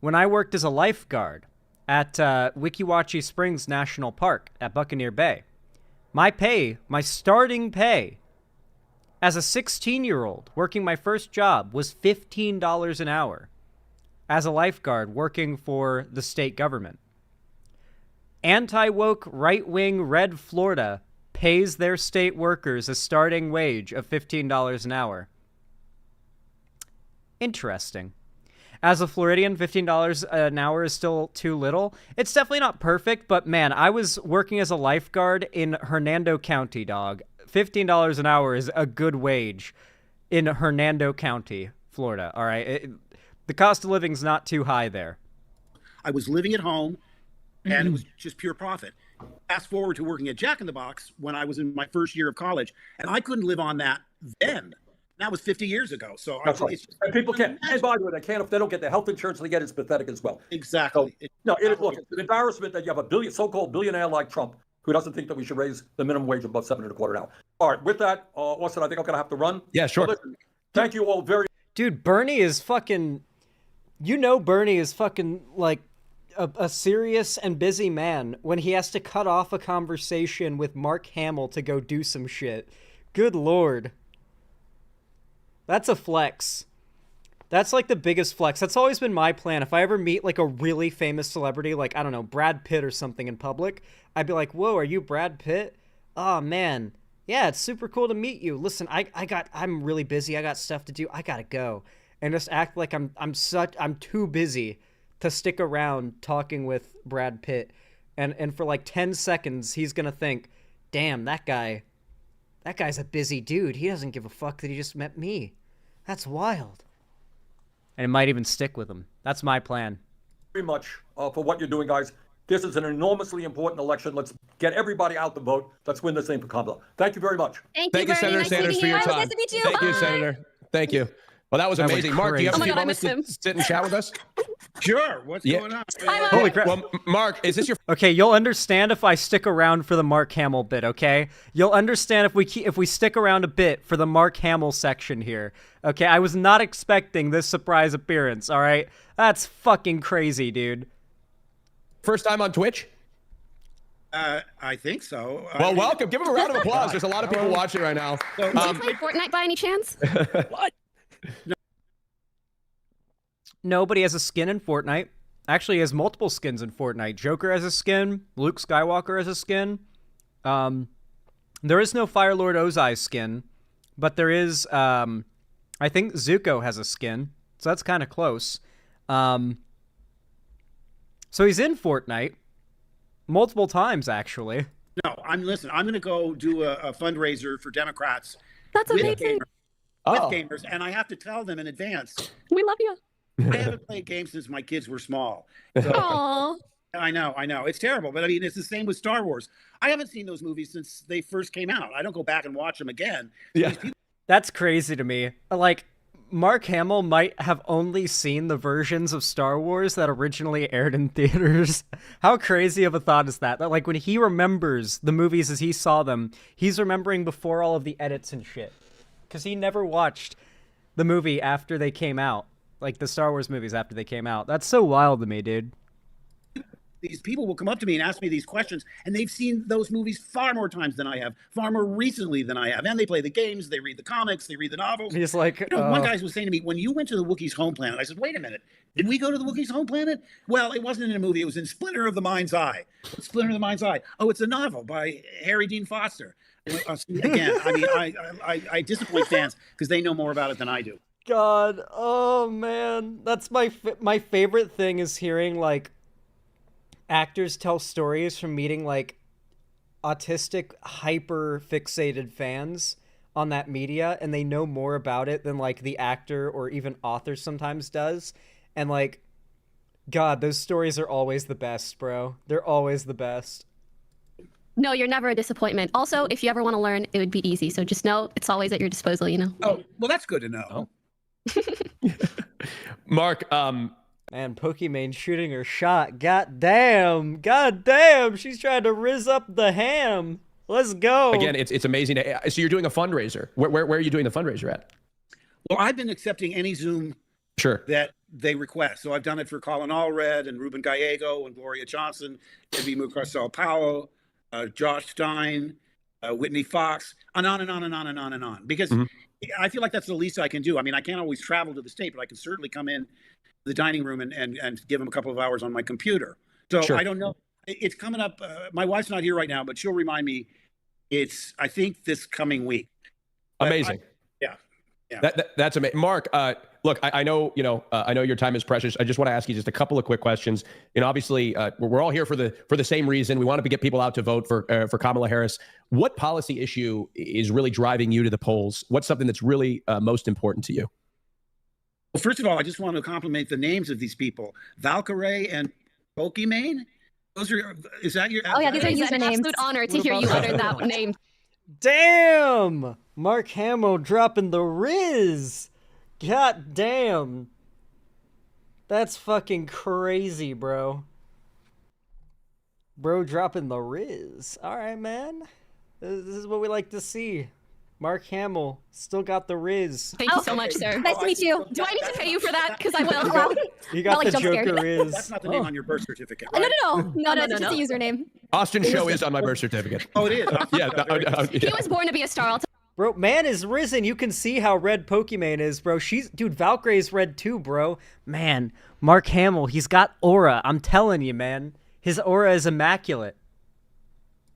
When I worked as a lifeguard at Weeki Wachee Springs National Park at Buccaneer Bay, my starting pay as a 16-year-old working my first job was $15 an hour as a lifeguard working for the state government. Anti-woke, right-wing, red Florida pays their state workers a starting wage of $15 an hour. Interesting. As a Floridian, $15 an hour is still too little. It's definitely not perfect, but man, I was working as a lifeguard in Hernando County, dog. $15 an hour is a good wage in Hernando County, Florida, all right? The cost of living is not too high there.
I was living at home, and it was just pure profit. Fast forward to working at Jack in the Box when I was in my first year of college, and I couldn't live on that then. That was 50 years ago. So
That's right.
it's just
And people can't. And by the way, they can't if they don't get the health insurance they get. It's pathetic as well.
exactly.
No, look, it's an embarrassment that you have a so-called billionaire like Trump who doesn't think that we should raise the minimum wage above $7.25 an hour. All right, with that, Austin, I think I'm going to have to run.
Yeah, sure.
So listen, thank you all very.
Dude, Bernie is fucking. Bernie is fucking like a serious and busy man when he has to cut off a conversation with Mark Hamill to go do some shit. Good lord. That's a flex. That's like the biggest flex. That's always been my plan. If I ever meet like a really famous celebrity, like, I don't know, Brad Pitt or something in public, I'd be like, whoa, are you Brad Pitt? Oh, man. Yeah, it's super cool to meet you. Listen, I'm really busy. I got stuff to do. I gotta go. And just act like I'm too busy to stick around talking with Brad Pitt. And for like 10 seconds, he's gonna think, damn, that guy's a busy dude. He doesn't give a fuck that he just met me. That's wild. And it might even stick with him. That's my plan.
Very much for what you're doing, guys. This is an enormously important election. Let's get everybody out to vote. Let's win this thing for Kamala. Thank you very much.
Thank
you,
Bernie.
Senator
Nice
Sanders,
meeting
for
you.
your
It was
time.
nice to meet you.
Thank you,
Bye.
Senator. Thank you. Well, that was
That was
amazing. Mark, do you have a
crazy.
few
Oh my God, I
moments
miss
to sit and chat with us?
Sure. What's going on?
Hi, Mark.
Holy crap.
Well, Mark, is this your
Okay, you'll understand if I stick around for the Mark Hamill bit, okay? You'll understand if we stick around a bit for the Mark Hamill section here. Okay, I was not expecting this surprise appearance, all right? That's fucking crazy, dude.
first time on Twitch?
I think so.
Well, welcome. Give him a round of applause. There's a lot of people watching right now.
Do you play Fortnite by any chance?
What?
Nobody has a skin in Fortnite. Actually, he has multiple skins in Fortnite. Joker has a skin. Luke Skywalker has a skin. There is no Firelord Ozai's skin, but there is, I think Zuko has a skin, so that's kind of close. So he's in Fortnite multiple times, actually.
No, I'm going to go do a fundraiser for Democrats.
That's
with
amazing.
gamers, and I have to tell them in advance.
We love you.
I haven't played games since my kids were small. So,
Aww.
I know. It's terrible. But I mean, it's the same with Star Wars. I haven't seen those movies since they first came out. I don't go back and watch them again.
Yeah.
That's crazy to me. Like, Mark Hamill might have only seen the versions of Star Wars that originally aired in theaters. How crazy of a thought is that? That, like, when he remembers the movies as he saw them, he's remembering before all of the edits and shit. Because he never watched the movie after they came out. Like, the Star Wars movies after they came out. That's so wild to me, dude.
These people will come up to me and ask me these questions, and they've seen those movies far more times than I have, far more recently than I have. And they play the games, they read the comics, they read the novels.
He's like,
one guy was saying to me, when you went to the Wookiees' home planet, I said, wait a minute, did we go to the Wookiees' home planet? Well, it wasn't in a movie, it was in Splinter of the Mind's Eye. Splinter of the Mind's Eye. Oh, it's a novel by Harry Dean Foster. Again, I mean, I disappoint fans because they know more about it than I do.
God, oh man, that's my favorite thing is hearing like actors tell stories from meeting like autistic hyper fixated fans on that media, and they know more about it than like the actor or even author sometimes does. And like, God, those stories are always the best, bro. They're always the best.
No, you're never a disappointment. Also, if you ever want to learn, it would be easy. So just know it's always at your disposal, you know?
Oh, well, that's good to know.
Oh. Mark,
man, Pokimane shooting her shot. God damn, she's trying to rizz up the ham. Let's go.
Again, it's amazing. So you're doing a fundraiser. Where are you doing the fundraiser at?
Well, I've been accepting any Zoom that they request. So I've done it for Colin Allred and Ruben Gallego and Gloria Johnson, Debbie Mucarsel Powell, Josh Stein, Whitney Fox, and on and on and on and on and on. Because I feel like that's the least I can do. I mean, I can't always travel to the state, but I can certainly come in the dining room and give them a couple of hours on my computer. So I don't know. It's coming up. My wife's not here right now, but she'll remind me. It's, I think, this coming week.
Amazing.
Yeah.
That's amazing. Mark, look, I know, I know your time is precious. I just want to ask you just a couple of quick questions. Obviously, we're all here for the same reason. We want to get people out to vote for Kamala Harris. What policy issue is really driving you to the polls? What's something that's really most important to you?
Well, first of all, I just want to compliment the names of these people, Valkyrie and Pokimane. Is that your?
Oh yeah, these are usernames. Absolute honor to hear you utter that name.
Damn, Mark Hamill dropping the Riz. God damn. That's fucking crazy, bro. Bro dropping the Riz. All right, man. This is what we like to see. Mark Hamill still got the Riz.
Thank you so much, sir.
Nice to meet you.
Do I need to pay you for that? Because I will.
You got the
jump
Joker
scared.
Riz.
That's not the name on your birth certificate,
No,
right?
no. It's just a username.
Austin Show is on my birth certificate.
Oh, it is.
Yeah.
He was born to be a star. I'll
Bro, man is risen. You can see how red Pokimane is, bro. Dude, Valkyrie's red too, bro. Man, Mark Hamill, he's got aura. I'm telling you, man. His aura is immaculate.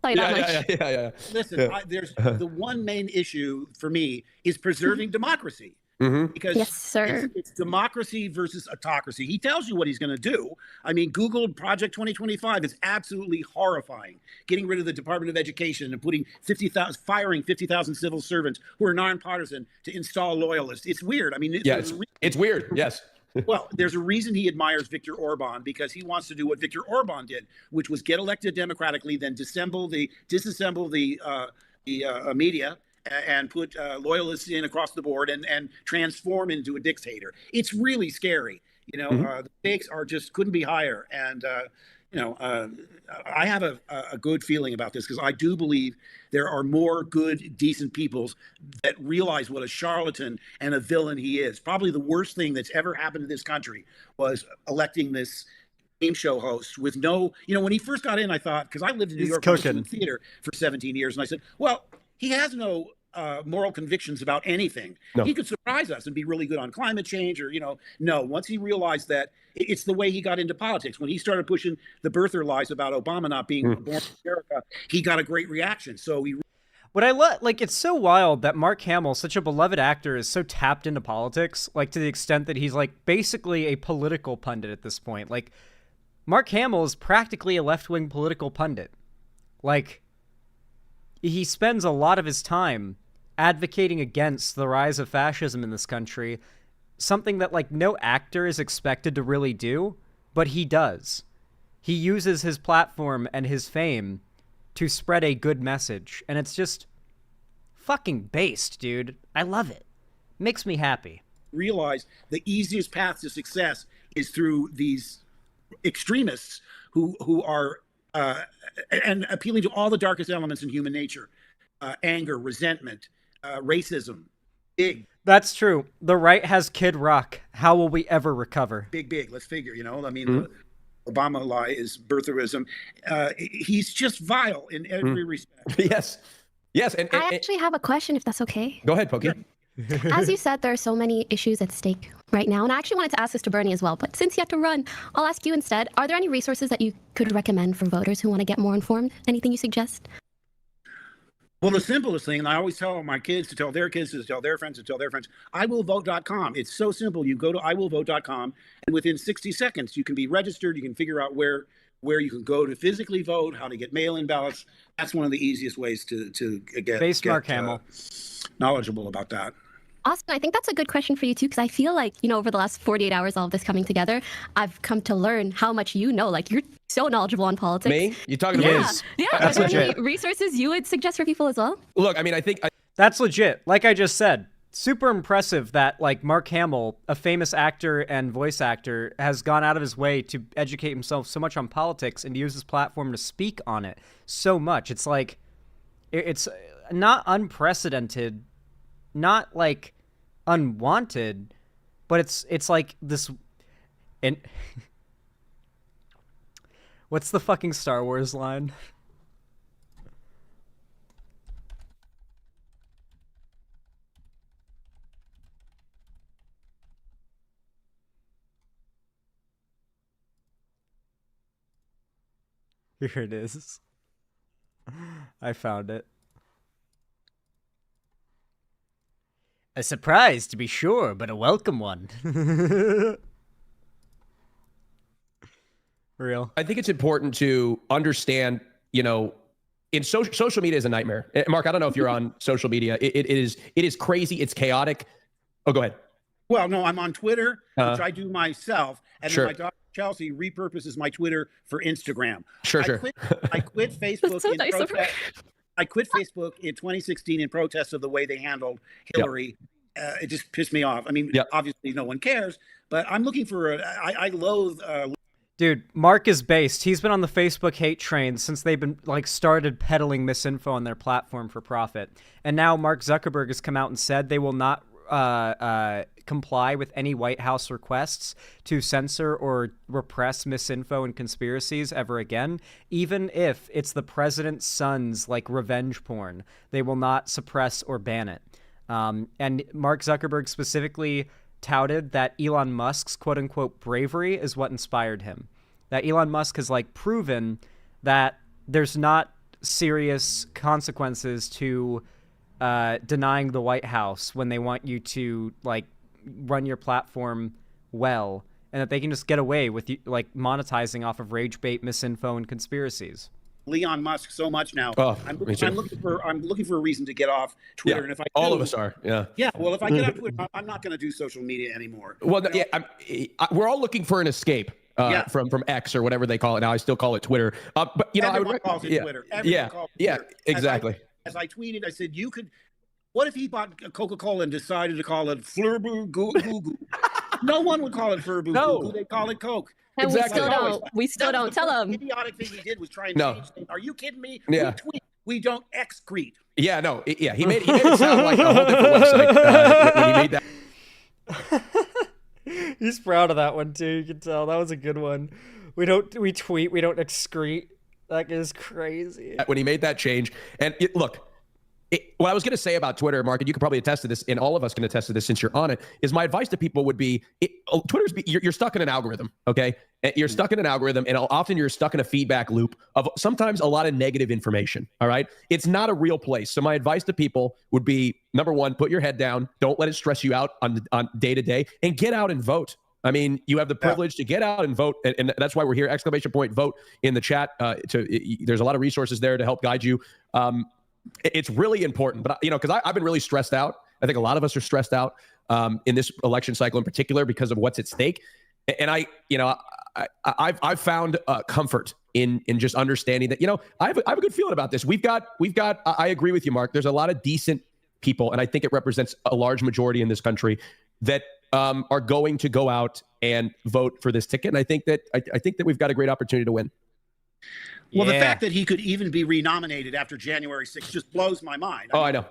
Yeah.
Listen, there's the one main issue for me is preserving democracy. Because
Yes, sir.
It's democracy versus autocracy. He tells you what he's going to do. I mean, Google Project 2025 is absolutely horrifying. Getting rid of the Department of Education and firing 50,000 civil servants who are nonpartisan to install loyalists. It's weird. I mean,
it's weird. Yes.
Well, there's a reason he admires Viktor Orban, because he wants to do what Viktor Orban did, which was get elected democratically, then disassemble the media and put loyalists in across the board and transform into a dictator. It's really scary. The stakes are just couldn't be higher. And I have a good feeling about this, because I do believe there are more good, decent people that realize what a charlatan and a villain he is. Probably the worst thing that's ever happened to this country was electing this game show host with no, when he first got in, I thought, because I lived in New York in theater for 17 years, and I said, well, he has no moral convictions about anything. No. He could surprise us and be really good on climate change, or no. Once he realized that it's the way he got into politics, when he started pushing the birther lies about Obama not being born in America, he got a great reaction. So he.
What I it's so wild that Mark Hamill, such a beloved actor, is so tapped into politics, to the extent that he's basically a political pundit at this point. Mark Hamill is practically a left-wing political pundit. He spends a lot of his time advocating against the rise of fascism in this country, something that no actor is expected to really do, but he does. He uses his platform and his fame to spread a good message, and it's just fucking based, dude. I love it. Makes me happy.
Realize the easiest path to success is through these extremists who are and appealing to all the darkest elements in human nature, anger, resentment, racism, big.
That's true. The right has Kid Rock. How will we ever recover?
Big. Let's figure, the Obama lie is birtherism. He's just vile in every respect.
Yes. And
I actually have a question, if that's okay.
Go ahead, Pokey.
As you said, there are so many issues at stake right now, and I actually wanted to ask this to Bernie as well, but since you have to run, I'll ask you instead. Are there any resources that you could recommend for voters who want to get more informed? Anything you suggest?
Well, the simplest thing, and I always tell my kids to tell their kids to tell their friends to tell their friends, iwillvote.com. It's so simple. You go to iwillvote.com, and within 60 seconds, you can be registered. You can figure out where you can go to physically vote, how to get mail-in ballots. That's one of the easiest ways to get
Mark Hamill.
Knowledgeable about that.
Austin, I think that's a good question for you too, because I feel like, over the last 48 hours, all of this coming together, I've come to learn how much you know. You're so knowledgeable on politics.
Me? You talking to me?
Yeah.
That's
are there
legit.
any resources you would suggest for people as well?
Look, I think
that's legit. Like I just said, super impressive that Mark Hamill, a famous actor and voice actor, has gone out of his way to educate himself so much on politics and to use his platform to speak on it so much. It's it's not unprecedented, not unwanted, but it's this. And what's the fucking Star Wars line? Here it is. I found it. A surprise, to be sure, but a welcome one. Real.
I think it's important to understand, in social media is a nightmare. Mark, I don't know if you're on social media. It is crazy. It's chaotic. Oh, go ahead.
Well, no, I'm on Twitter, which I do myself. And
Sure.
then my daughter Chelsea repurposes my Twitter for Instagram.
Sure.
I quit Facebook
so
in
nice of her.
protest. I quit Facebook in 2016 in protest of the way they handled Hillary. It just pissed me off. I mean, obviously no one cares, but I'm looking for I loathe.
Dude, Mark is based. He's been on the Facebook hate train since they've been started peddling misinfo on their platform for profit. And now Mark Zuckerberg has come out and said they will not comply with any White House requests to censor or repress misinfo and conspiracies ever again, even if it's the president's son's revenge porn. They will not suppress or ban it. And Mark Zuckerberg specifically touted that Elon Musk's quote-unquote bravery is what inspired him. That Elon Musk has proven that there's not serious consequences to denying the White House when they want you to run your platform well, and that they can just get away with monetizing off of rage bait, misinfo, and conspiracies.
Elon Musk so much now. I'm looking for a reason to get off Twitter,
Yeah,
and if I
all of us are. Yeah.
Well, if I get off Twitter, I'm not going to do social media anymore.
Well, we're all looking for an escape from X or whatever they call it now. I still call it Twitter. But
Everyone calls it Twitter. Everyone calls it Twitter.
Exactly.
As I tweeted, I said, you could. What if he bought Coca-Cola and decided to call it Flurbu Goo Goo? No one would call it Flurbu Goo Goo. They call it Coke.
And we still don't tell them.
The idiotic thing he did was try and change things. Are you kidding me?
Yeah.
We tweet. We don't excrete.
Yeah, no. He made it sound like a whole different website when he made that.
He's proud of that one too. You can tell that was a good one. We tweet. We don't excrete. That is crazy.
When he made that change, and look. What I was going to say about Twitter, Mark, and you can probably attest to this, and all of us can attest to this since you're on it, is my advice to people would be, you're stuck in an algorithm, okay? You're stuck in an algorithm, and often you're stuck in a feedback loop of sometimes a lot of negative information, all right? It's not a real place. So my advice to people would be, number one, put your head down. Don't let it stress you out on day to day, and get out and vote. I mean, you have the privilege to get out and vote, and that's why we're here. ! Vote in the chat. There's a lot of resources there to help guide you. It's really important, but because I've been really stressed out. I think a lot of us are stressed out in this election cycle in particular because of what's at stake. And I've found comfort in just understanding that I have a good feeling about this. We've got. I agree with you, Mark. There's a lot of decent people, and I think it represents a large majority in this country that are going to go out and vote for this ticket. And I think that we've got a great opportunity to win.
Well, the fact that he could even be renominated after January 6th just blows my mind.
I know.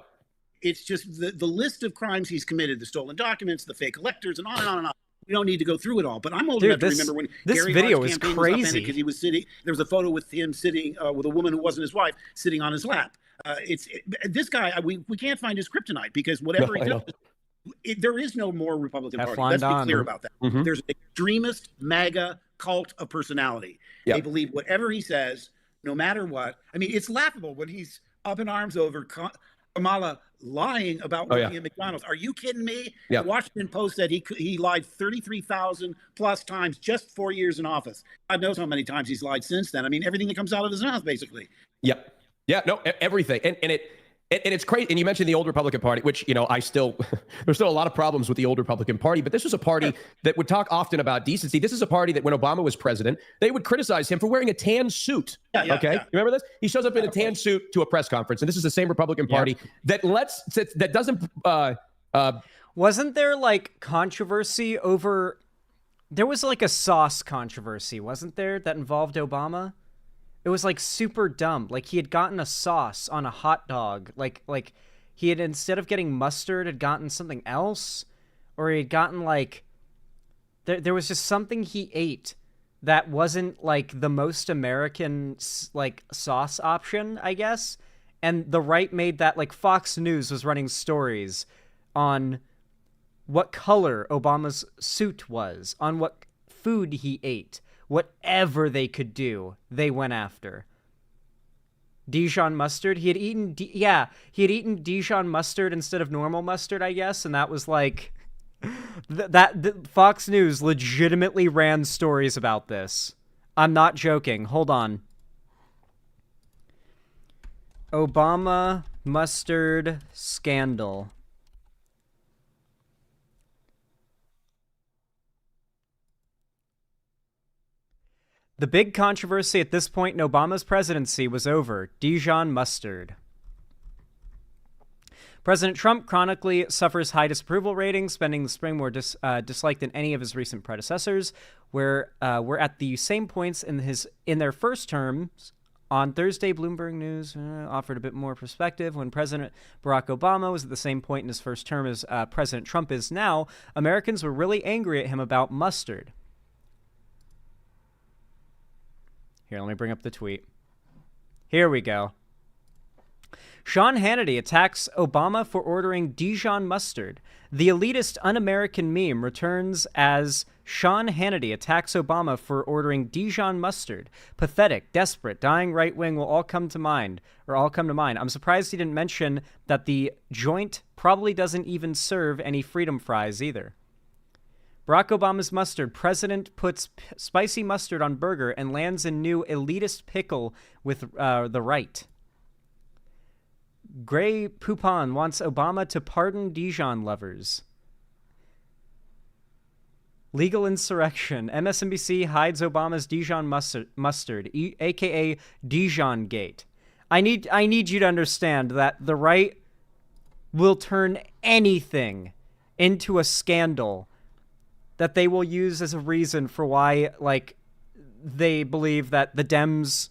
It's just the list of crimes he's committed, the stolen documents, the fake electors, and on and on and on. We don't need to go through it all, but I'm old enough to remember when Gary
video
Hart's
is
campaign
crazy.
was upended because he was sitting. There was a photo with him sitting with a woman who wasn't his wife sitting on his lap. This guy. We can't find his kryptonite because whatever he does, there is no more Republican Party. Let's be clear about that.
Mm-hmm.
There's an extremist MAGA cult of personality.
Yep.
They believe whatever he says, no matter what. I mean, it's laughable when he's up in arms over Kamala lying about working at McDonald's. Are you kidding me?
Yeah.
The Washington Post said he lied 33,000 plus times just 4 years in office. God knows how many times he's lied since then. I mean, everything that comes out of his mouth, basically.
Yep. Yeah. No. Everything. And it's crazy. And you mentioned the old Republican Party, which, there's still a lot of problems with the old Republican Party, but this was a party that would talk often about decency. This is a party that when Obama was president, they would criticize him for wearing a tan suit. You remember this? He shows up in a tan suit to a press conference, and this is the same Republican Party that doesn't.
Wasn't there controversy over? There was a sauce controversy, wasn't there, that involved Obama? It was super dumb. He had gotten a sauce on a hot dog. He had, instead of getting mustard, had gotten something else, or he had gotten there was just something he ate that wasn't the most American sauce option, I guess. And the right made that Fox News was running stories on what color Obama's suit was, on what food he ate. Whatever they could do, they went after. Dijon mustard. He had eaten Dijon mustard instead of normal mustard, I guess, and that was Fox News legitimately ran stories about this. I'm not joking. Hold on. Obama mustard scandal. The big controversy at this point in Obama's presidency was over Dijon mustard. President Trump chronically suffers high disapproval ratings, spending the spring more disliked than any of his recent predecessors. We're at the same points in their first terms. On Thursday, Bloomberg News offered a bit more perspective. When President Barack Obama was at the same point in his first term as President Trump is now, Americans were really angry at him about mustard. Here, let me bring up the tweet. Here we go. Sean Hannity attacks Obama for ordering Dijon mustard. The elitist un-American meme returns as Sean Hannity attacks Obama for ordering Dijon mustard. Pathetic, desperate, dying right wing will all come to mind. I'm surprised he didn't mention that the joint probably doesn't even serve any freedom fries either. Barack Obama's mustard. President puts spicy mustard on burger and lands in new elitist pickle with the right. Gray Poupon wants Obama to pardon Dijon lovers. Legal insurrection. MSNBC hides Obama's Dijon mustard, a.k.a. Dijon Gate. I need you to understand that the right will turn anything into a scandal that they will use as a reason for why, like, they believe that the Dems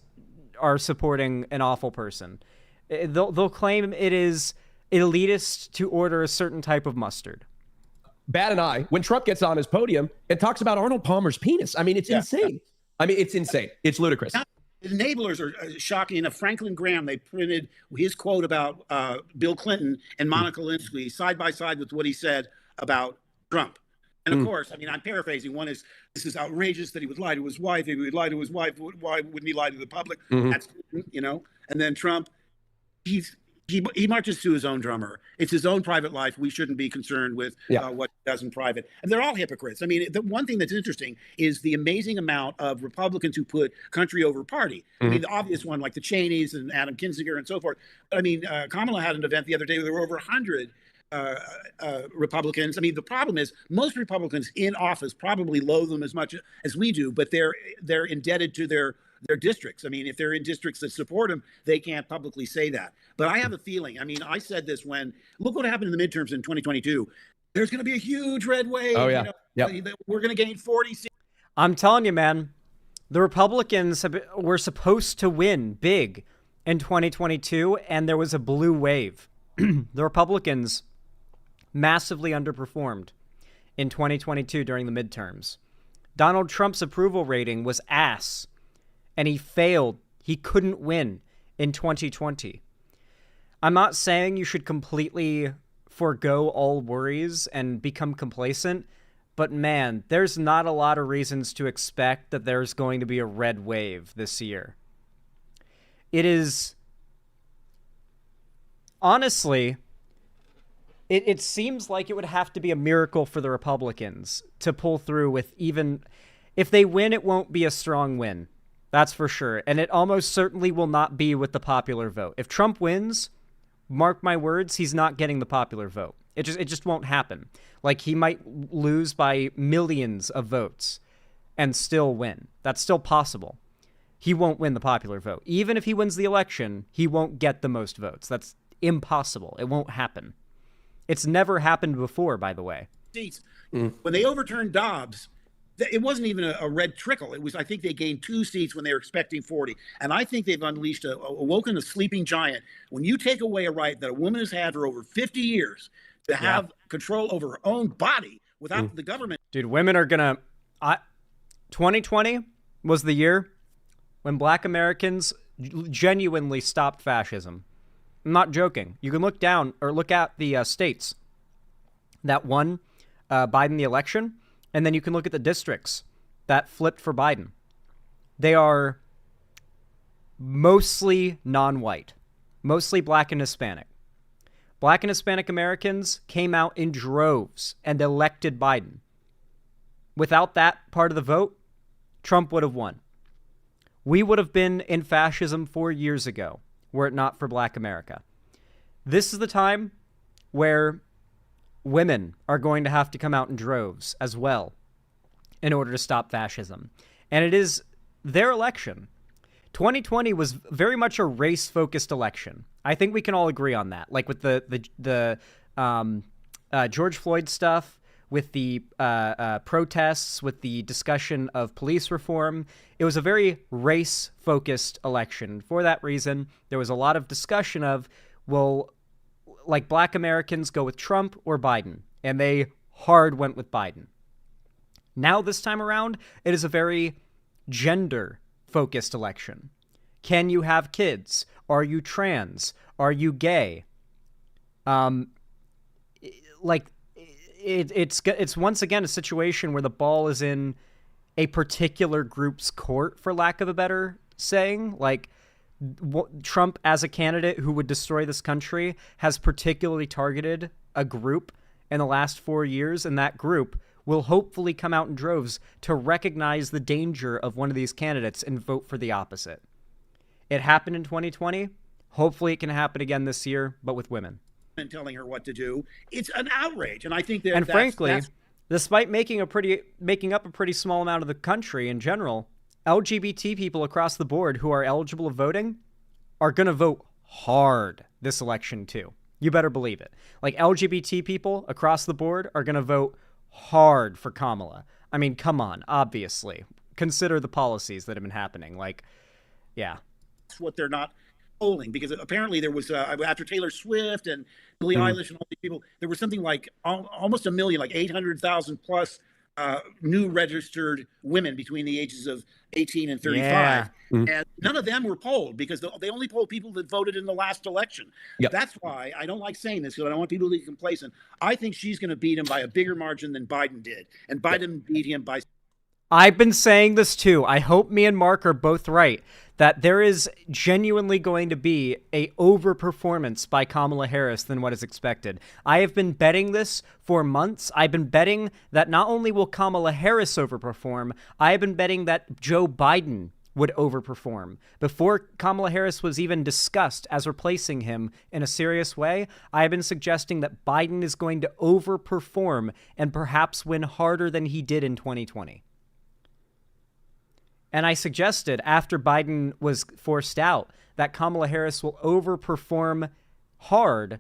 are supporting an awful person. They'll claim it is elitist to order a certain type of mustard.
Bat and I, when Trump gets on his podium and talks about Arnold Palmer's penis, I mean, it's insane. I mean, it's insane. It's ludicrous.
Now, the enablers are shocking enough. Franklin Graham, they printed his quote about Bill Clinton and Monica Lewinsky side by side with what he said about Trump. And of course, I mean, I'm paraphrasing. One is, this is outrageous that he would lie to his wife. If he would lie to his wife, why wouldn't he lie to the public? That's, you know, and then Trump, he marches to his own drummer. It's his own private life. We shouldn't be concerned with what he does in private. And they're all hypocrites. I mean, the one thing that's interesting is the amazing amount of Republicans who put country over party. I mean, the obvious one, like the Cheneys and Adam Kinzinger and so forth. I mean, Kamala had an event the other day where there were over 100 Republicans. I mean, the problem is most Republicans in office probably loathe them as much as we do, but they're indebted to their districts. I mean, if they're in districts that support them, they can't publicly say that. But I have a feeling, I mean, I said this look what happened in the midterms in 2022. There's going to be a huge red wave.
Oh, yeah.
We're going to gain 40 seats.
I'm telling you, man, the Republicans were supposed to win big in 2022, and there was a blue wave. The Republicans massively underperformed in 2022 during the midterms. Donald Trump's approval rating was ass, and he failed. He couldn't win in 2020. I'm not saying you should completely forego all worries and become complacent, but man, there's not a lot of reasons to expect that there's going to be a red wave this year. It is, honestly, it seems like it would have to be a miracle for the Republicans to pull through with, even if they win, it won't be a strong win. That's for sure. And it almost certainly will not be with the popular vote. If Trump wins, mark my words, he's not getting the popular vote. It just won't happen. Like, he might lose by millions of votes and still win. That's still possible. He won't win the popular vote. Even if he wins the election, he won't get the most votes. That's impossible. It won't happen. It's never happened before, by the way.
Seats. When they overturned Dobbs, it wasn't even a red trickle. It was, I think they gained 2 seats when they were expecting 40. And I think they've unleashed, awoken a sleeping giant. When you take away a right that a woman has had for over 50 years to have control over her own body without the government.
Dude, women are going to... 2020 was the year when Black Americans genuinely stopped fascism. I'm not joking. You can look down or look at the states that won Biden the election, and then you can look at the districts that flipped for Biden. They are mostly non-white, mostly Black and Hispanic. Black and Hispanic Americans came out in droves and elected Biden. Without that part of the vote, Trump would have won. We would have been in fascism 4 years ago, were it not for Black America. This is the time where women are going to have to come out in droves as well in order to stop fascism. And it is their election. 2020 was very much a race-focused election. I think we can all agree on that. Like with the George Floyd stuff, with the protests, with the discussion of police reform. It was a very race-focused election. For that reason, there was a lot of discussion of, will, like, Black Americans go with Trump or Biden? And they hard went with Biden. Now, this time around, it is a very gender-focused election. Can you have kids? Are you trans? Are you gay? It's once again a situation where the ball is in a particular group's court, for lack of a better saying. Like, Trump as a candidate who would destroy this country has particularly targeted a group in the last 4 years, and that group will hopefully come out in droves to recognize the danger of one of these candidates and vote for the opposite. It happened in 2020. Hopefully it can happen again this year, but with women.
And telling her what to do. It's an outrage. And I think that,
and frankly, despite making up a pretty small amount of the country in general, LGBT people across the board who are eligible of voting are going to vote hard this election too. You better believe it. Like, LGBT people across the board are going to vote hard for Kamala. I mean, come on, obviously. Consider the policies that have been happening. Like, yeah.
That's what they're not polling, because apparently there was, after Taylor Swift and Billie Eilish and all these people, there was something like almost a million, like 800,000 plus new registered women between the ages of 18 and 35.
Yeah.
And none of them were polled, because they only polled people that voted in the last election.
Yep.
That's why I don't like saying this, because I don't want people to be complacent. I think she's going to beat him by a bigger margin than Biden did. And Biden beat him by...
I've been saying this too. I hope me and Mark are both right, that there is genuinely going to be a overperformance by Kamala Harris than what is expected. I have been betting this for months. I've been betting that not only will Kamala Harris overperform, I have been betting that Joe Biden would overperform. Before Kamala Harris was even discussed as replacing him in a serious way, I have been suggesting that Biden is going to overperform and perhaps win harder than he did in 2020. And I suggested, after Biden was forced out, that Kamala Harris will overperform hard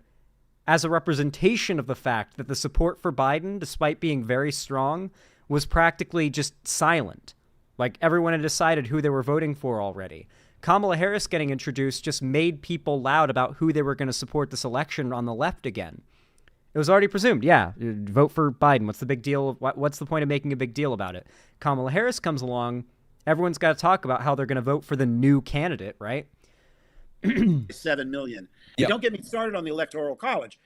as a representation of the fact that the support for Biden, despite being very strong, was practically just silent. Like, everyone had decided who they were voting for already. Kamala Harris getting introduced just made people loud about who they were going to support this election on the left again. It was already presumed, yeah, vote for Biden. What's the big deal? What's the point of making a big deal about it? Kamala Harris comes along. Everyone's got to talk about how they're going to vote for the new candidate, right?
7 million. Yep. Don't get me started on the Electoral College.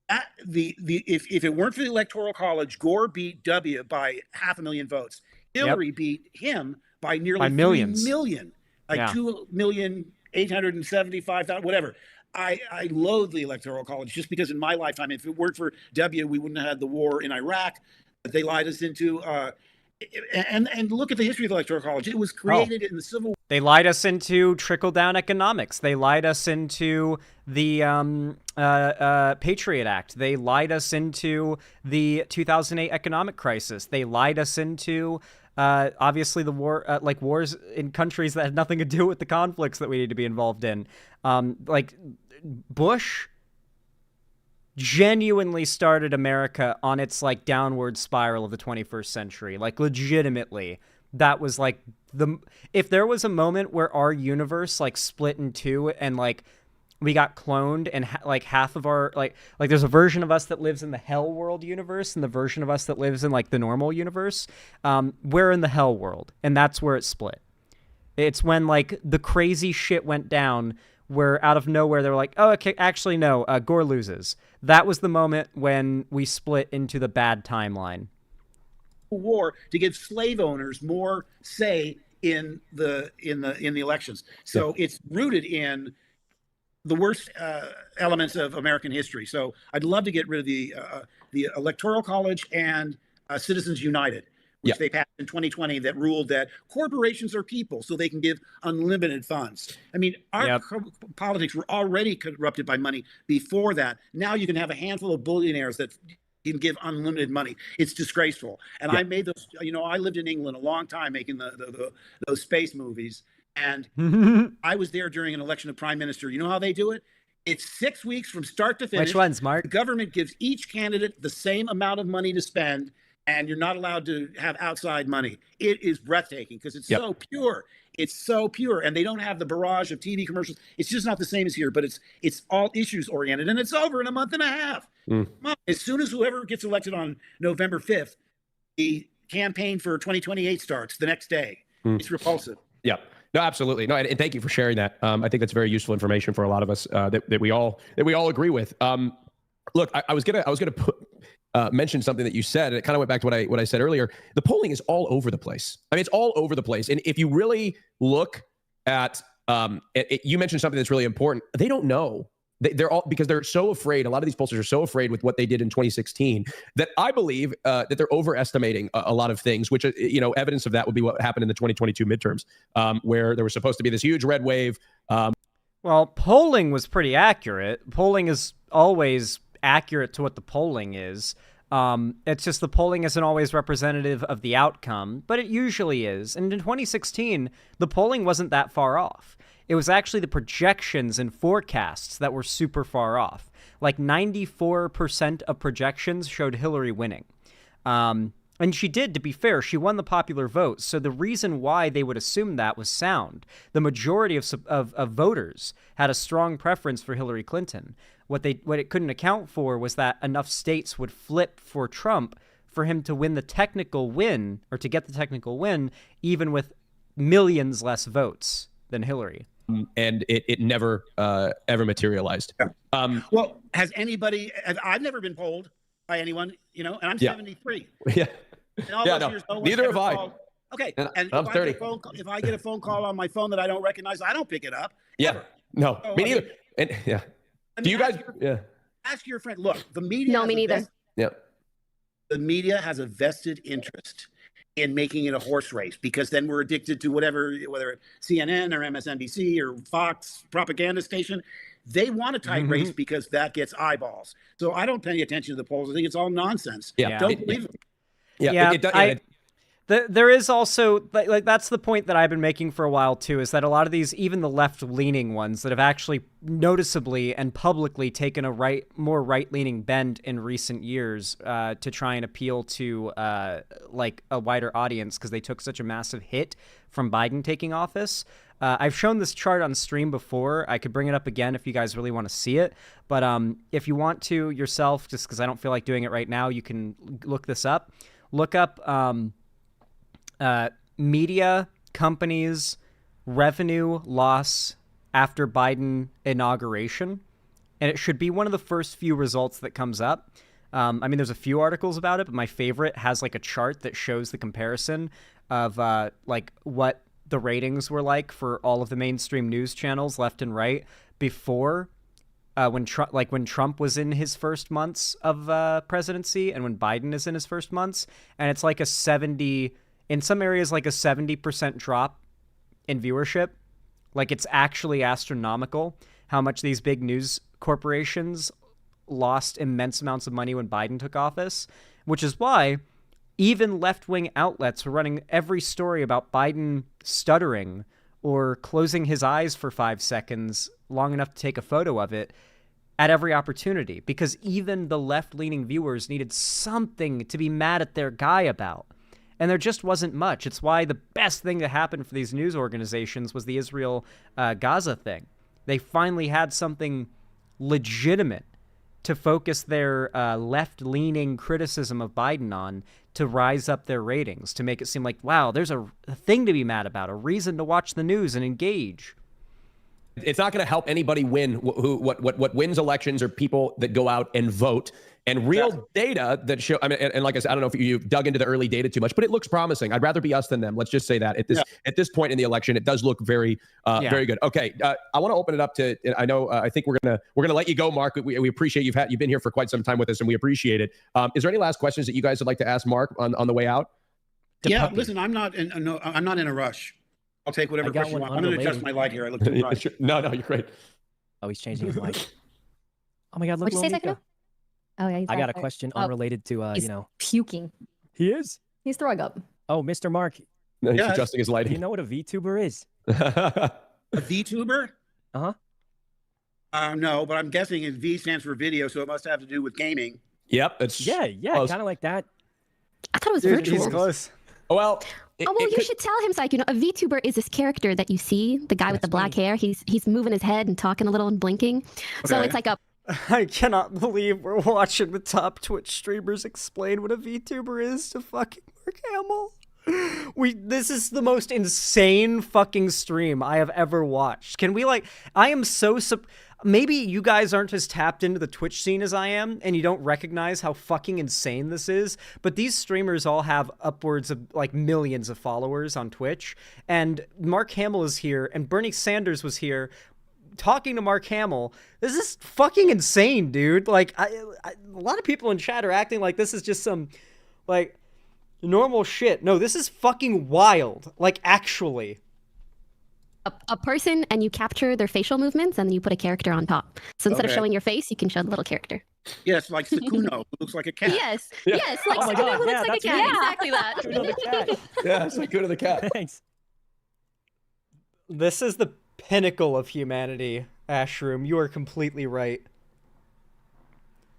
If it weren't for the Electoral College, Gore beat W by 500,000 votes. Hillary beat him by nearly 3 million, like 2,875,000, whatever. I loathe the Electoral College just because in my lifetime, if it weren't for W, we wouldn't have had the war in Iraq that they lied us into. And look at the history of the Electoral College. It was created in the Civil War.
They lied us into trickle-down economics. They lied us into the Patriot Act. They lied us into the 2008 economic crisis. They lied us into, obviously, the war, like wars in countries that had nothing to do with the conflicts that we need to be involved in. Like Bush genuinely started America on its like downward spiral of the 21st century. Like, legitimately, that was like if there was a moment where our universe like split in two and like we got cloned and like half of our like there's a version of us that lives in the hell world universe and the version of us that lives in like the normal universe, we're in the hell world, and that's where it split. It's when like the crazy shit went down where out of nowhere they were like, oh, okay, actually no, Gore loses. That was the moment when we split into the bad timeline.
War to give slave owners more say in the elections. So it's rooted in the worst elements of American history. So I'd love to get rid of the Electoral College and Citizens United, which they passed in 2020, that ruled that corporations are people, so they can give unlimited funds. I mean, our politics were already corrupted by money before that. Now you can have a handful of billionaires that can give unlimited money. It's disgraceful. And I made those, I lived in England a long time making those space movies. And I was there during an election of prime minister. You know how they do it? It's 6 weeks from start to finish.
Which ones, Mark?
The government gives each candidate the same amount of money to spend, and you're not allowed to have outside money. It is breathtaking because it's so pure. It's so pure, and they don't have the barrage of TV commercials. It's just not the same as here, but it's all issues oriented, and it's over in a month and a half. As soon as whoever gets elected on November 5th, the campaign for 2028 starts the next day. It's repulsive.
Yeah. No, absolutely. No, and thank you for sharing that. I think that's very useful information for a lot of us that we all agree with. Look, I was gonna mention something that you said, and it kind of went back to what I said earlier. The polling is all over the place. I mean, it's all over the place. And if you really look at, you mentioned something that's really important. They don't know. They're all, because they're so afraid. A lot of these pollsters are so afraid with what they did in 2016 that I believe that they're overestimating a lot of things, which, evidence of that would be what happened in the 2022 midterms, where there was supposed to be this huge red wave.
Well, polling was pretty accurate. Polling is always accurate to what the polling is. It's just the polling isn't always representative of the outcome, but it usually is. And in 2016, the polling wasn't that far off. It was actually the projections and forecasts that were super far off. Like 94% of projections showed Hillary winning. And she did, to be fair. She won the popular vote. So the reason why they would assume that was sound. The majority of voters had a strong preference for Hillary Clinton. What it couldn't account for was that enough states would flip for Trump for him to win the technical win, or to get the technical win, even with millions less votes than Hillary.
And it never ever materialized.
Well, has anybody? I've never been polled by anyone, and I'm 73.
Yeah.
And all those years, no one's
neither have
ever
I.
called. Okay, and
I'm 30.
If I get a phone call on my phone that I don't recognize, I don't pick it up.
Yeah.
Ever.
No, me neither. And yeah. Do you guys?
Ask your friend. Look, the media.
No, me neither.
Yeah.
The media has a vested interest in making it a horse race, because then we're addicted to whether it's CNN or MSNBC or Fox propaganda station. They want a tight race because that gets eyeballs. So I don't pay attention to the polls. I think it's all nonsense.
Yeah.
Don't believe them.
Yeah. There is also, like that's the point that I've been making for a while too, is that a lot of these, even the left-leaning ones that have actually noticeably and publicly taken a more right-leaning bend in recent years to try and appeal to like a wider audience, because they took such a massive hit from Biden taking office. I've shown this chart on stream before. I could bring it up again if you guys really want to see it. But if you want to yourself, just because I don't feel like doing it right now, you can look this up. Look up media companies' revenue loss after Biden inauguration. And it should be one of the first few results that comes up. I mean, there's a few articles about it, but my favorite has like a chart that shows the comparison of like what the ratings were like for all of the mainstream news channels, left and right, before when Trump was in his first months of presidency and when Biden is in his first months. And it's like in some areas, like a 70% drop in viewership. Like, it's actually astronomical how much these big news corporations lost immense amounts of money when Biden took office, which is why even left-wing outlets were running every story about Biden stuttering or closing his eyes for 5 seconds long enough to take a photo of it at every opportunity, because even the left-leaning viewers needed something to be mad at their guy about. And there just wasn't much. It's why the best thing that happened for these news organizations was the Israel-Gaza thing. They finally had something legitimate to focus their left-leaning criticism of Biden on, to rise up their ratings, to make it seem like, wow, there's a thing to be mad about, a reason to watch the news and engage.
It's not going to help anybody win. What wins elections are people that go out and vote. And real data that show, I mean, and like I said, I don't know if you've dug into the early data too much, but it looks promising. I'd rather be us than them. Let's just say that at this point in the election, it does look very good. Okay, I want to open it up to. I think we're gonna let you go, Mark. We appreciate you've been here for quite some time with us, and we appreciate it. Is there any last questions that you guys would like to ask Mark on the way out?
Listen, I'm not in a rush. I'll take whatever question you want. I'm going to adjust my light here. I look too bright.
No, you're great.
Oh, he's changing his mic. Oh my God, look.
What'd you say, Sakura? Oh yeah,
I got a question unrelated to
he's puking.
He is.
He's throwing up.
Oh, Mr. Mark.
No, he's adjusting his lighting.
Do you know what a VTuber is?
A VTuber?
Uh-huh.
No, but I'm guessing V stands for video, so it must have to do with gaming.
Yep, it's
Yeah,
close.
kind of like that.
I thought it was
Dude,
virtual.
he's close.
Well,
You should tell him, Psych. A VTuber is this character that you see, the guy with the black hair. He's moving his head and talking a little and blinking. So
Okay.
it's like a
I cannot believe we're watching the top Twitch streamers explain what a VTuber is to fucking Mark Hamill. This is the most insane fucking stream I have ever watched. Can we I am so maybe you guys aren't as tapped into the Twitch scene as I am, and you don't recognize how fucking insane this is, but these streamers all have upwards of millions of followers on Twitch, and Mark Hamill is here, and Bernie Sanders was here talking to Mark Hamill. This is fucking insane, dude. A lot of people in chat are acting like this is just some normal shit. No, this is fucking wild. Actually.
a person, and you capture their facial movements, and then you put a character on top. So instead of
Okay.
showing your face, you can show the little character.
Yes, like Sakuno, who looks like a cat.
Yes, yes, like
Oh my
someone
God,
who
yeah,
looks like a
that's
cat.
me.
Exactly that.
Kuno the cat.
yeah, it's like go to the cat.
Thanks.
This is the pinnacle of humanity, Ashroom. You are completely right.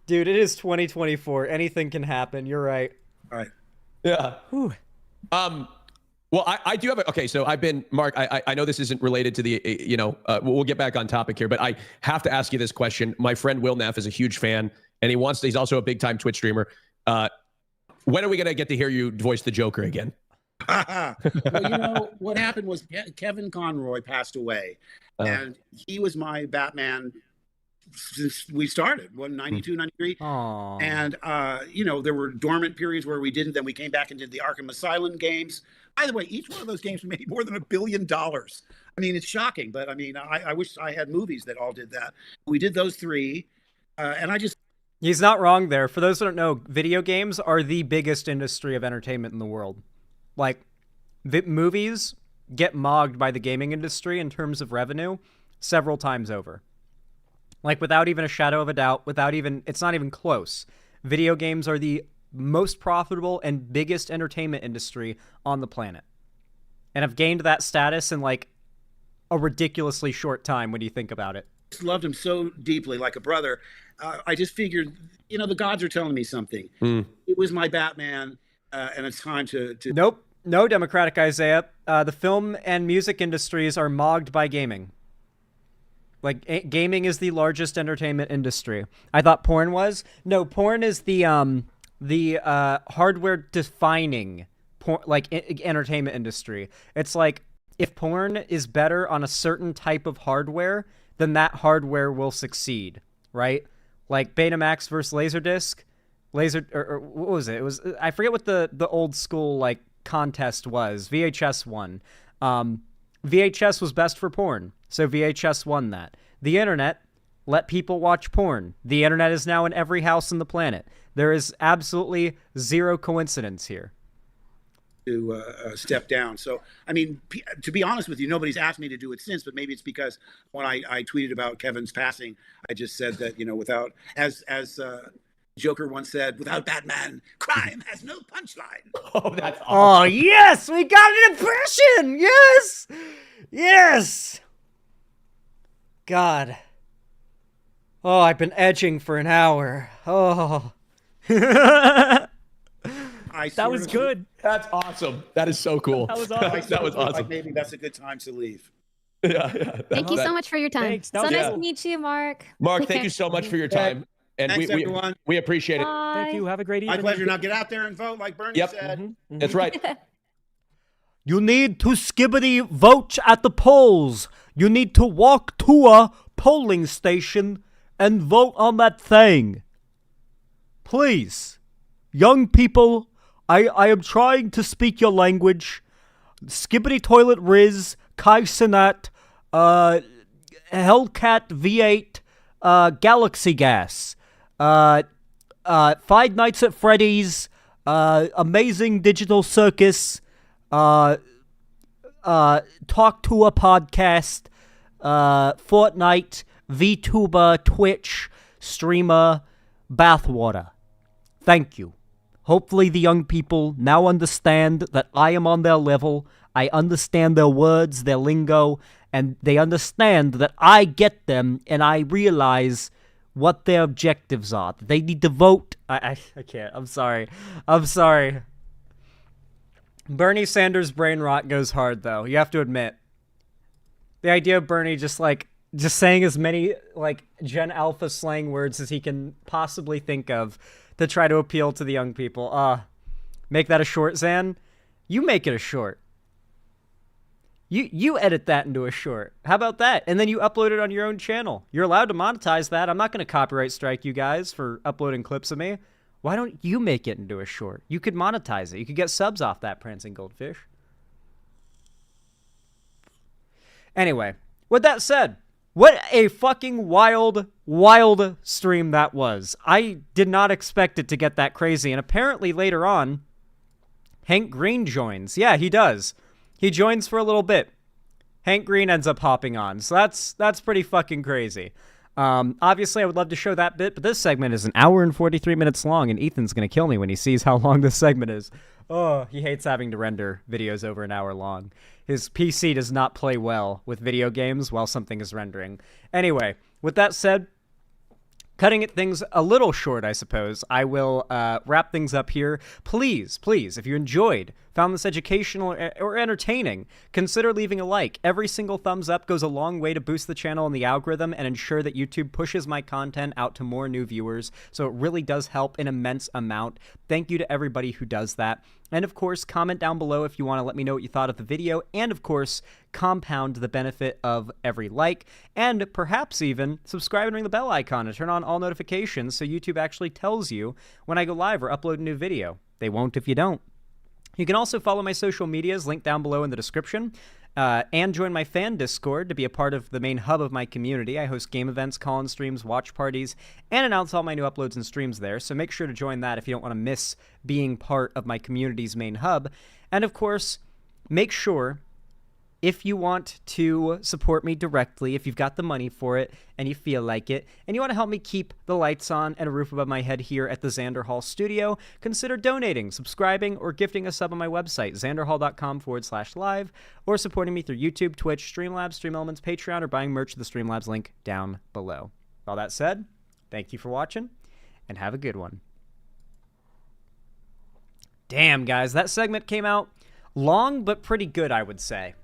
Dude, it is 2024. Anything can happen. You're right.
All right.
Yeah.
Whew.
Well, I do have okay, so I've been, Mark, I know this isn't related to the, we'll get back on topic here, but I have to ask you this question. My friend Will Neff is a huge fan, and he's also a big time Twitch streamer. When are we going to get to hear you voice the Joker again?
Well, what happened was Kevin Conroy passed away, and he was my Batman since we started, 92, 93.
Aww.
And, there were dormant periods where we didn't. Then we came back and did the Arkham Asylum games. By the way, each one of those games made more than $1 billion. I mean, it's shocking, but I mean, I wish I had movies that all did that. We did those three, and I just...
He's not wrong there. For those who don't know, video games are the biggest industry of entertainment in the world. Movies get mogged by the gaming industry in terms of revenue several times over. Without even a shadow of a doubt, it's not even close. Video games are the most profitable and biggest entertainment industry on the planet. And have gained that status in a ridiculously short time when you think about it.
I just loved him so deeply, like a brother. I just figured, the gods are telling me something. It was my Batman, and it's time to...
Nope. No, Democratic Isaiah. The film and music industries are mogged by gaming. Gaming is the largest entertainment industry. I thought porn was. No, porn is the hardware defining entertainment industry. It's if porn is better on a certain type of hardware, then that hardware will succeed, right? Betamax versus Laserdisc. Or what was it? It was, I forget what the old school contest was. VHS won. VHS was best for porn, so VHS won that. The internet let people watch porn. The internet is now in every house on the planet. There is absolutely zero coincidence here.
To step down. So, I mean, to be honest with you, nobody's asked me to do it since, but maybe it's because when I tweeted about Kevin's passing, I just said that, without, as Joker once said, without Batman, crime has no punchline.
Oh, that's awesome.
Oh, yes! We got an impression! Yes! Yes! God. Oh, I've been edging for an hour. Oh.
That was good.
That's awesome. That is so cool.
That was awesome.
That was awesome.
Maybe that's a good time to leave.
Yeah.
Thank you so much for your time.
Thanks.
So
That was
nice
Yeah.
to meet you, Mark.
Mark,
Take
thank
care.
you so much for your time. And
Thanks, everyone.
we appreciate it.
Bye.
Thank you. Have a great evening.
My pleasure. Now get out there and vote like Bernie
Yep.
said.
That's right.
You need to skibbity vote at the polls. You need to walk to a polling station and vote on that thing. Please. Young people, I am trying to speak your language. Skibbity Toilet Riz, Kai Sinat, Hellcat V8, Galaxy Gas, Five Nights at Freddy's, Amazing Digital Circus, Talk to a Podcast, Fortnite, VTuber, Twitch, Streamer, Bathwater. Thank you. Hopefully the young people now understand that I am on their level. I understand their words, their lingo, and they understand that I get them, and I realize what their objectives are. They need to vote. I can't. I'm sorry. I'm sorry. Bernie Sanders' brain rot goes hard, though. You have to admit. The idea of Bernie just saying as many, like, Gen Alpha slang words as he can possibly think of to try to appeal to the young people. Make that a short, Zan? You make it a short. You edit that into a short. How about that? And then you upload it on your own channel. You're allowed to monetize that. I'm not going to copyright strike you guys for uploading clips of me. Why don't you make it into a short? You could monetize it. You could get subs off that, Prancing Goldfish. Anyway, with that said, what a fucking wild, wild stream that was. I did not expect it to get that crazy. And apparently later on, Hank Green joins. Yeah, he does. He joins for a little bit. Hank Green ends up hopping on. So that's pretty fucking crazy. Obviously, I would love to show that bit, but this segment is an hour and 43 minutes long, and Ethan's going to kill me when he sees how long this segment is. Oh, he hates having to render videos over an hour long. His PC does not play well with video games while something is rendering. Anyway, with that said, cutting things a little short, I suppose, I will wrap things up here. Please, if you enjoyed, found this educational or entertaining, consider leaving a like. Every single thumbs up goes a long way to boost the channel and the algorithm and ensure that YouTube pushes my content out to more new viewers. So it really does help an immense amount. Thank you to everybody who does that. And of course, comment down below if you want to let me know what you thought of the video. And of course, compound the benefit of every like. And perhaps even subscribe and ring the bell icon and turn on all notifications so YouTube actually tells you when I go live or upload a new video. They won't if you don't. You can also follow my social medias, linked down below in the description, and join my fan Discord to be a part of the main hub of my community. I host game events, call-in streams, watch parties, and announce all my new uploads and streams there, so make sure to join that if you don't want to miss being part of my community's main hub. And of course, make sure, if you want to support me directly, if you've got the money for it and you feel like it, and you want to help me keep the lights on and a roof above my head here at the Xander Hall studio, consider donating, subscribing, or gifting a sub on my website, xanderhall.com/live, or supporting me through YouTube, Twitch, Streamlabs, StreamElements, Patreon, or buying merch at the Streamlabs link down below. All that said, thank you for watching, and have a good one. Damn, guys, that segment came out long but pretty good, I would say.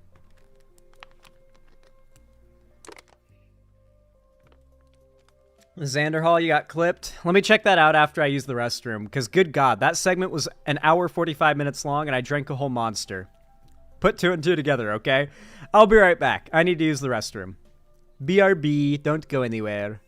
Xander Hall, you got clipped. Let me check that out after I use the restroom, because good God, that segment was an hour 45 minutes long, and I drank a whole monster. Put two and two together, okay? I'll be right back. I need to use the restroom. BRB, don't go anywhere.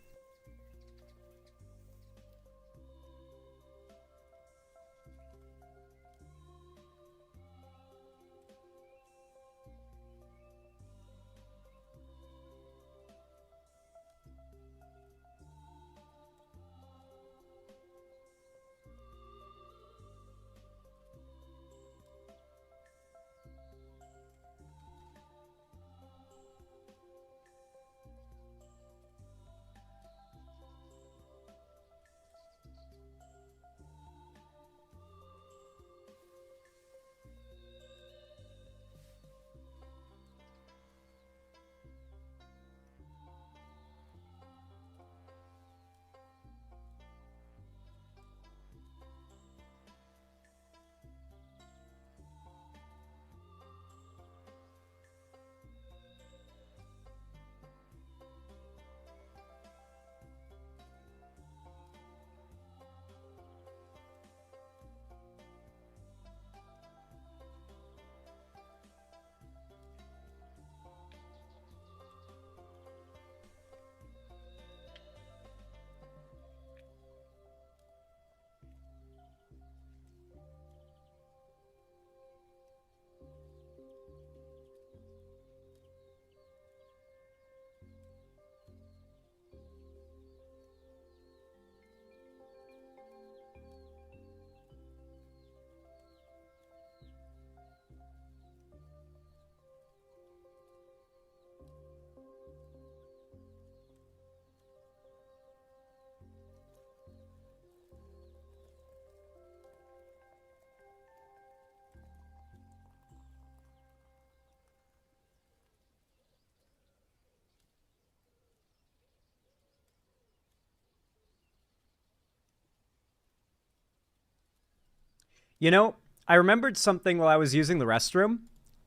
You know, I remembered something while I was using the restroom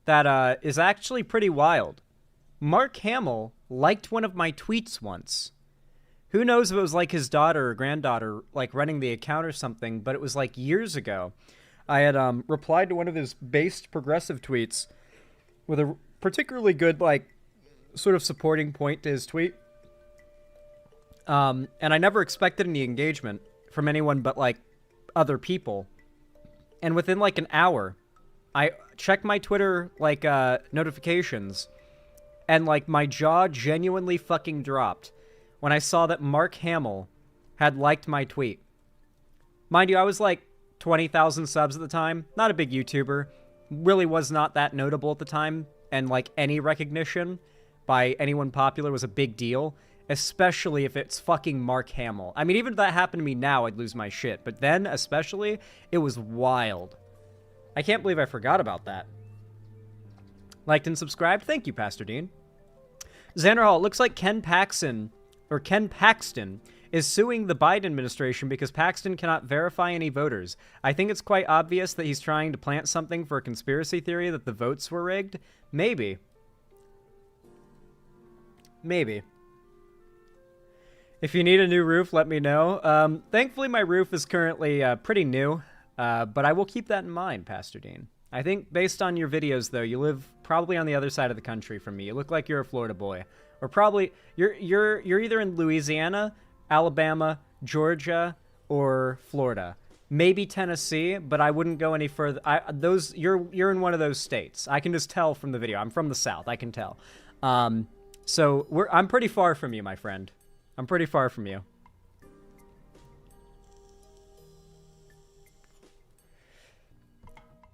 that is actually pretty wild. Mark Hamill liked one of my tweets once. Who knows if it was like his daughter or granddaughter like running the account or something, but it was like years ago. I had replied to one of his based progressive tweets with a particularly good like sort of supporting point to his tweet. And I never expected any engagement from anyone but like other people. And within like an hour, I checked my Twitter like notifications, and like my jaw genuinely fucking dropped when I saw that Mark Hamill had liked my tweet. Mind you, I was like 20,000 subs at the time, not a big YouTuber, really was not that notable at the time, and like any recognition by anyone popular was a big deal, especially if it's fucking Mark Hamill. I mean, even if that happened to me now, I'd lose my shit, but then especially, it was wild. I can't believe I forgot about that. Liked and subscribed? Thank you, Pastor Dean. Xander Hall, it looks like Ken Paxton is suing the Biden administration because Paxton cannot verify any voters. I think it's quite obvious that he's trying to plant something for a conspiracy theory that the votes were rigged. Maybe. Maybe. If you need a new roof, let me know. Thankfully, my roof is currently pretty new, but I will keep that in mind, Pastor Dean. I think based on your videos, though, you live probably on the other side of the country from me. You look like you're a Florida boy, or probably you're either in Louisiana, Alabama, Georgia, or Florida. Maybe Tennessee, but I wouldn't go any further. You're in one of those states. I can just tell from the video. I'm from the South. I can tell. So I'm pretty far from you, my friend. I'm pretty far from you.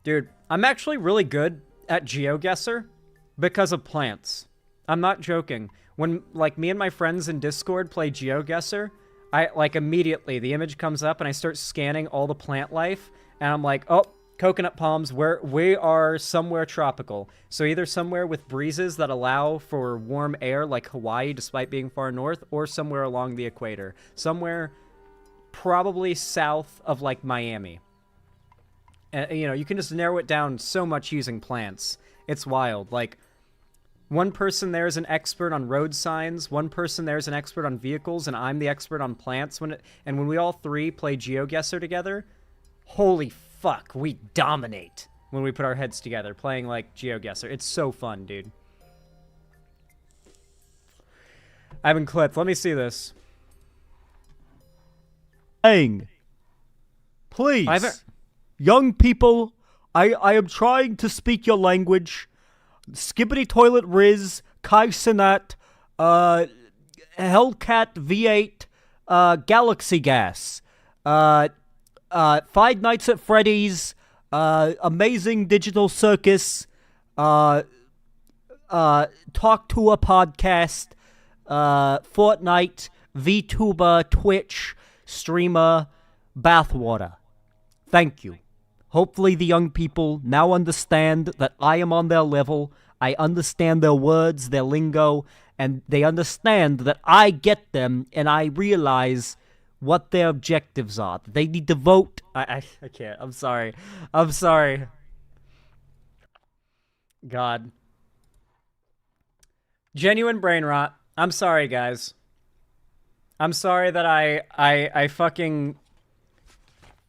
Dude, I'm actually really good at GeoGuessr because of plants. I'm not joking. When, like, me and my friends in Discord play GeoGuessr, I, like, immediately, the image comes up and I start scanning all the plant life, and I'm like, oh, coconut palms, we are somewhere tropical. So either somewhere with breezes that allow for warm air, like Hawaii, despite being far north, or somewhere along the equator. Somewhere probably south of, like, Miami. You know, you can just narrow it down so much using plants. It's wild. Like, one person there is an expert on road signs, one person there is an expert on vehicles, and I'm the expert on plants. And when we all three play GeoGuessr together, holy fuck, we dominate when we put our heads together playing, like, GeoGuessr. It's so fun, dude. I haven't clipped. Let me see this.
Please. Young people, I am trying to speak your language. Skibbity Toilet Riz, Kai Sinat, Hellcat V8, Galaxy Gas, Five Nights at Freddy's, Amazing Digital Circus, Talk to a Podcast, Fortnite, VTuber, Twitch, Streamer, Bathwater. Thank you. Hopefully the young people now understand that I am on their level, I understand their words, their lingo, and they understand that I get them and I realize what their objectives are. They need to vote. I can't. I'm sorry. I'm sorry. God. Genuine brain rot. I'm sorry, guys. I'm sorry that I fucking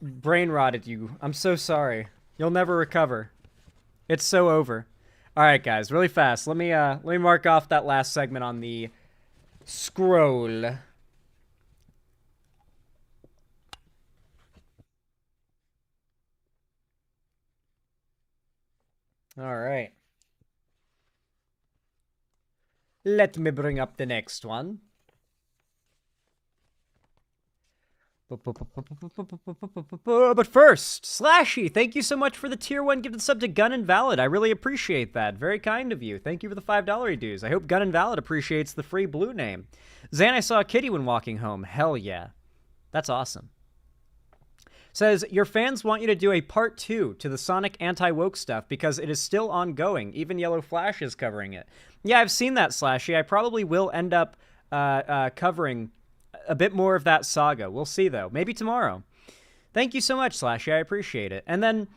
brain rotted you. I'm so sorry. You'll never recover. It's so over. All right, guys, really fast. Let me mark off that last segment on the scroll. All right. Let me bring up the next one. But first, Slashy, thank you so much for the tier 1 gifted sub to Gun Invalid. I really appreciate that. Very kind of you. Thank you for the $5 dues. I hope Gun Invalid appreciates the free blue name. Zan, I saw a kitty when walking home. Hell yeah. That's awesome. Says, your fans want you to do a part 2 to the Sonic anti-woke stuff because it is still ongoing. Even Yellow Flash is covering it. Yeah, I've seen that, Slashy. I probably will end up covering a bit more of that saga. We'll see, though. Maybe tomorrow. Thank you so much, Slashy. I appreciate it. And then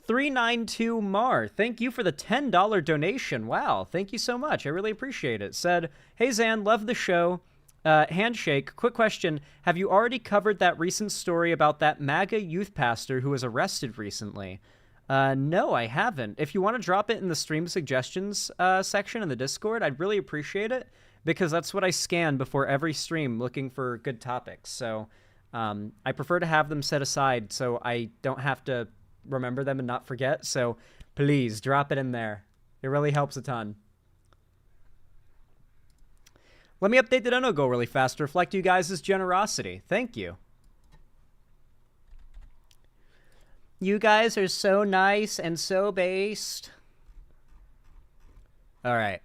392 Mar, thank you for the $10 donation. Wow, thank you so much. I really appreciate it. Said, hey Zan, love the show. Handshake, quick question. Have you already covered that recent story about that MAGA youth pastor who was arrested recently? No, I haven't. If you want to drop it in the stream suggestions section in the Discord, I'd really appreciate it, because that's what I scan before every stream looking for good topics. So I prefer to have them set aside so I don't have to remember them and not forget. So please drop it in there. It really helps a ton. Let me update the dono goal really fast to reflect you guys' generosity. Thank you. You guys are so nice and so based. All right.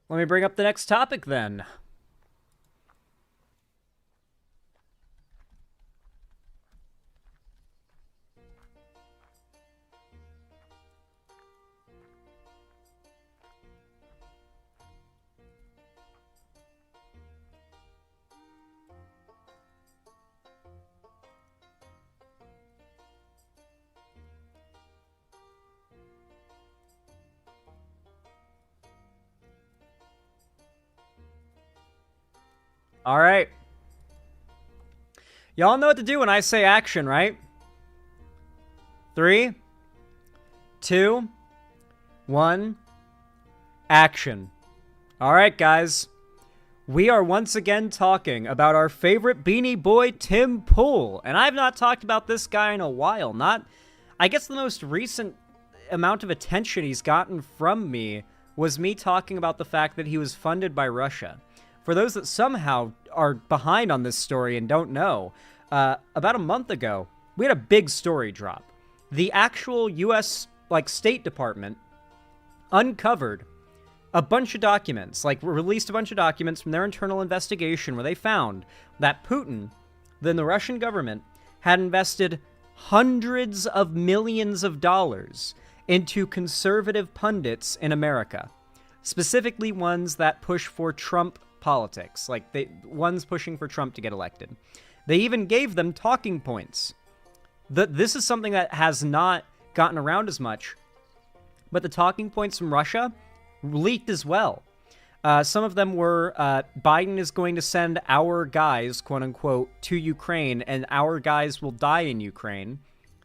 Let me bring up the next topic then. All right. Y'all know what to do when I say action, right? 3, 2, 1, action. All right, guys. We are once again talking about our favorite Beanie Boy, Tim Pool. And I've not talked about this guy in a while. I guess the most recent amount of attention he's gotten from me was me talking about the fact that he was funded by Russia. For those that somehow are behind on this story and don't know, about a month ago, we had a big story drop. The actual U.S. State Department uncovered a bunch of documents, released a bunch of documents from their internal investigation where they found that Putin, then the Russian government, had invested hundreds of millions of dollars into conservative pundits in America, specifically ones that push for Trump politics, ones pushing for Trump to get elected. They even gave them talking points. This is something that has not gotten around as much, but the talking points from Russia leaked as well. Some of them were, Biden is going to send our guys, quote unquote, to Ukraine, and our guys will die in Ukraine.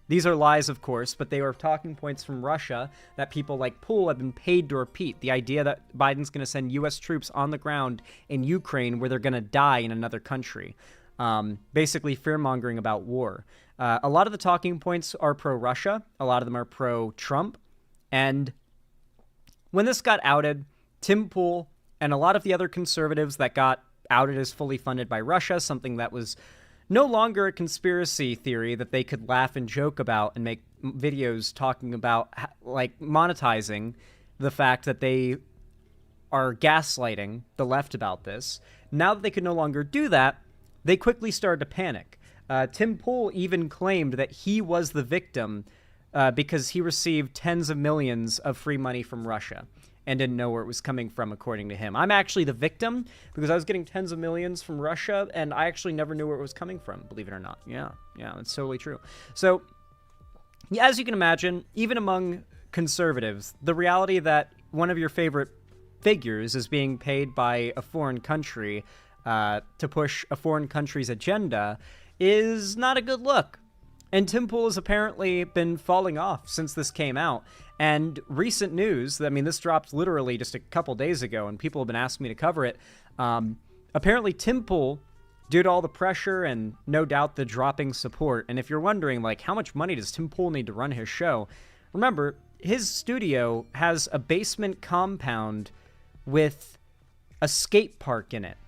These are lies, of course, but they are talking points from Russia that people like Pool have been paid to repeat. The idea that Biden's going to send U.S. troops on the ground in Ukraine where they're going to die in another country. Basically fear-mongering about war. A lot of the talking points are pro-Russia. A lot of them are pro-Trump. And when this got outed, Tim Pool and a lot of the other conservatives that got outed as fully funded by Russia, something that was no longer a conspiracy theory that they could laugh and joke about and make videos talking about, monetizing the fact that they are gaslighting the left about this. Now that they could no longer do that, they quickly started to panic. Tim Pool even claimed that he was the victim because he received tens of millions of free money from Russia and didn't know where it was coming from, according to him. I'm actually the victim because I was getting tens of millions from Russia, and I actually never knew where it was coming from, believe it or not. Yeah, that's totally true. So, as you can imagine, even among conservatives, the reality that one of your favorite figures is being paid by a foreign country to push a foreign country's agenda is not a good look. And Tim Pool has apparently been falling off since this came out. And recent news, this dropped literally just a couple days ago, and people have been asking me to cover it. Apparently, Tim Pool, due to all the pressure and no doubt the dropping support, and if you're wondering, how much money does Tim Pool need to run his show? Remember, his studio has a basement compound with a skate park in it.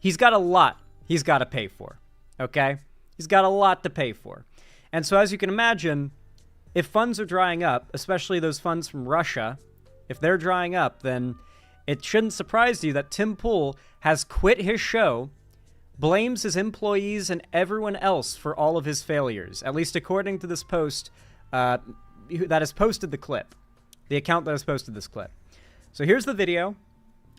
He's got a lot he's got to pay for, okay? He's got a lot to pay for. And so as you can imagine, if funds are drying up, especially those funds from Russia, if they're drying up, then it shouldn't surprise you that Tim Pool has quit his show, blames his employees and everyone else for all of his failures, at least according to this post that has posted the clip, the account that has posted this clip.
So here's the video,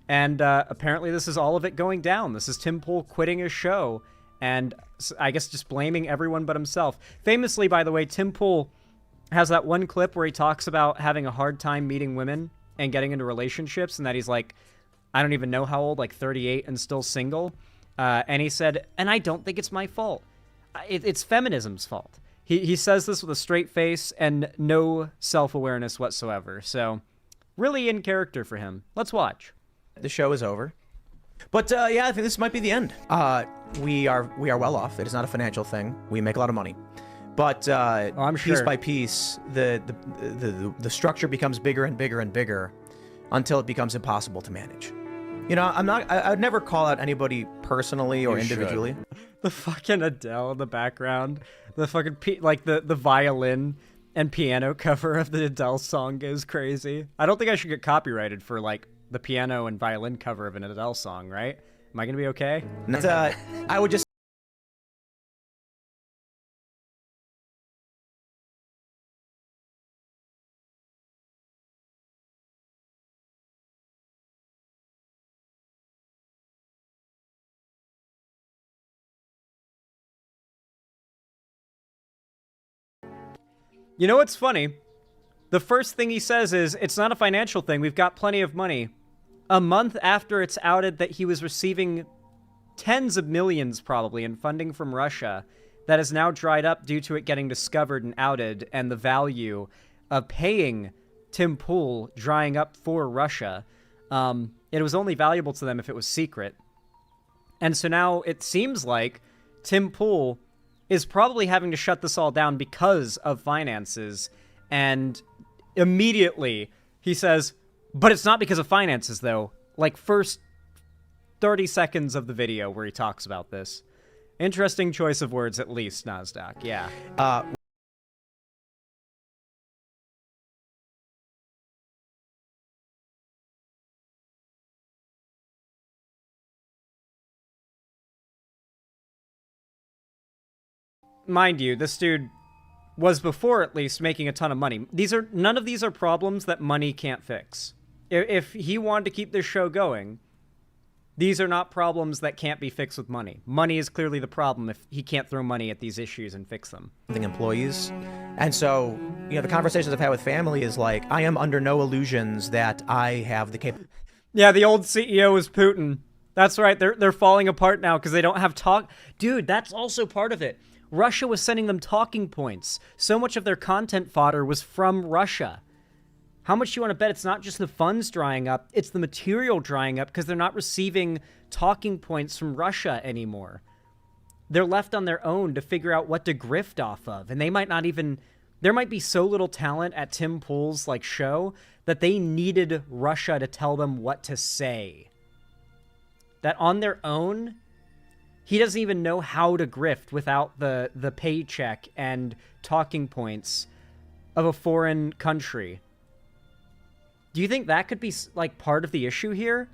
and apparently this is all of it going down. This is Tim Pool quitting his show, and I guess just blaming everyone but himself. Famously, by the way, Tim Pool has that one clip where he talks about having a hard time meeting women and getting into relationships, and that he's like, I don't even know how old, like 38 and still single. And he said, and I don't think it's my fault. It's feminism's fault. He says this with a straight face and no self-awareness whatsoever. So really in character for him. Let's watch.
The show is over. But yeah, I think this might be the end. We are well off. It is not a financial thing. We make a lot of money. But
I'm
piece
sure.
by piece, the structure becomes bigger and bigger and bigger until it becomes impossible to manage. You know, I would never call out anybody personally or individually.
The fucking Adele in the background. The fucking, the violin and piano cover of the Adele song goes crazy. I don't think I should get copyrighted for, like, the piano and violin cover of an Adele song, right? Am I gonna be okay?
I would just...
You know what's funny? The first thing he says is, it's not a financial thing, we've got plenty of money. A month after it's outed that he was receiving tens of millions, probably, in funding from Russia that has now dried up due to it getting discovered and outed, and the value of paying Tim Pool drying up for Russia. It was only valuable to them if it was secret. And so now it seems like Tim Pool is probably having to shut this all down because of finances, and immediately he says, but it's not because of finances, though. Like, first 30 seconds of the video where he talks about this. Interesting choice of words, at least, Nasdaq. Yeah. Mind you, this dude was before at least making a ton of money. None of these are problems that money can't fix. If he wanted to keep this show going, these are not problems that can't be fixed with money. Money is clearly the problem if he can't throw money at these issues and fix them.
Employees. And so, you know, the conversations I've had with family is like, I am under no illusions that I have the capability.
Yeah, the old CEO is Putin. That's right. They're falling apart now because they don't have talk. Dude, that's also part of it. Russia was sending them talking points. So much of their content fodder was from Russia. How much do you want to bet it's not just the funds drying up, it's the material drying up because they're not receiving talking points from Russia anymore. They're left on their own to figure out what to grift off of, and they might not even... There might be so little talent at Tim Pool's, like, show that they needed Russia to tell them what to say. That on their own, he doesn't even know how to grift without the paycheck and talking points of a foreign country. Do you think that could be, like, part of the issue here?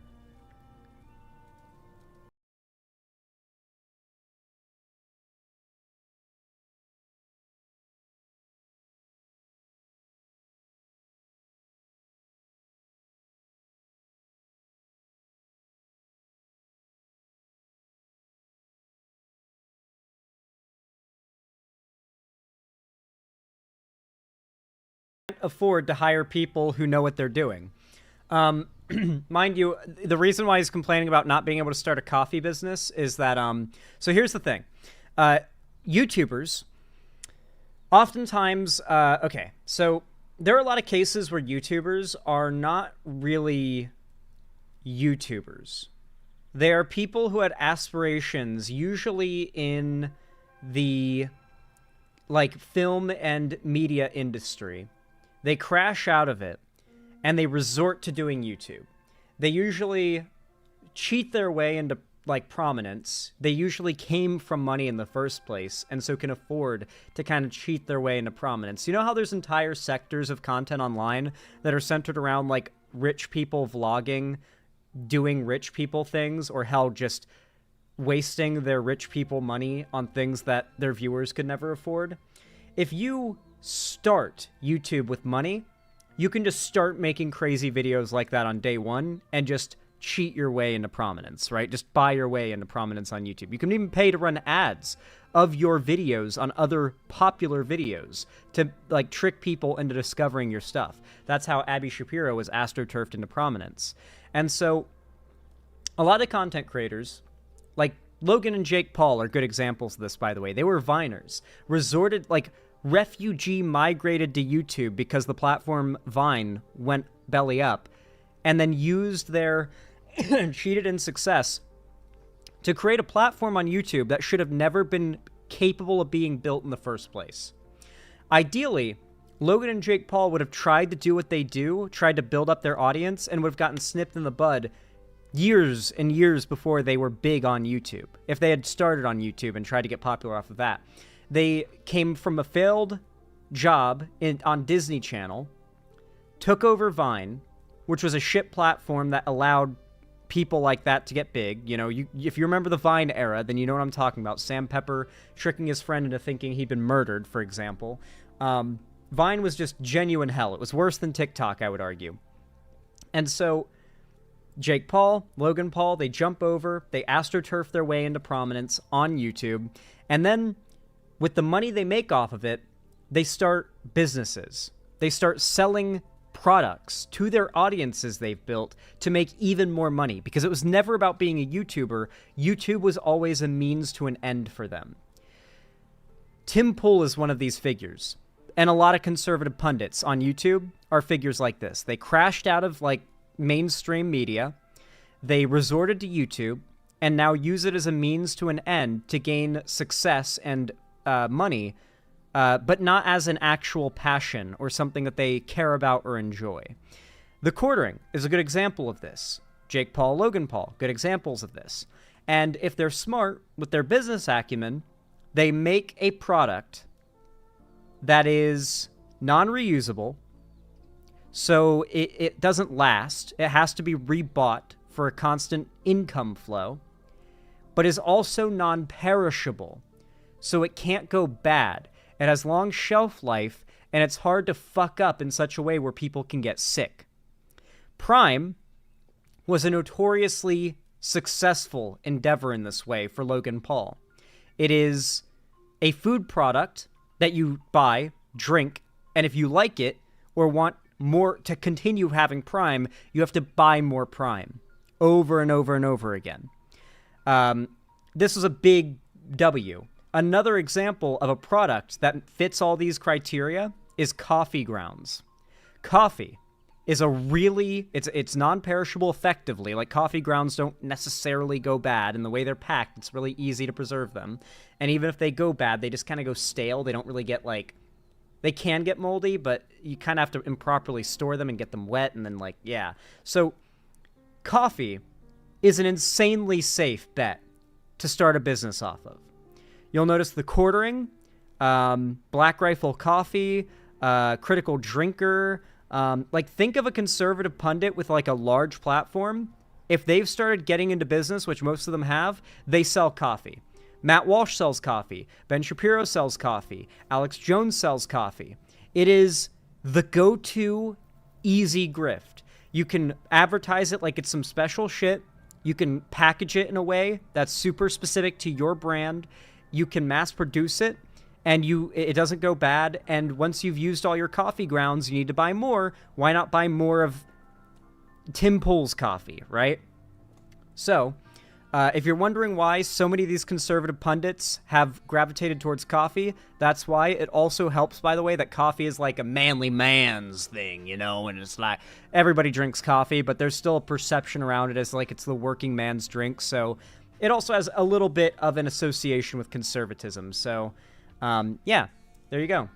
Afford to hire people who know what they're doing. Mind you, the reason why he's complaining about not being able to start a coffee business is that, so here's the thing. YouTubers, oftentimes, okay, so there are a lot of cases where YouTubers are not really YouTubers. They are people who had aspirations, usually in the, like, film and media industry. They crash out of it, and they resort to doing YouTube. They usually cheat their way into, like, prominence. They usually came from money in the first place, and so can afford to kind of cheat their way into prominence. You know how there's entire sectors of content online that are centered around, like, rich people vlogging, doing rich people things, or hell, just wasting their rich people money on things that their viewers could never afford? If you start YouTube with money, you can just start making crazy videos like that on day one and just cheat your way into prominence, right? Just buy your way into prominence on YouTube. You can even pay to run ads of your videos on other popular videos to like trick people into discovering your stuff. That's how Abby Shapiro was astroturfed into prominence. And so a lot of content creators, like Logan and Jake Paul are good examples of this, by the way. They were Viners, refugee migrated to YouTube because the platform Vine went belly up, and then used their cheated in success to create a platform on YouTube that should have never been capable of being built in the first place. Ideally, Logan and Jake Paul would have tried to do what they do, tried to build up their audience, and would have gotten snipped in the bud years and years before they were big on YouTube, if they had started on YouTube and tried to get popular off of that. They came from a failed job on Disney Channel, took over Vine, which was a shit platform that allowed people like that to get big. You know, if you remember the Vine era, then you know what I'm talking about. Sam Pepper tricking his friend into thinking he'd been murdered, for example. Vine was just genuine hell. It was worse than TikTok, I would argue. And so Jake Paul, Logan Paul, they jump over, they astroturf their way into prominence on YouTube, and then with the money they make off of it, they start businesses. They start selling products to their audiences they've built to make even more money, because it was never about being a YouTuber. YouTube was always a means to an end for them. Tim Pool is one of these figures, and a lot of conservative pundits on YouTube are figures like this. They crashed out of like mainstream media, they resorted to YouTube, and now use it as a means to an end to gain success and money, but not as an actual passion or something that they care about or enjoy. The Quartering is a good example of this. Jake Paul, Logan Paul, good examples of this. And if they're smart with their business acumen, they make a product that is non-reusable, so it doesn't last. It has to be rebought for a constant income flow, but is also non-perishable, so it can't go bad. It has long shelf life, and it's hard to fuck up in such a way where people can get sick. Prime was a notoriously successful endeavor in this way for Logan Paul. It is a food product that you buy, drink, and if you like it or want more to continue having Prime, you have to buy more Prime over and over and over again. This was a big W. Another example of a product that fits all these criteria is coffee grounds. Coffee is it's non-perishable effectively. Like, coffee grounds don't necessarily go bad, and the way they're packed, it's really easy to preserve them. And even if they go bad, they just kind of go stale. They don't really get they can get moldy, but you kind of have to improperly store them and get them wet, and then yeah. So coffee is an insanely safe bet to start a business off of. You'll notice the Quartering, Black Rifle Coffee, Critical Drinker. Think of a conservative pundit with a large platform. If they've started getting into business, which most of them have, they sell coffee. Matt Walsh sells coffee. Ben Shapiro sells coffee. Alex Jones sells coffee. It is the go-to easy grift. You can advertise it like it's some special shit. You can package it in a way that's super specific to your brand. You can mass produce it, and it doesn't go bad. And once you've used all your coffee grounds, you need to buy more. Why not buy more of Tim Pool's coffee, right? So, if you're wondering why so many of these conservative pundits have gravitated towards coffee, that's why. It also helps, by the way, that coffee is like a manly man's thing, and it's like everybody drinks coffee, but there's still a perception around it as it's the working man's drink. So it also has a little bit of an association with conservatism. So, yeah, there you go.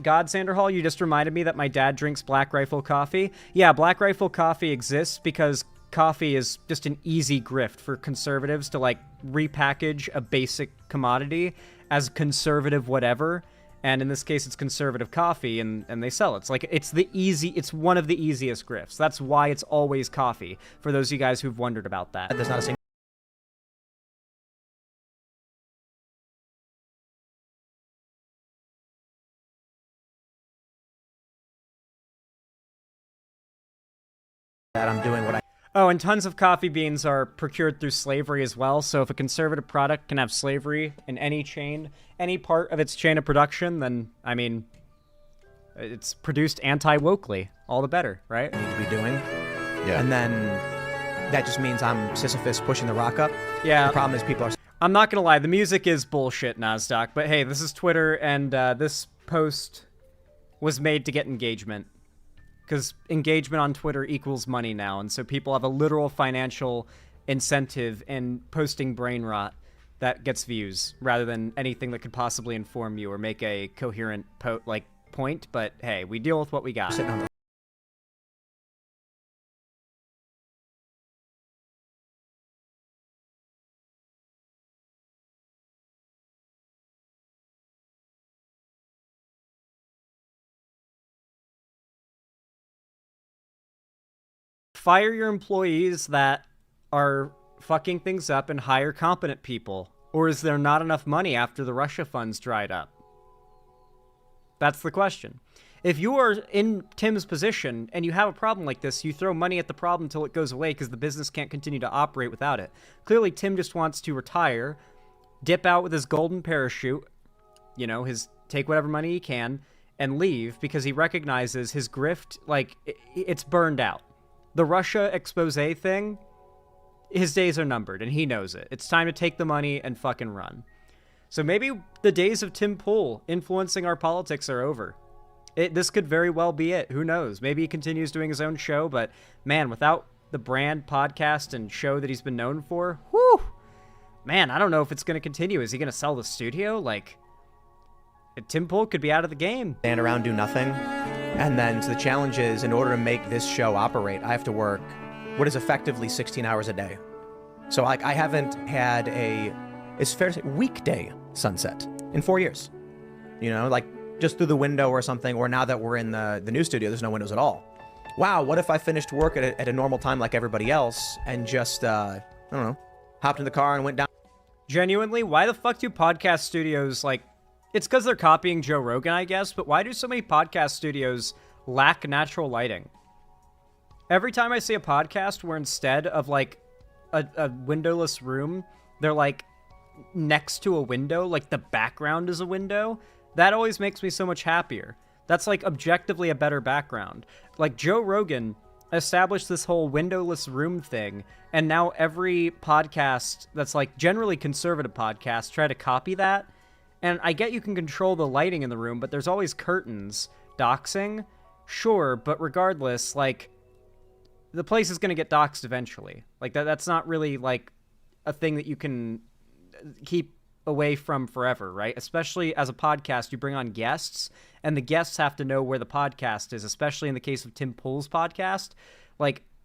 God Sanderhall, you just reminded me that my dad drinks Black Rifle coffee. Yeah, Black Rifle coffee exists because coffee is just an easy grift for conservatives to repackage a basic commodity as conservative whatever. And in this case, it's conservative coffee, and they sell it. It's one of the easiest grifts. That's why it's always coffee, for those of you guys who've wondered about that.
There's not a single that I'm doing what I...
Oh, and tons of coffee beans are procured through slavery as well, so if a conservative product can have slavery in any chain, any part of its chain of production, then, I mean, it's produced anti-wokely. All the better, right?
Need to be doing. Yeah. And then that just means I'm Sisyphus pushing the rock up.
Yeah.
The problem is people are...
I'm not gonna lie, the music is bullshit, Nasdaq, but hey, this is Twitter, and this post was made to get engagement. Because engagement on Twitter equals money now, and so people have a literal financial incentive in posting brain rot that gets views, rather than anything that could possibly inform you or make a coherent point, but hey, we deal with what we got.
Sitting on the...
Fire your employees that are fucking things up and hire competent people. Or is there not enough money after the Russia funds dried up? That's the question. If you are in Tim's position and you have a problem like this, you throw money at the problem until it goes away because the business can't continue to operate without it. Clearly, Tim just wants to retire, dip out with his golden parachute, you know, take whatever money he can, and leave because he recognizes his grift, it's burned out. The Russia expose thing, his days are numbered, and he knows it. It's time to take the money and fucking run. So maybe the days of Tim Pool influencing our politics are over. This could very well be it. Who knows? Maybe he continues doing his own show, but man, without the brand, podcast, and show that he's been known for, whew, man, I don't know if it's going to continue. Is he going to sell the studio? Tim Pool could be out of the game.
Stand around, do nothing. And then so the challenge is, in order to make this show operate, I have to work what is effectively 16 hours a day. So I haven't had it's fair to say, weekday sunset in 4 years. You know, just through the window or something, or now that we're in the new studio, there's no windows at all. Wow, what if I finished work at a normal time like everybody else and just, I don't know, hopped in the car and went down?
Genuinely, why the fuck do podcast studios, it's because they're copying Joe Rogan, I guess, but why do so many podcast studios lack natural lighting? Every time I see a podcast where instead of, a windowless room, they're, next to a window, the background is a window, that always makes me so much happier. That's, objectively a better background. Joe Rogan established this whole windowless room thing, and now every podcast that's, generally conservative podcasts try to copy that. And I get you can control the lighting in the room, but there's always curtains. Doxing? Sure, but regardless, the place is going to get doxed eventually. That's not really, a thing that you can keep away from forever, right? Especially as a podcast, you bring on guests, and the guests have to know where the podcast is, especially in the case of Tim Pool's podcast.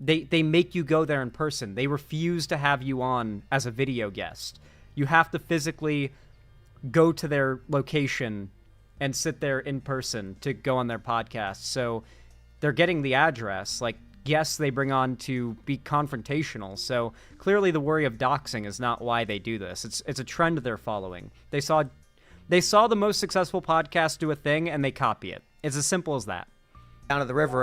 They make you go there in person. They refuse to have you on as a video guest. You have to physically go to their location and sit there in person to go on their podcast. So they're getting the address. Guests they bring on to be confrontational. So clearly the worry of doxing is not why they do this. It's a trend they're following. They saw the most successful podcast do a thing and they copy it. It's as simple as that.
Down to the river.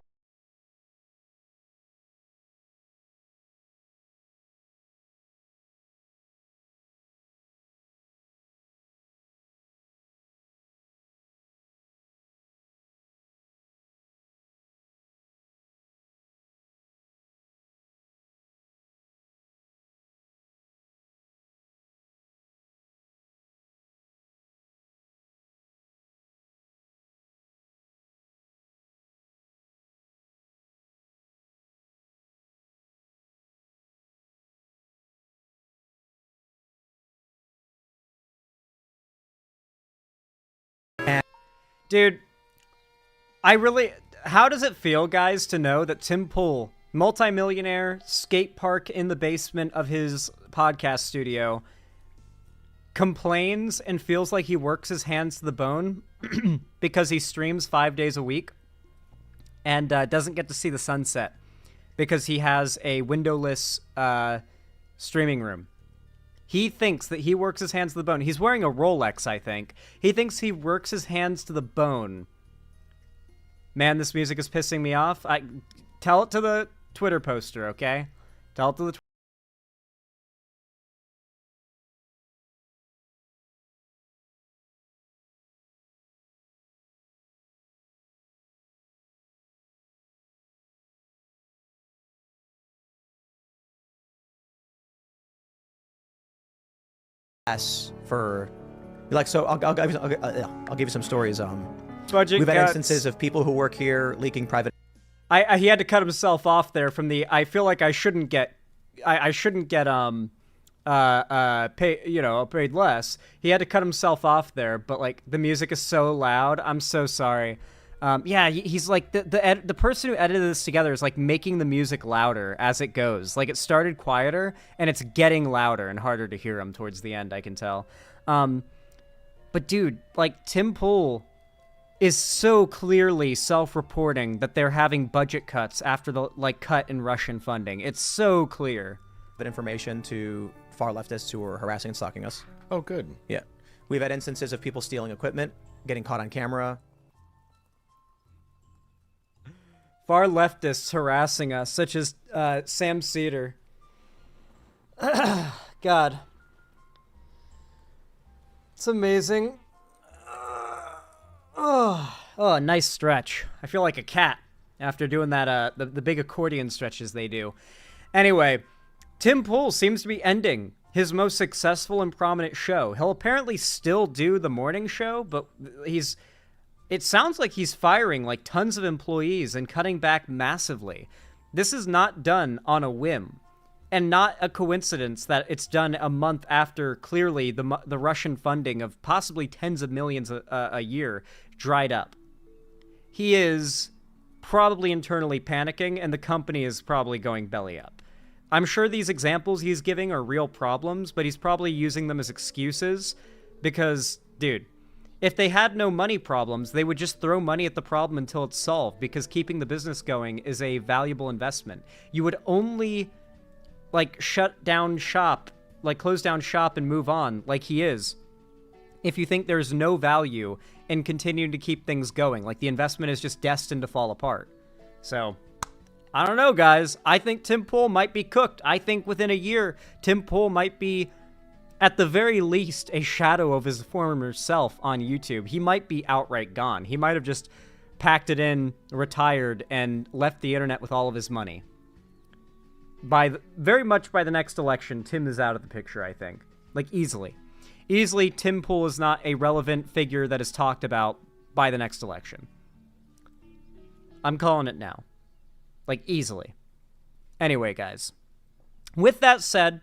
Dude, how does it feel, guys, to know that Tim Pool, multimillionaire, skate park in the basement of his podcast studio, complains and feels like he works his hands to the bone because he streams 5 days a week and doesn't get to see the sunset because he has a windowless streaming room? He thinks that he works his hands to the bone. He's wearing a Rolex, I think. He thinks he works his hands to the bone. Man, this music is pissing me off. Tell it to the
Twitter poster, okay? Tell it to the
for like, so I'll give you some stories.
Budget
we've had
cuts.
instances of people who work here leaking private.
He had to cut himself off there from the. I feel like I shouldn't get paid less. He had to cut himself off there, but like the music is so loud. I'm so sorry. Yeah, he's like the person who edited this together is like making the music louder as it goes. Like it started quieter and it's getting louder and harder to hear him towards the end, I can tell. But dude, like Tim Pool is so clearly self-reporting that they're having budget cuts after the cut in Russian funding. It's so clear.
Information to far leftists who are harassing and stalking us.
Oh, good.
Yeah. We've had instances of people stealing equipment, getting caught on camera.
Far leftists harassing us, such as Sam Cedar. God. It's amazing. Oh, nice stretch. I feel like a cat after doing that, the big accordion stretches they do. Anyway, Tim Pool seems to be ending his most successful and prominent show. He'll apparently still do the morning show, but it sounds like he's firing like tons of employees and cutting back massively. This is not done on a whim. And not a coincidence that it's done a month after clearly the Russian funding of possibly tens of millions a year dried up. He is probably internally panicking, and the company is probably going belly up. I'm sure these examples he's giving are real problems, but he's probably using them as excuses because, dude, if they had no money problems, they would just throw money at the problem until it's solved, because keeping the business going is a valuable investment. You would only shut down shop, close down shop and move on like he is if you think there's no value in continuing to keep things going, like the investment is just destined to fall apart. So, I don't know, guys. I think Tim Pool might be cooked. I think within a year, Tim Pool might be, at the very least, a shadow of his former self on YouTube. He might be outright gone. He might have just packed it in, retired, and left the internet with all of his money. Very much by the next election, Tim is out of the picture, I think. Easily. Easily, Tim Pool is not a relevant figure that is talked about by the next election. I'm calling it now. Easily. Anyway, guys. With that said,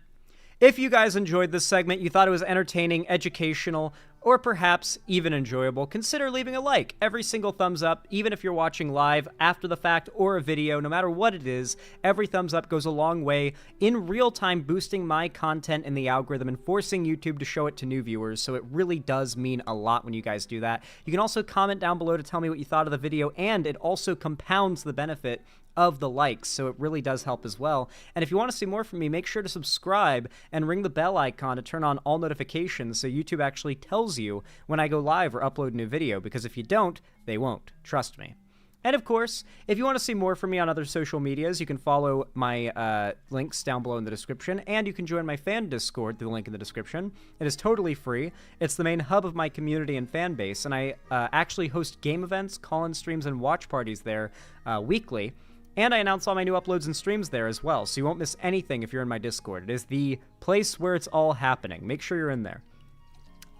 if you guys enjoyed this segment, you thought it was entertaining, educational, or perhaps even enjoyable, consider leaving a like. Every single thumbs up, even if you're watching live, after the fact, or a video, no matter what it is, every thumbs up goes a long way in real time boosting my content in the algorithm and forcing YouTube to show it to new viewers, so it really does mean a lot when you guys do that. You can also comment down below to tell me what you thought of the video, and it also compounds the benefit of the likes, so it really does help as well. And if you want to see more from me, make sure to subscribe and ring the bell icon to turn on all notifications so YouTube actually tells you when I go live or upload a new video, because if you don't, they won't. Trust me. And of course, if you want to see more from me on other social medias, you can follow my links down below in the description, and you can join my fan Discord through the link in the description. It is totally free. It's the main hub of my community and fan base, and I actually host game events, call-in streams, and watch parties there weekly. And I announce all my new uploads and streams there as well, so you won't miss anything if you're in my Discord. It is the place where it's all happening. Make sure you're in there.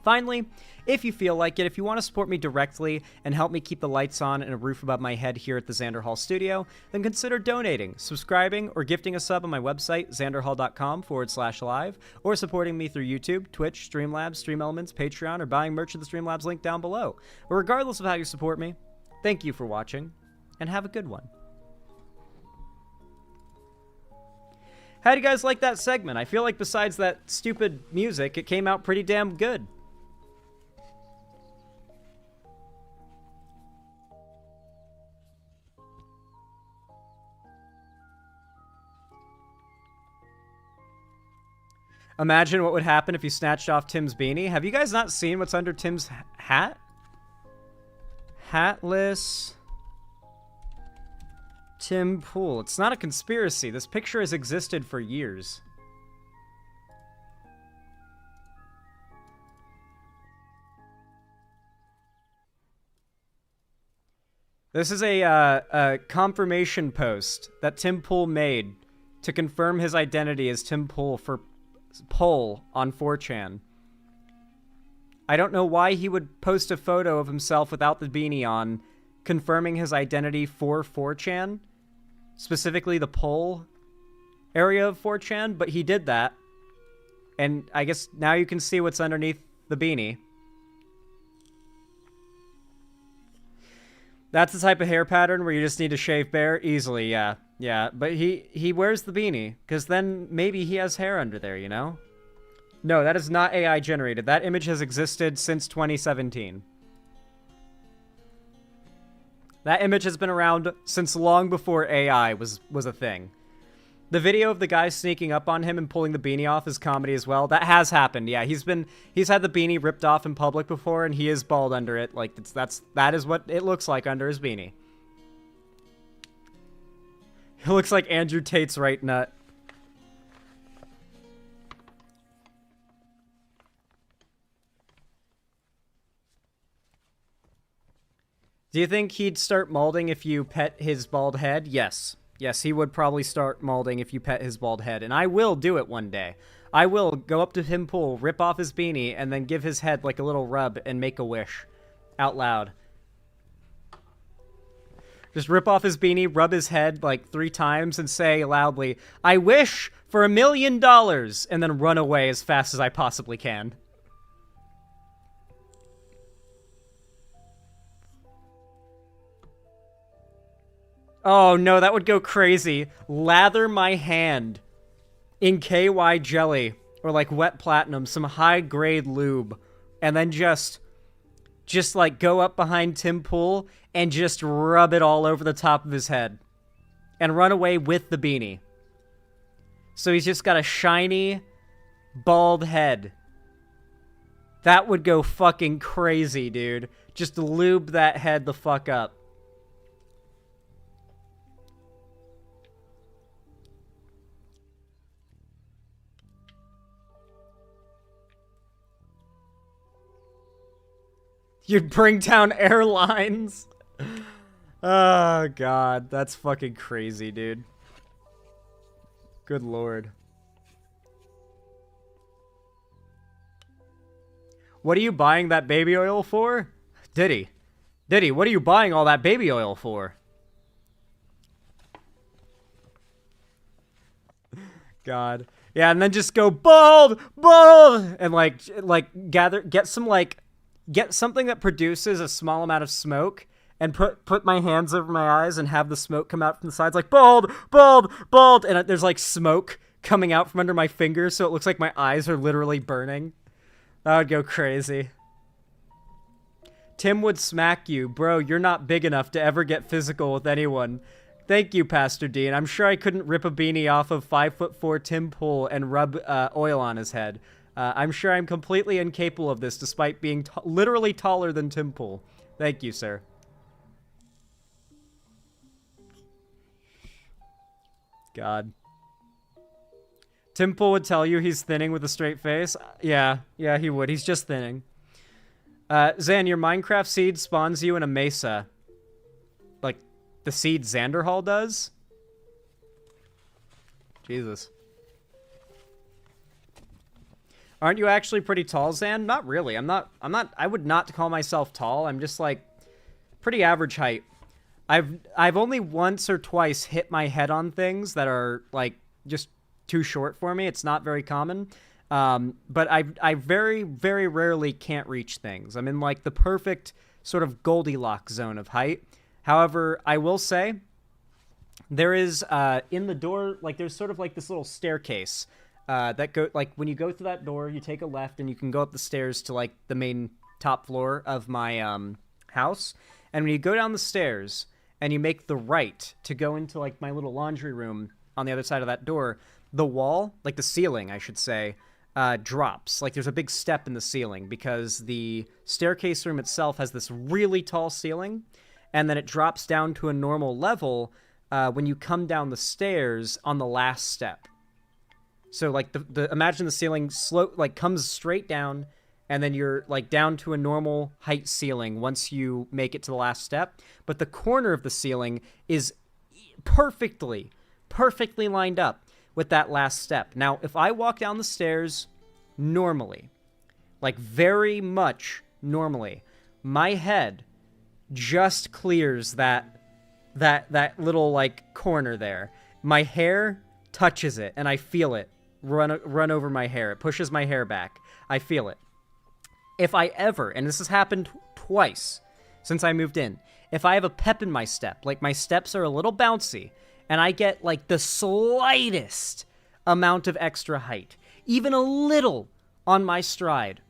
Finally, if you feel like it, if you want to support me directly and help me keep the lights on and a roof above my head here at the Xander Hall studio, then consider donating, subscribing, or gifting a sub on my website, xanderhall.com/live, or supporting me through YouTube, Twitch, Streamlabs, Stream Elements, Patreon, or buying merch at the Streamlabs link down below. But regardless of how you support me, thank you for watching, and have a good one. How do you guys like that segment? I feel like besides that stupid music, it came out pretty damn good. Imagine what would happen if you snatched off Tim's beanie. Have you guys not seen what's under Tim's hat? Hatless
Tim Pool. It's not a conspiracy. This picture has existed for years. This is a confirmation post that Tim Pool made to confirm his identity as Tim Pool for Poll on 4chan. I don't know why he would post a photo of himself without the beanie on, confirming his identity for 4chan, specifically the Poll area of 4chan, but he did that. And I guess now you can see what's underneath the beanie. That's the type of hair pattern where you just need to shave bare easily, yeah. Yeah, but he wears the beanie, because then maybe he has hair under there, you know? No, that is not AI generated. That image has existed since 2017. That image has been around since long before AI was a thing. The video of the guy sneaking up on him and pulling the beanie off is comedy as well. That has happened. Yeah, he's had the beanie ripped off in public before, and he is bald under it. Like that is what it looks like under his beanie. It looks like Andrew Tate's right nut. Do you think he'd start molding if you pet his bald head? Yes. Yes, he would probably start molding if you pet his bald head, and I will do it one day. I will go up to Tim Pool, rip off his beanie, and then give his head like a little rub and make a wish. Out loud. Just rip off his beanie, rub his head like 3 times, and say loudly, "I wish for $1 million," and then run away as fast as I possibly can. Oh no, that would go crazy. Lather my hand in KY jelly or like wet platinum, some high grade lube, and then just like go up behind Tim Pool and just rub it all over the top of his head and run away with the beanie. So he's just got a shiny bald head. That would go fucking crazy, dude. Just lube that head the fuck up. You'd bring down airlines. Oh, God. That's fucking crazy, dude. Good lord. What are you buying that baby oil for? Diddy, what are you buying all that baby oil for? God. Yeah, and then just go bald, and get something that produces a small amount of smoke and put my hands over my eyes and have the smoke come out from the sides like bald, and there's like smoke coming out from under my fingers so it looks like my eyes are literally burning. That would go crazy. Tim would smack you. Bro, you're not big enough to ever get physical with anyone. Thank you, Pastor Dean. I'm sure I couldn't rip a beanie off of 5'4" Tim Pool and rub oil on his head. I'm sure I'm completely incapable of this, despite being literally taller than Tim Pool. Thank you, sir. God. Tim Pool would tell you he's thinning with a straight face. Yeah, he would. He's just thinning. Zan, your Minecraft seed spawns you in a mesa. Like, the seed Xanderhall does? Jesus. Aren't you actually pretty tall, Zan? Not really. I would not call myself tall. I'm just, like, pretty average height. I've only once or twice hit my head on things that are, like, just too short for me. It's not very common. But I very, very rarely can't reach things. I'm in, like, the perfect sort of Goldilocks zone of height. However, I will say, there is, in the door, like, there's sort of, like, this little staircase that go, like, when you go through that door, you take a left and you can go up the stairs to, like, the main top floor of my house. And when you go down the stairs and you make the right to go into, like, my little laundry room on the other side of that door, the wall, like the ceiling, I should say, drops. Like, there's a big step in the ceiling because the staircase room itself has this really tall ceiling, and then it drops down to a normal level when you come down the stairs on the last step. So like imagine the ceiling comes straight down, and then you're like down to a normal height ceiling once you make it to the last step. But the corner of the ceiling is perfectly lined up with that last step. Now, if I walk down the stairs normally, like very much normally, my head just clears that little like corner there. My hair touches it, and I feel it run over my hair. It pushes my hair back. I feel it. If I ever, and this has happened twice since I moved in, if I have a pep in my step, like my steps are a little bouncy, and I get like the slightest amount of extra height, even a little on my stride,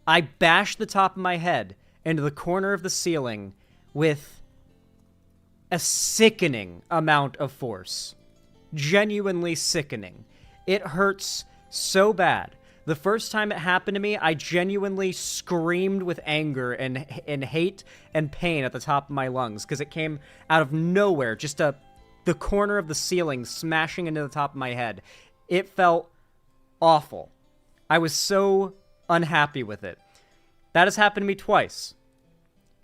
I bash the top of my head into the corner of the ceiling with a sickening amount of force. Genuinely sickening. It hurts so bad. The first time it happened to me, I genuinely screamed with anger and hate and pain at the top of my lungs because it came out of nowhere, just the corner of the ceiling smashing into the top of my head. It felt awful. I was so unhappy with it. That has happened to me twice.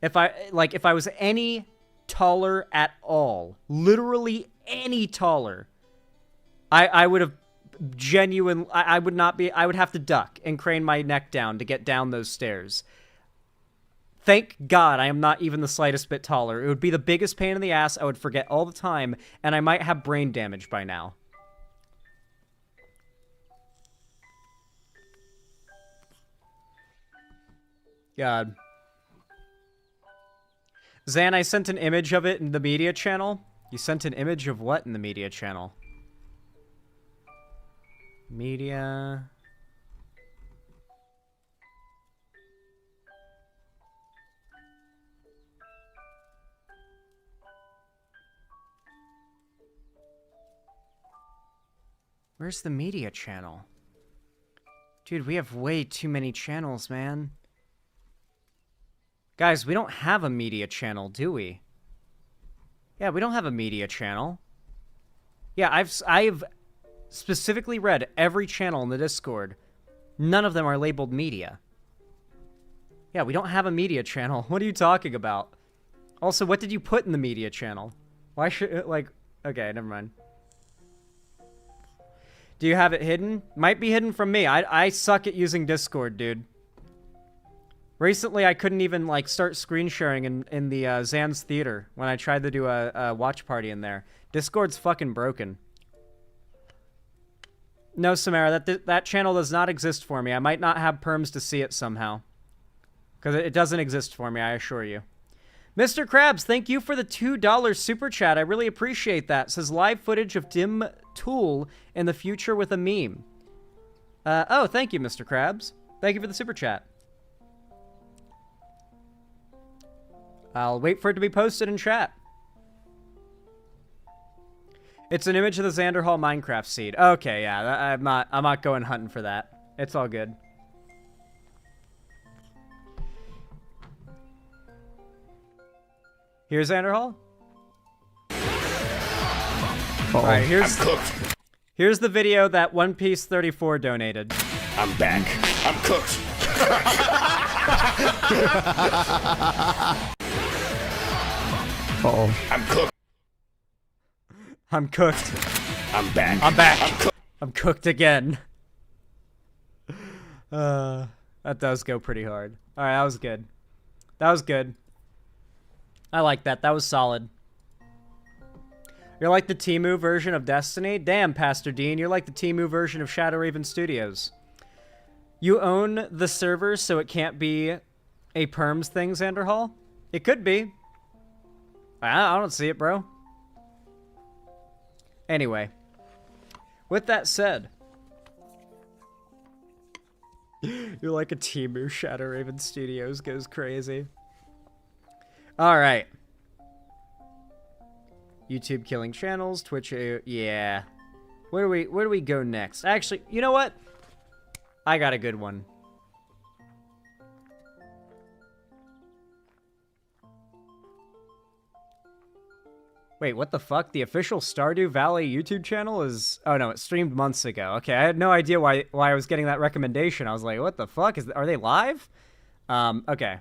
If I was any taller at all, literally any taller, I would have I would have to duck and crane my neck down to get down those stairs. Thank God I am not even the slightest bit taller. It would be the biggest pain in the ass. I would forget all the time, and I might have brain damage by now. God. Zan, I sent an image of it in the media channel. You sent an image of what in the media channel? Media... Where's the media channel? Dude, we have way too many channels, man. Guys, we don't have a media channel, do we? Yeah, we don't have a media channel. Yeah, I've specifically read every channel in the Discord. None of them are labeled media. Yeah, we don't have a media channel. What are you talking about? Also, what did you put in the media channel? Why should, like... Okay, never mind. Do you have it hidden? Might be hidden from me. I suck at using Discord, dude. Recently, I couldn't even, like, start screen sharing in the Zan's Theater when I tried to do a watch party in there. Discord's fucking broken. No, Samara, that channel does not exist for me. I might not have perms to see it somehow. Because it doesn't exist for me, I assure you. Mr. Krabs, thank you for the $2 super chat. I really appreciate that. It says live footage of Dim Tool in the future with a meme. Oh, thank you, Mr. Krabs. Thank you for the super chat. I'll wait for it to be posted in chat. It's an image of the Xander Hall Minecraft seed. Okay, yeah, I'm not going hunting for that. It's all good. Here's Xander Hall. All right, here's the video that One Piece 34 donated.
I'm back. I'm cooked. I'm cooked.
I'm cooked.
I'm back.
I'm back. I'm cooked again. That does go pretty hard. All right, that was good. That was good. I like that. That was solid. You're like the Temu version of Destiny? Damn, Pastor Dean, you're like the Temu version of Shadow Raven Studios. You own the server, so it can't be a perms thing, Xander Hall? It could be. I don't see it, bro. Anyway. With that said. You're like a Temu, Shadow Raven Studios goes crazy. Alright. YouTube killing channels, Twitch, yeah. Where do we go next? Actually, you know what? I got a good one.
Wait, what the fuck? The official Stardew Valley YouTube channel is... Oh, no, it streamed months ago. Okay, I had no idea why I was getting that recommendation. I was like, what the fuck? Are they live? Okay.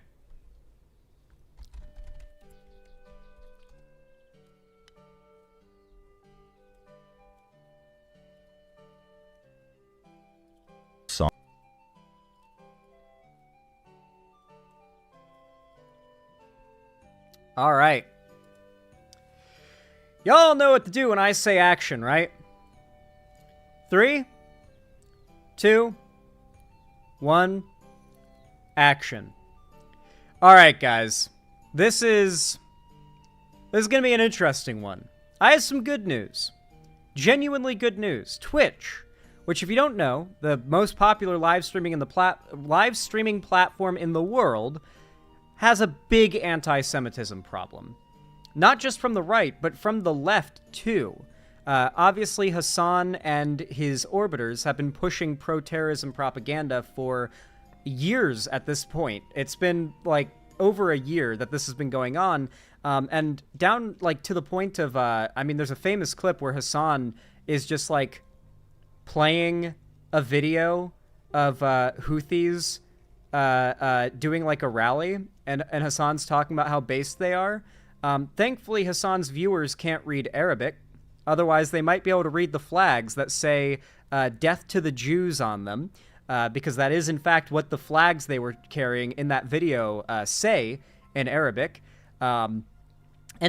All right. Y'all know what to do when I say action, right? 3, 2, 1, action. All right, guys. This is going to be an interesting one. I have some good news. Genuinely good news. Twitch, which if you don't know, the most popular live streaming platform in the world, has a big anti-Semitism problem. Not just from the right, but from the left, too. Obviously, Hassan and his orbiters have been pushing pro-terrorism propaganda for years at this point. It's been, like, over a year that this has been going on. And down, like, to the point of, I mean, there's a famous clip where Hassan is just, like, playing a video of Houthis doing, like, a rally, and Hassan's talking about how based they are. Thankfully, Hassan's viewers can't read Arabic. Otherwise, they might be able to read the flags that say death to the Jews on them, because that is, in fact, what the flags they were carrying in that video say in Arabic. And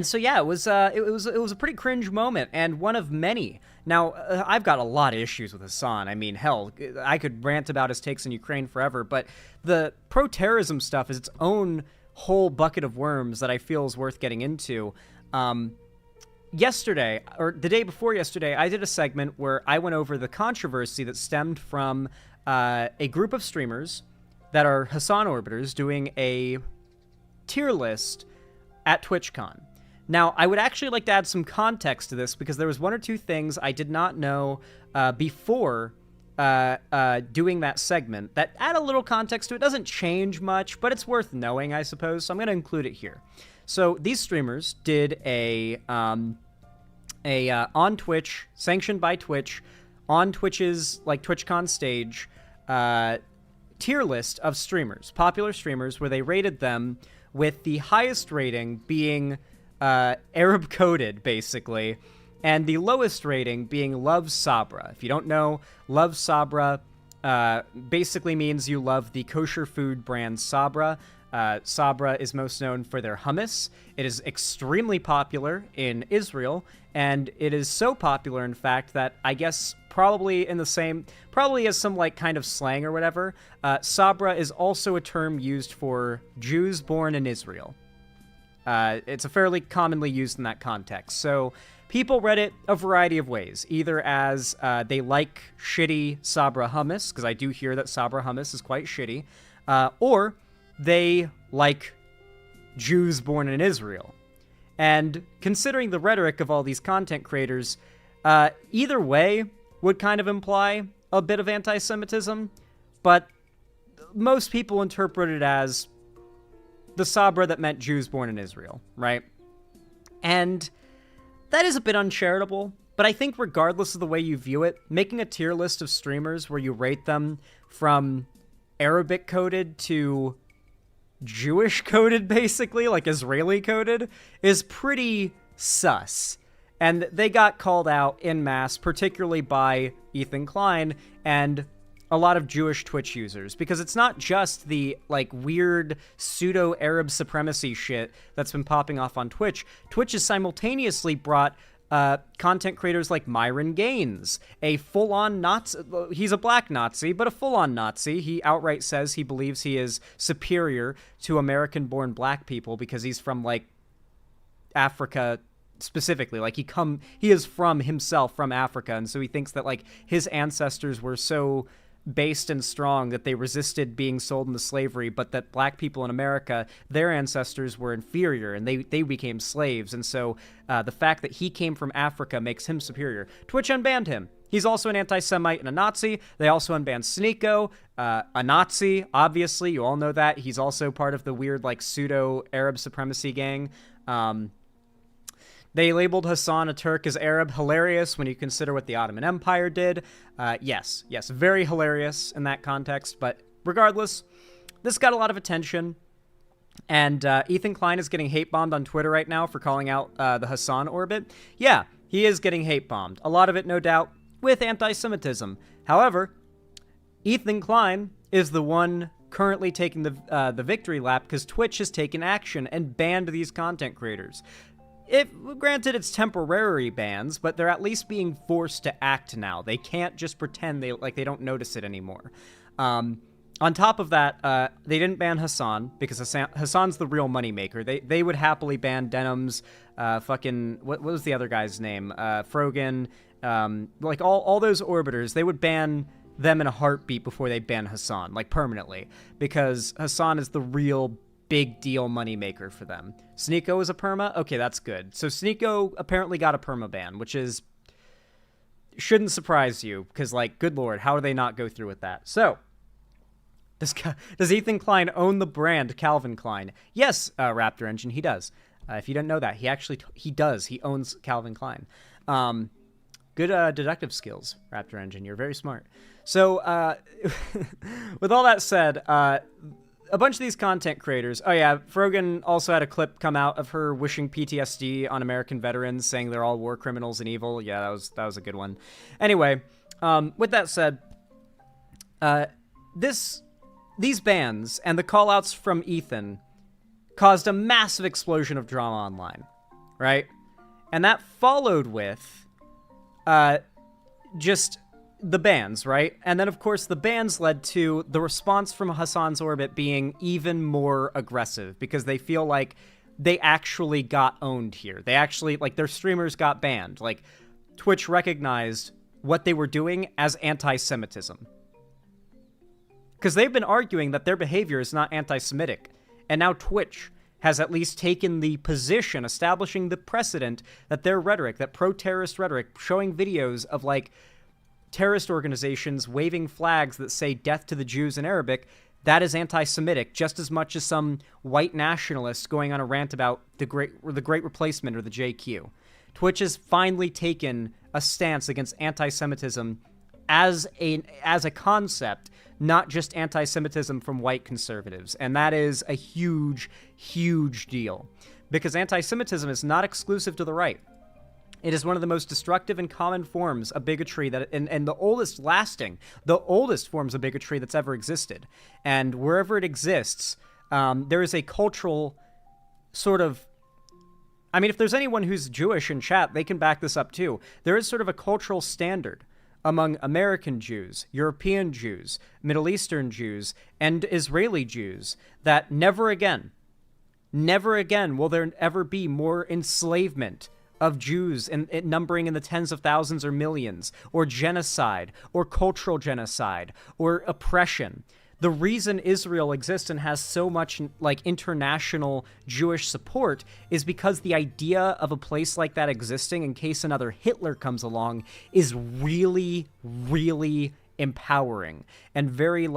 so, yeah, it was a pretty cringe moment, and one of many. Now, I've got a lot of issues with Hassan. I mean, hell, I could rant about his takes in Ukraine forever, but the pro-terrorism stuff is its own whole bucket of worms that I feel is worth getting into. Yesterday, or the day before yesterday, I did a segment where I went over the controversy that stemmed from a group of streamers that are Hassan orbiters doing a tier list at TwitchCon. Now, I would actually like to add some context to this because there was one or two things I did not know before doing that segment that add a little context to it. It doesn't change much, but it's worth knowing, I suppose, so I'm going to include it here. So these streamers did a on Twitch, sanctioned by Twitch, on Twitch's, like, TwitchCon stage, tier list of streamers, popular streamers, where they rated them with the highest rating being Arab-coded, basically, and the lowest rating being Love Sabra. If you don't know, Love Sabra basically means you love the kosher food brand Sabra. Sabra is most known for their hummus. It is extremely popular in Israel, and it is so popular, in fact, that I guess probably as some, like, kind of slang or whatever, Sabra is also a term used for Jews born in Israel. It's a fairly commonly used in that context. So people read it a variety of ways, either as they like shitty Sabra hummus, because I do hear that Sabra hummus is quite shitty, or they like Jews born in Israel. And considering the rhetoric of all these content creators, either way would kind of imply a bit of anti-Semitism, but most people interpret it as the Sabra that meant Jews born in Israel, right? And that is a bit uncharitable, but I think regardless of the way you view it, making a tier list of streamers where you rate them from Arabic coded to Jewish coded, basically, like Israeli coded, is pretty sus. And they got called out en masse, particularly by Ethan Klein and a lot of Jewish Twitch users, because it's not just the, like, weird pseudo-Arab supremacy shit that's been popping off on Twitch. Twitch has simultaneously brought content creators like Myron Gaines, a full-on Nazi. He's a black Nazi, but a full-on Nazi. He outright says he believes he is superior to American-born black people because he's from, like, Africa specifically. Like, he is from himself from Africa, and so he thinks that, like, his ancestors were so based and strong that they resisted being sold into slavery, but that black people in America, their ancestors were inferior and they became slaves. And so the fact that he came from Africa makes him superior. Twitch unbanned him. He's also an anti-Semite and a Nazi. They also unbanned Sneeko, a Nazi, obviously. You all know that. He's also part of the weird, like, pseudo-Arab supremacy gang. They labeled Hassan a Turk as Arab. Hilarious when you consider what the Ottoman Empire did. Yes, very hilarious in that context. But regardless, this got a lot of attention. And Ethan Klein is getting hate bombed on Twitter right now for calling out the Hassan orbit. Yeah, he is getting hate bombed. A lot of it, no doubt, with anti-Semitism. However, Ethan Klein is the one currently taking the victory lap because Twitch has taken action and banned these content creators. Granted, it's temporary bans, but they're at least being forced to act now. They can't just pretend they don't notice it anymore. On top of that, they didn't ban Hassan because Hassan's the real moneymaker. They would happily ban Denim's, what was the other guy's name? Frogan, all those orbiters. They would ban them in a heartbeat before they ban Hassan, permanently, because Hassan is the real big deal moneymaker for them. Sneeko is a perma? Okay, that's good. So Sneeko apparently got a perma ban, which shouldn't surprise you, because, good lord, how do they not go through with that? So, does Ethan Klein own the brand Calvin Klein? Yes, Raptor Engine, he does. If you didn't know that, he does. He owns Calvin Klein. Good deductive skills, Raptor Engine. You're very smart. So, with all that said, a bunch of these content creators... Oh, yeah, Frogan also had a clip come out of her wishing PTSD on American veterans, saying they're all war criminals and evil. Yeah, that was a good one. Anyway, with that said, these bans and the callouts from Ethan caused a massive explosion of drama online, right? And that followed with just the bans, right? And then, of course, the bans led to the response from Hassan's orbit being even more aggressive because they feel like they actually got owned here. They actually, their streamers got banned. Twitch recognized what they were doing as anti-Semitism. Because they've been arguing that their behavior is not anti-Semitic. And now Twitch has at least taken the position, establishing the precedent that their rhetoric, that pro-terrorist rhetoric, showing videos of, terrorist organizations waving flags that say death to the Jews in Arabic, that is anti-Semitic just as much as some white nationalists going on a rant about the Great Replacement or the JQ. Twitch has finally taken a stance against anti-Semitism as a concept, not just anti-Semitism from white conservatives. And that is a huge, huge deal. Because anti-Semitism is not exclusive to the right. It is one of the most destructive and common forms of bigotry and the oldest forms of bigotry that's ever existed. And wherever it exists, there is a cultural sort of... I mean, if there's anyone who's Jewish in chat, they can back this up too. There is sort of a cultural standard among American Jews, European Jews, Middle Eastern Jews, and Israeli Jews that never again will there ever be more enslavement of Jews and numbering in the tens of thousands or millions, or genocide, or cultural genocide, or oppression. The reason Israel exists and has so much international Jewish support is because the idea of a place like that existing in case another Hitler comes along is really, really empowering and very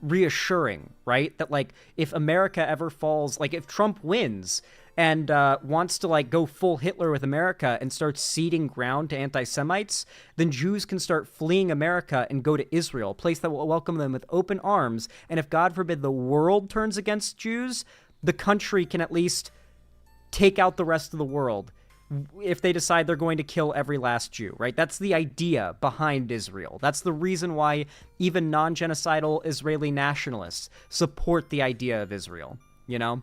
reassuring, right? That if America ever falls, if Trump wins and wants to go full Hitler with America and start ceding ground to anti-Semites, then Jews can start fleeing America and go to Israel, a place that will welcome them with open arms. And if, God forbid, the world turns against Jews, the country can at least take out the rest of the world if they decide they're going to kill every last Jew, right? That's the idea behind Israel. That's the reason why even non-genocidal Israeli nationalists support the idea of Israel, you know?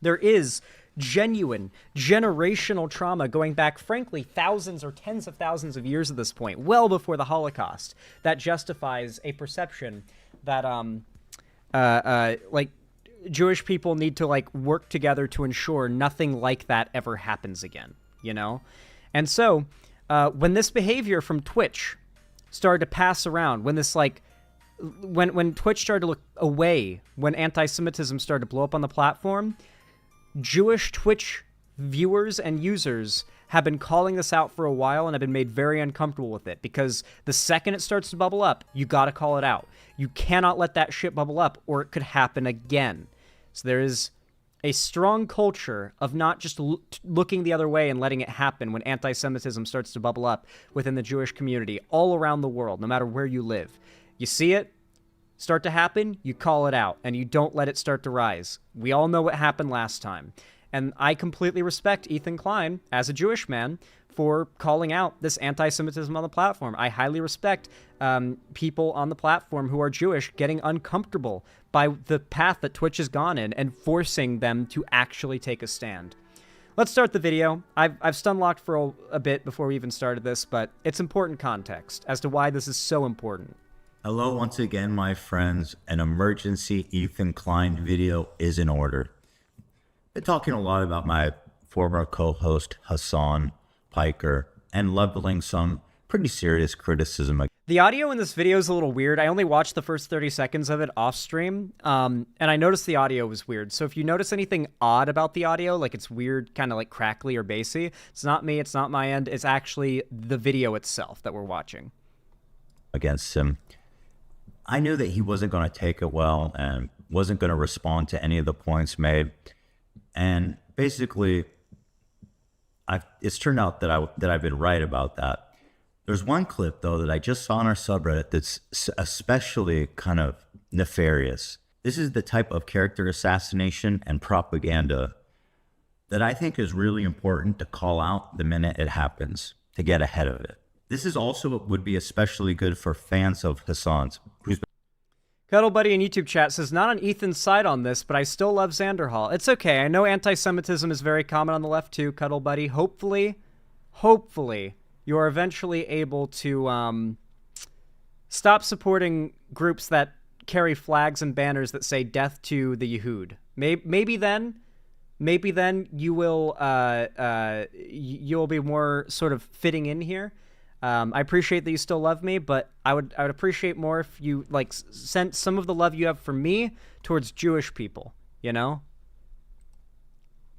There is genuine generational trauma going back, frankly, thousands or tens of thousands of years at this point, well before the Holocaust, that justifies a perception that Jewish people need to work together to ensure nothing like that ever happens again, you know? And so when this behavior from Twitch started to pass around, when this when Twitch started to look away, when anti-Semitism started to blow up on the platform, Jewish Twitch viewers and users have been calling this out for a while and have been made very uncomfortable with it, because the second it starts to bubble up, you gotta call it out. You cannot let that shit bubble up or it could happen again. So there is a strong culture of not just looking the other way and letting it happen when anti-Semitism starts to bubble up within the Jewish community all around the world, no matter where you live. You see it start to happen, you call it out, and you don't let it start to rise. We all know what happened last time. And I completely respect Ethan Klein, as a Jewish man, for calling out this anti-Semitism on the platform. I highly respect people on the platform who are Jewish getting uncomfortable by the path that Twitch has gone in and forcing them to actually take a stand. Let's start the video. I've stun locked for a bit before we even started this, but it's important context as to why this is so important.
Hello once again, my friends. An emergency Ethan Klein video is in order. Been talking a lot about my former co-host Hassan Piker and leveling some pretty serious criticism.
The audio in this video is a little weird. I only watched the first 30 seconds of it off stream, and I noticed the audio was weird. So if you notice anything odd about the audio, like it's weird, kind of like crackly or bassy, it's not me, it's not my end, it's actually the video itself that we're watching.
Against him. I knew that he wasn't going to take it well and wasn't going to respond to any of the points made. And basically, it's turned out that I've been right about that. There's one clip, though, that I just saw on our subreddit that's especially kind of nefarious. This is the type of character assassination and propaganda that I think is really important to call out the minute it happens, to get ahead of it. This is also would be especially good for fans of Hassan's.
Cuddle Buddy in YouTube chat says, not on Ethan's side on this, but I still love Xanderhall. It's okay. I know anti-Semitism is very common on the left too, Cuddle Buddy. Hopefully, you are eventually able to stop supporting groups that carry flags and banners that say death to the Yehud. Maybe then you will you'll be more sort of fitting in here. I appreciate that you still love me, but I would appreciate more if you like sent some of the love you have for me towards Jewish people, you know?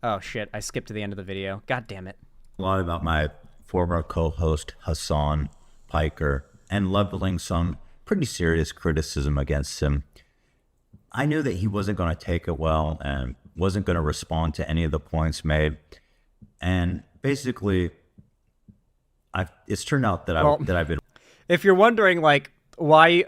Oh shit, I skipped to the end of the video. God damn it.
A lot about my former co-host Hassan Piker and leveling some pretty serious criticism against him. I knew that he wasn't going to take it well and wasn't going to respond to any of the points made. And basically, it's turned out that I've been.
If you're wondering, like, why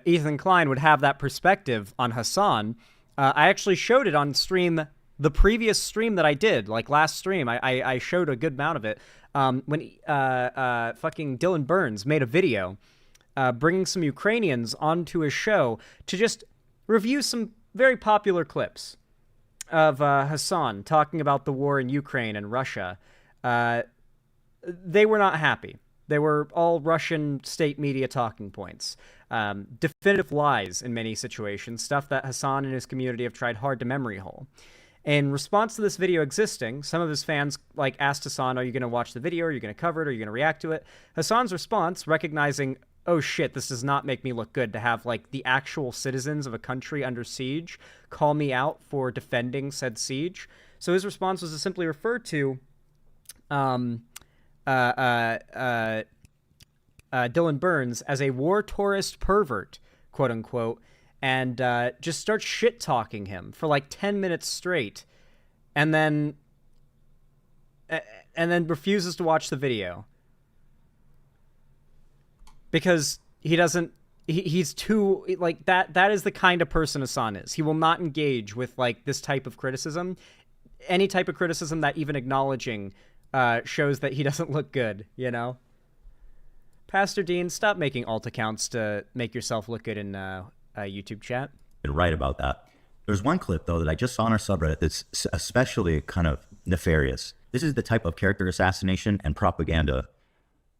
Ethan Klein would have that perspective on Hassan, I actually showed it on stream, the previous stream that I did, like last stream. I showed a good amount of it when fucking Dylan Burns made a video bringing some Ukrainians onto his show to just review some very popular clips of Hassan talking about the war in Ukraine and Russia. They were not happy. They were all Russian state media talking points. Definitive lies in many situations, stuff that Hassan and his community have tried hard to memory hole. In response to this video existing, some of his fans like asked Hassan, are you going to watch the video? Are you going to cover it? Are you going to react to it? Hassan's response, recognizing, oh shit, this does not make me look good to have like the actual citizens of a country under siege call me out for defending said siege. So his response was to simply refer to Dylan Burns as a war tourist pervert, quote unquote, and just starts shit talking him for like 10 minutes straight, and then refuses to watch the video because he doesn't. He's too like that. That is the kind of person Hassan is. He will not engage with like this type of criticism, any type of criticism that even acknowledging shows that he doesn't look good, you know? Pastor Dean, stop making alt accounts to make yourself look good in YouTube chat.
Right about that. There's one clip, though, that I just saw on our subreddit that's especially kind of nefarious. This is the type of character assassination and propaganda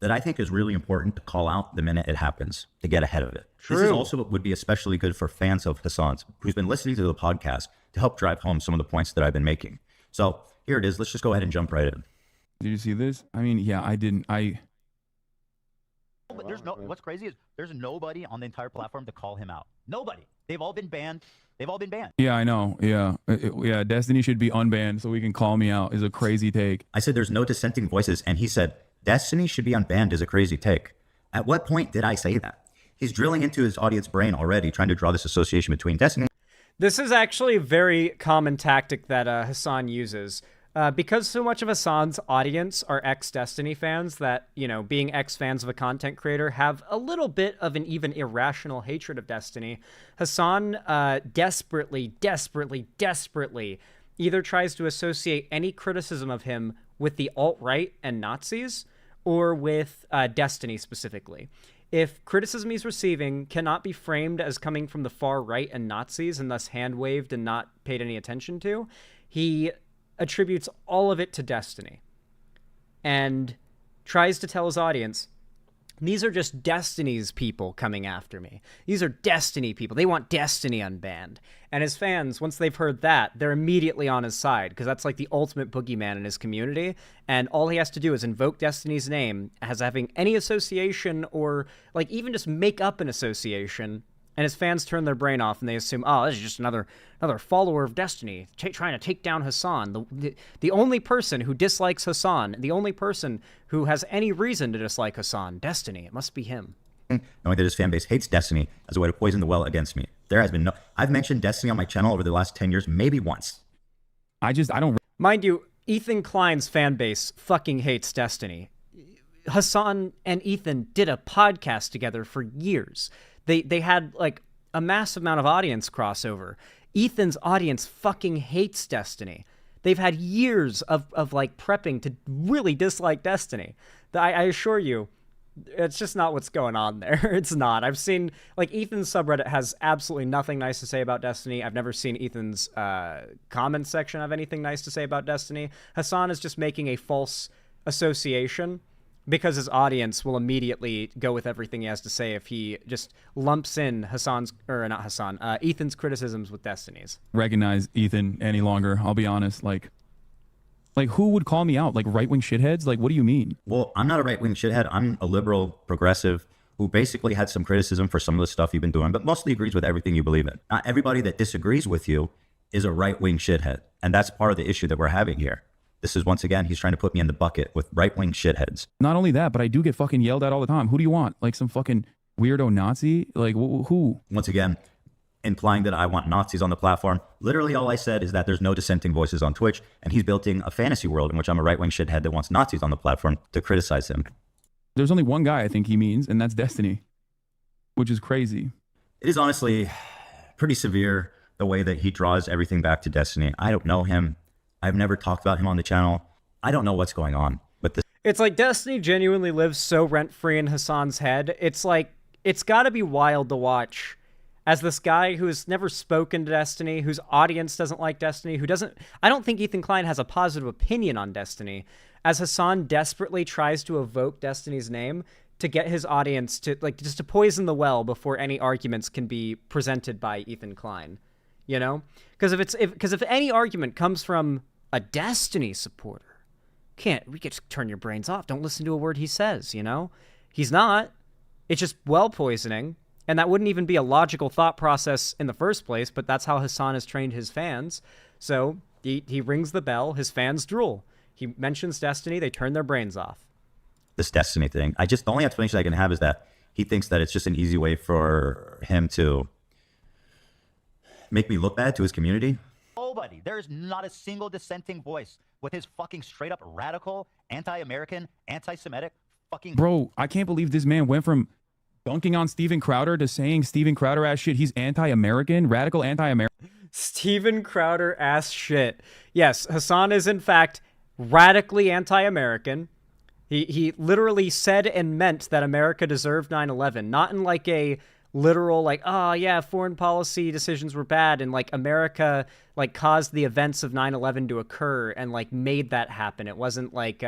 that I think is really important to call out the minute it happens, to get ahead of it. True. This is also would be especially good for fans of Hassan's, who's been listening to the podcast to help drive home some of the points that I've been making. So here it is. Let's just go ahead and jump right in.
Did you see this? I mean, yeah, I didn't.
But there's no. What's crazy is there's nobody on the entire platform to call him out. Nobody. They've all been banned.
Yeah, I know. Yeah, yeah. Destiny should be unbanned so we can call me out. Is a crazy take.
I said there's no dissenting voices, and he said Destiny should be unbanned. Is a crazy take. At what point did I say that? He's drilling into his audience brain already, trying to draw this association between Destiny.
This is actually a very common tactic that Hassan uses. Because so much of Hassan's audience are ex-Destiny fans that, you know, being ex-fans of a content creator, have a little bit of an even irrational hatred of Destiny, Hassan desperately either tries to associate any criticism of him with the alt-right and Nazis, or with Destiny specifically. If criticism he's receiving cannot be framed as coming from the far right and Nazis and thus hand-waved and not paid any attention to, he attributes all of it to Destiny and tries to tell his audience, these are just Destiny's people coming after me. These are Destiny people. They want Destiny unbanned. And his fans, once they've heard that, they're immediately on his side, because that's like the ultimate boogeyman in his community. And all he has to do is invoke Destiny's name as having any association, or like even just make up an association, and his fans turn their brain off and they assume, oh, this is just another follower of Destiny trying to take down Hassan. The only person who dislikes Hassan, the only person who has any reason to dislike Hassan, Destiny. It must be him.
Knowing that his fan base hates Destiny as a way to poison the well against me. There has been no... I've mentioned Destiny on my channel over the last 10 years, maybe once.
I don't...
Mind you, Ethan Klein's fan base fucking hates Destiny. Hassan and Ethan did a podcast together for years. They had, like, a massive amount of audience crossover. Ethan's audience fucking hates Destiny. They've had years of like, prepping to really dislike Destiny. I assure you, it's just not what's going on there. It's not. I've seen, like, Ethan's subreddit has absolutely nothing nice to say about Destiny. I've never seen Ethan's comment section have anything nice to say about Destiny. Hassan is just making a false association, because his audience will immediately go with everything he has to say if he just lumps in Ethan's criticisms with Destiny's.
Recognize Ethan any longer, I'll be honest. Like who would call me out? Like right-wing shitheads? Like, what do you mean?
Well, I'm not a right-wing shithead. I'm a liberal progressive who basically had some criticism for some of the stuff you've been doing, but mostly agrees with everything you believe in. Not everybody that disagrees with you is a right-wing shithead. And that's part of the issue that we're having here. This is, once again, he's trying to put me in the bucket with right-wing shitheads.
Not only that, but I do get fucking yelled at all the time. Who do you want? Like some fucking weirdo Nazi? Like, who?
Once again, implying that I want Nazis on the platform. Literally all I said is that there's no dissenting voices on Twitch, and he's building a fantasy world in which I'm a right-wing shithead that wants Nazis on the platform to criticize him.
There's only one guy I think he means, and that's Destiny, which is crazy.
It is honestly pretty severe, the way that he draws everything back to Destiny. I don't know him. I've never talked about him on the channel. I don't know what's going on. But
it's like Destiny genuinely lives so rent-free in Hassan's head. It's like, it's got to be wild to watch as this guy who's never spoken to Destiny, whose audience doesn't like Destiny, I don't think Ethan Klein has a positive opinion on Destiny, as Hassan desperately tries to evoke Destiny's name to get his audience to, like, just to poison the well before any arguments can be presented by Ethan Klein. You know, because if any argument comes from a Destiny supporter, we get to turn your brains off. Don't listen to a word he says. You know, he's not. It's just well poisoning, and that wouldn't even be a logical thought process in the first place. But that's how Hassan has trained his fans. So he rings the bell. His fans drool. He mentions Destiny. They turn their brains off.
This Destiny thing. The only explanation I can have is that he thinks that it's just an easy way for him to make me look bad to his community.
Nobody. There is not a single dissenting voice with his fucking straight up radical, anti-American, anti-Semitic fucking...
Bro, I can't believe this man went from dunking on Steven Crowder to saying Steven Crowder ass shit. He's anti-American, radical anti-American.
Steven Crowder ass shit. Yes, Hassan is in fact radically anti-American. He literally said and meant that America deserved 9/11, not in like a literal, like, oh yeah, foreign policy decisions were bad and like America like caused the events of 9/11 to occur and like made that happen. It wasn't like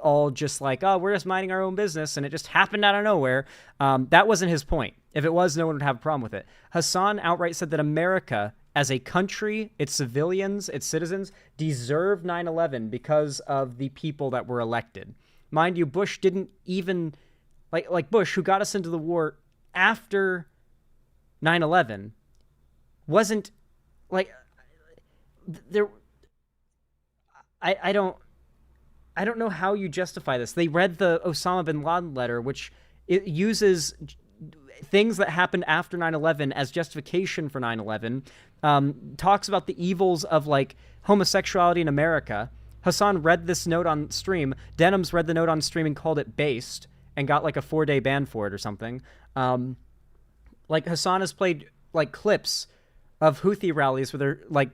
all just like, oh, we're just minding our own business and it just happened out of nowhere. That wasn't his point. If it was, no one would have a problem with it. Hassan outright said that America as a country, its civilians, its citizens deserve 9/11 because of the people that were elected. Mind you, Bush didn't even like Bush, who got us into the war after 9/11, wasn't like there. I don't know how you justify this. They read the Osama bin Laden letter, which it uses
things that happened after 9/11 as justification for 9/11, talks about the evils of like homosexuality in America. Hassan read this note on stream. Denham's read the note on stream and called it based and got like a 4-day ban for it or something. Like Hassan has played like clips of Houthi rallies where they're like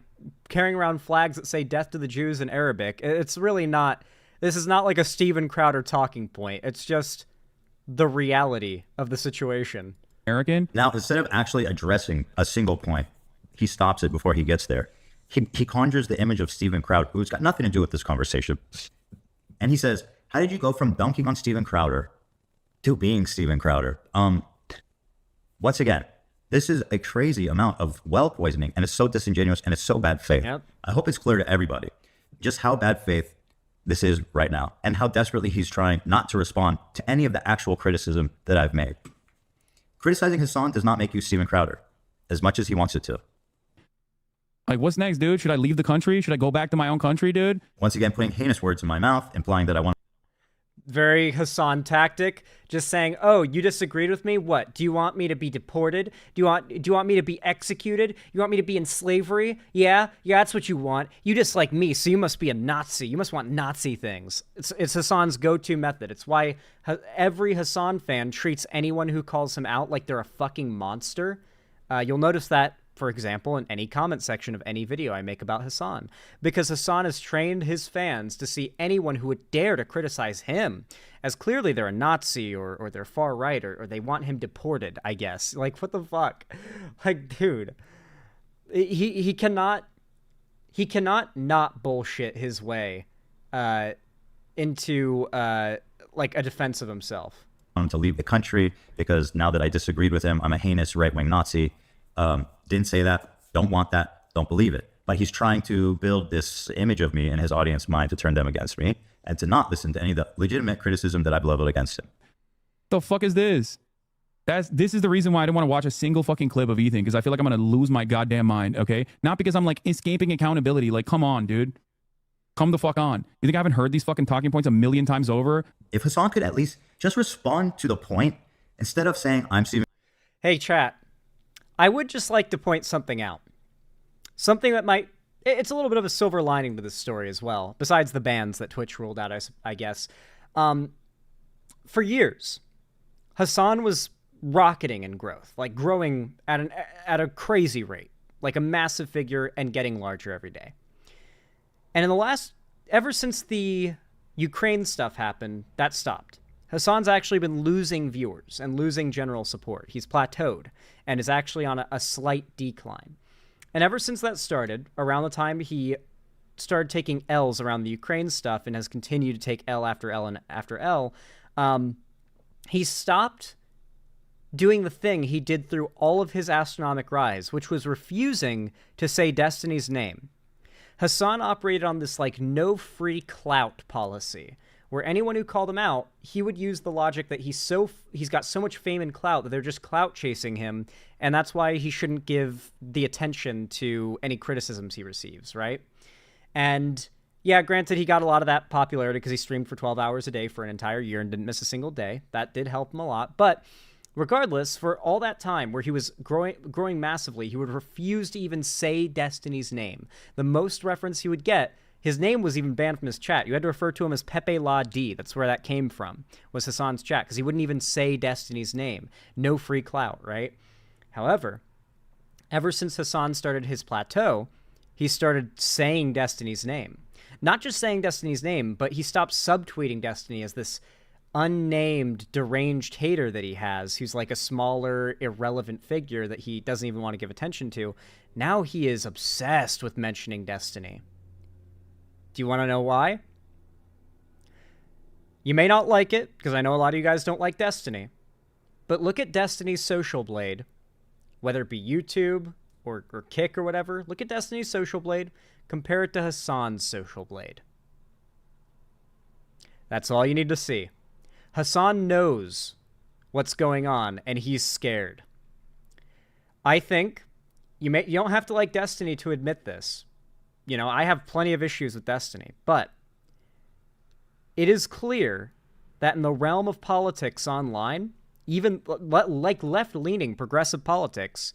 carrying around flags that say death to the Jews in Arabic. It's really not, this is not like a Steven Crowder talking point. It's just the reality of the situation.
American. Now, instead of actually addressing a single point, he stops it before he gets there. He conjures the image of Steven Crowder, who's got nothing to do with this conversation. And he says, how did you go from dunking on Steven Crowder to being Steven Crowder? Once again, this is a crazy amount of well poisoning, and it's so disingenuous, and it's so bad faith.
Yep.
I hope it's clear to everybody just how bad faith this is right now, and how desperately he's trying not to respond to any of the actual criticism that I've made. Criticizing Hassan does not make you Steven Crowder, as much as he wants it to.
Like, what's next, dude? Should I leave the country? Should I go back to my own country, dude?
Once again, putting heinous words in my mouth, implying that I want.
Very Hassan tactic, just saying, oh, you disagreed with me? What? Do you want me to be deported? Do you want me to be executed? You want me to be in slavery? Yeah, that's what you want. You dislike me, so you must be a Nazi. You must want Nazi things. It's Hassan's go-to method. It's why every Hassan fan treats anyone who calls him out like they're a fucking monster. You'll notice that, for example, in any comment section of any video I make about Hassan, because Hassan has trained his fans to see anyone who would dare to criticize him as clearly they're a Nazi or they're far right or they want him deported, I guess. Like, what the fuck? Like, dude, he cannot not bullshit his way into like a defense of himself.
I want him to leave the country because now that I disagreed with him, I'm a heinous right-wing Nazi. Didn't say that, don't want that, don't believe it. But he's trying to build this image of me in his audience mind to turn them against me and to not listen to any of the legitimate criticism that I've leveled against him.
The fuck is this? This is the reason why I don't want to watch a single fucking clip of Ethan, because I feel like I'm going to lose my goddamn mind, okay? Not because I'm like escaping accountability. Like, come on, dude. Come the fuck on. You think I haven't heard these fucking talking points a million times over?
If Hassan could at least just respond to the point instead of saying, I'm Steven.
Hey, chat. I would just like to point something out. Something that might... It's a little bit of a silver lining to this story as well, besides the bans that Twitch ruled out, I guess. For years, Hassan was rocketing in growth, like growing at a crazy rate, like a massive figure and getting larger every day. And in the last... Ever since the Ukraine stuff happened, that stopped. Hassan's actually been losing viewers and losing general support. He's plateaued and is actually on a slight decline. And ever since that started, around the time he started taking L's around the Ukraine stuff and has continued to take L after L and after L, he stopped doing the thing he did through all of his astronomic rise, which was refusing to say Destiny's name. Hassan operated on this like no free clout policy, where anyone who called him out, he would use the logic that he's got so much fame and clout that they're just clout chasing him, and that's why he shouldn't give the attention to any criticisms he receives, right? And yeah, granted, he got a lot of that popularity because he streamed for 12 hours a day for an entire year and didn't miss a single day. That did help him a lot. But regardless, for all that time where he was growing massively, he would refuse to even say Destiny's name. The most reference he would get, his name was even banned from his chat. You had to refer to him as Pepe La D. That's where that came from, was Hassan's chat, because he wouldn't even say Destiny's name. No free clout, right? However, ever since Hassan started his plateau, he started saying Destiny's name. Not just saying Destiny's name, but he stopped subtweeting Destiny as this unnamed, deranged hater that he has, who's like a smaller, irrelevant figure that he doesn't even want to give attention to. Now he is obsessed with mentioning Destiny. Do you want to know why? You may not like it, because I know a lot of you guys don't like Destiny. But look at Destiny's Social Blade, whether it be YouTube or Kick or whatever. Look at Destiny's Social Blade, compare it to Hassan's Social Blade. That's all you need to see. Hassan knows what's going on, and he's scared. I think you don't have to like Destiny to admit this. You know, I have plenty of issues with Destiny, but it is clear that in the realm of politics online, even like left-leaning progressive politics,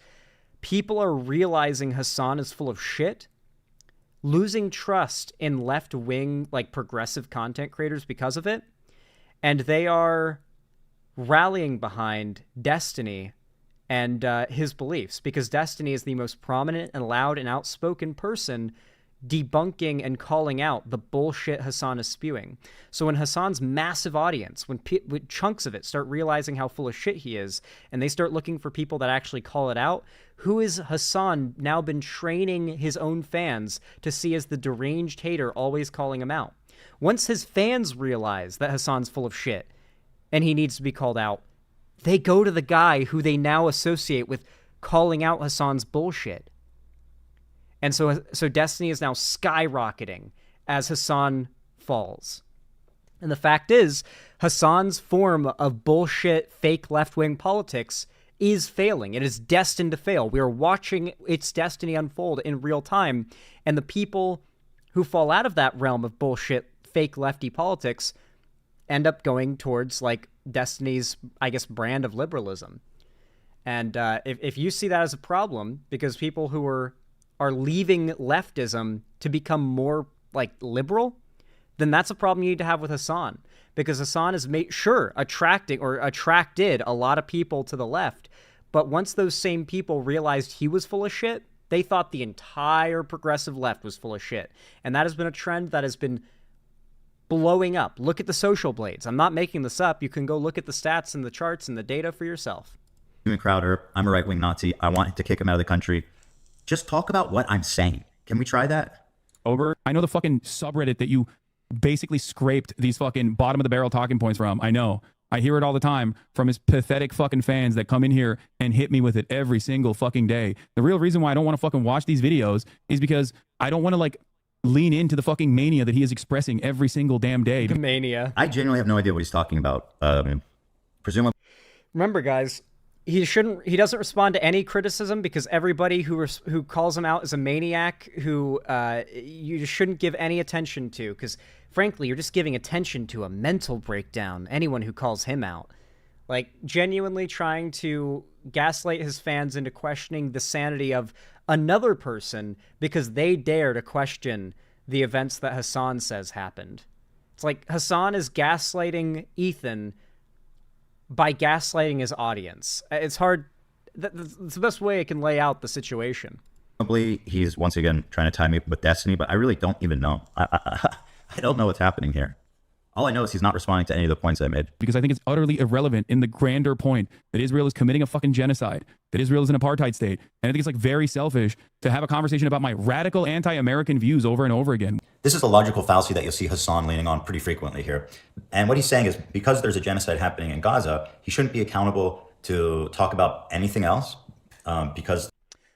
people are realizing Hassan is full of shit, losing trust in left-wing, like, progressive content creators because of it, and they are rallying behind Destiny and his beliefs, because Destiny is the most prominent and loud and outspoken person debunking and calling out the bullshit Hassan is spewing. So when Hassan's massive audience, when chunks of it start realizing how full of shit he is, and they start looking for people that actually call it out, who is Hassan now been training his own fans to see as the deranged hater always calling him out? Once his fans realize that Hassan's full of shit and he needs to be called out, they go to the guy who they now associate with calling out Hassan's bullshit. And so Destiny is now skyrocketing as Hassan falls. And the fact is, Hassan's form of bullshit, fake left-wing politics is failing. It is destined to fail. We are watching its destiny unfold in real time. And the people who fall out of that realm of bullshit, fake lefty politics end up going towards, like, Destiny's, I guess, brand of liberalism. And if you see that as a problem, because people who are leaving leftism to become more, like, liberal, then that's a problem you need to have with Hassan, because Hassan has attracted a lot of people to the left. But once those same people realized he was full of shit, they thought the entire progressive left was full of shit. And that has been a trend that has been blowing up. Look at the social blades. I'm not making this up. You can go look at the stats and the charts and the data for yourself.
Crowder, I'm a right-wing Nazi. I want to kick him out of the country. Just talk about what I'm saying. Can we try that?
Over. I know the fucking subreddit that you basically scraped these fucking bottom of the barrel talking points from. I know. I hear it all the time from his pathetic fucking fans that come in here and hit me with it every single fucking day. The real reason why I don't want to fucking watch these videos is because I don't want to, like, lean into the fucking mania that he is expressing every single damn day.
The mania.
I genuinely have no idea what he's talking about. Presumably.
Remember, guys, he doesn't respond to any criticism, because everybody who calls him out as a maniac, who you just shouldn't give any attention to, because frankly, you're just giving attention to a mental breakdown, anyone who calls him out. Like, genuinely trying to gaslight his fans into questioning the sanity of another person because they dare to question the events that Hassan says happened. It's like Hassan is gaslighting Ethan by gaslighting his audience. It's hard. It's the best way I can lay out the situation.
Probably he's once again trying to tie me up with Destiny, but I really don't even know. I don't know what's happening here. All I know is he's not responding to any of the points I made.
Because I think it's utterly irrelevant in the grander point that Israel is committing a fucking genocide, that Israel is an apartheid state. And I think it's, like, very selfish to have a conversation about my radical anti-American views over and over again.
This is a logical fallacy that you'll see Hassan leaning on pretty frequently here. And what he's saying is, because there's a genocide happening in Gaza, he shouldn't be accountable to talk about anything else, because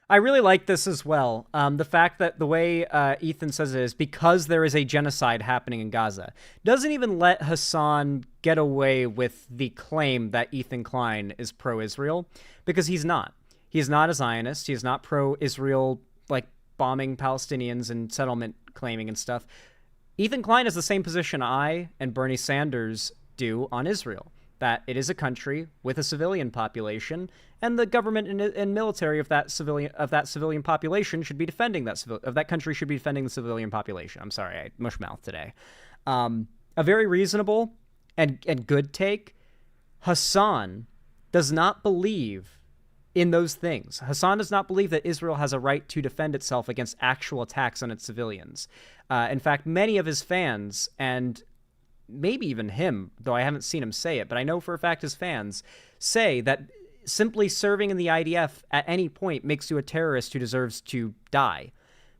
I really like this as well. The fact that the way Ethan says it is because there is a genocide happening in Gaza doesn't even let Hassan get away with the claim that Ethan Klein is pro-Israel, because he's not. He's not a Zionist. He is not pro-Israel, like bombing Palestinians and settlement claiming and stuff. Ethan Klein has the same position I and Bernie Sanders do on Israel, that it is a country with a civilian population, and the government and military of that civilian population should be defending that country should be defending the civilian population. I'm sorry, I mushmouth today. A very reasonable and good take. Hassan does not believe in those things. Hassan does not believe that Israel has a right to defend itself against actual attacks on its civilians. In fact, many of his fans, and maybe even him, though I haven't seen him say it, but I know for a fact his fans say that simply serving in the IDF at any point makes you a terrorist who deserves to die.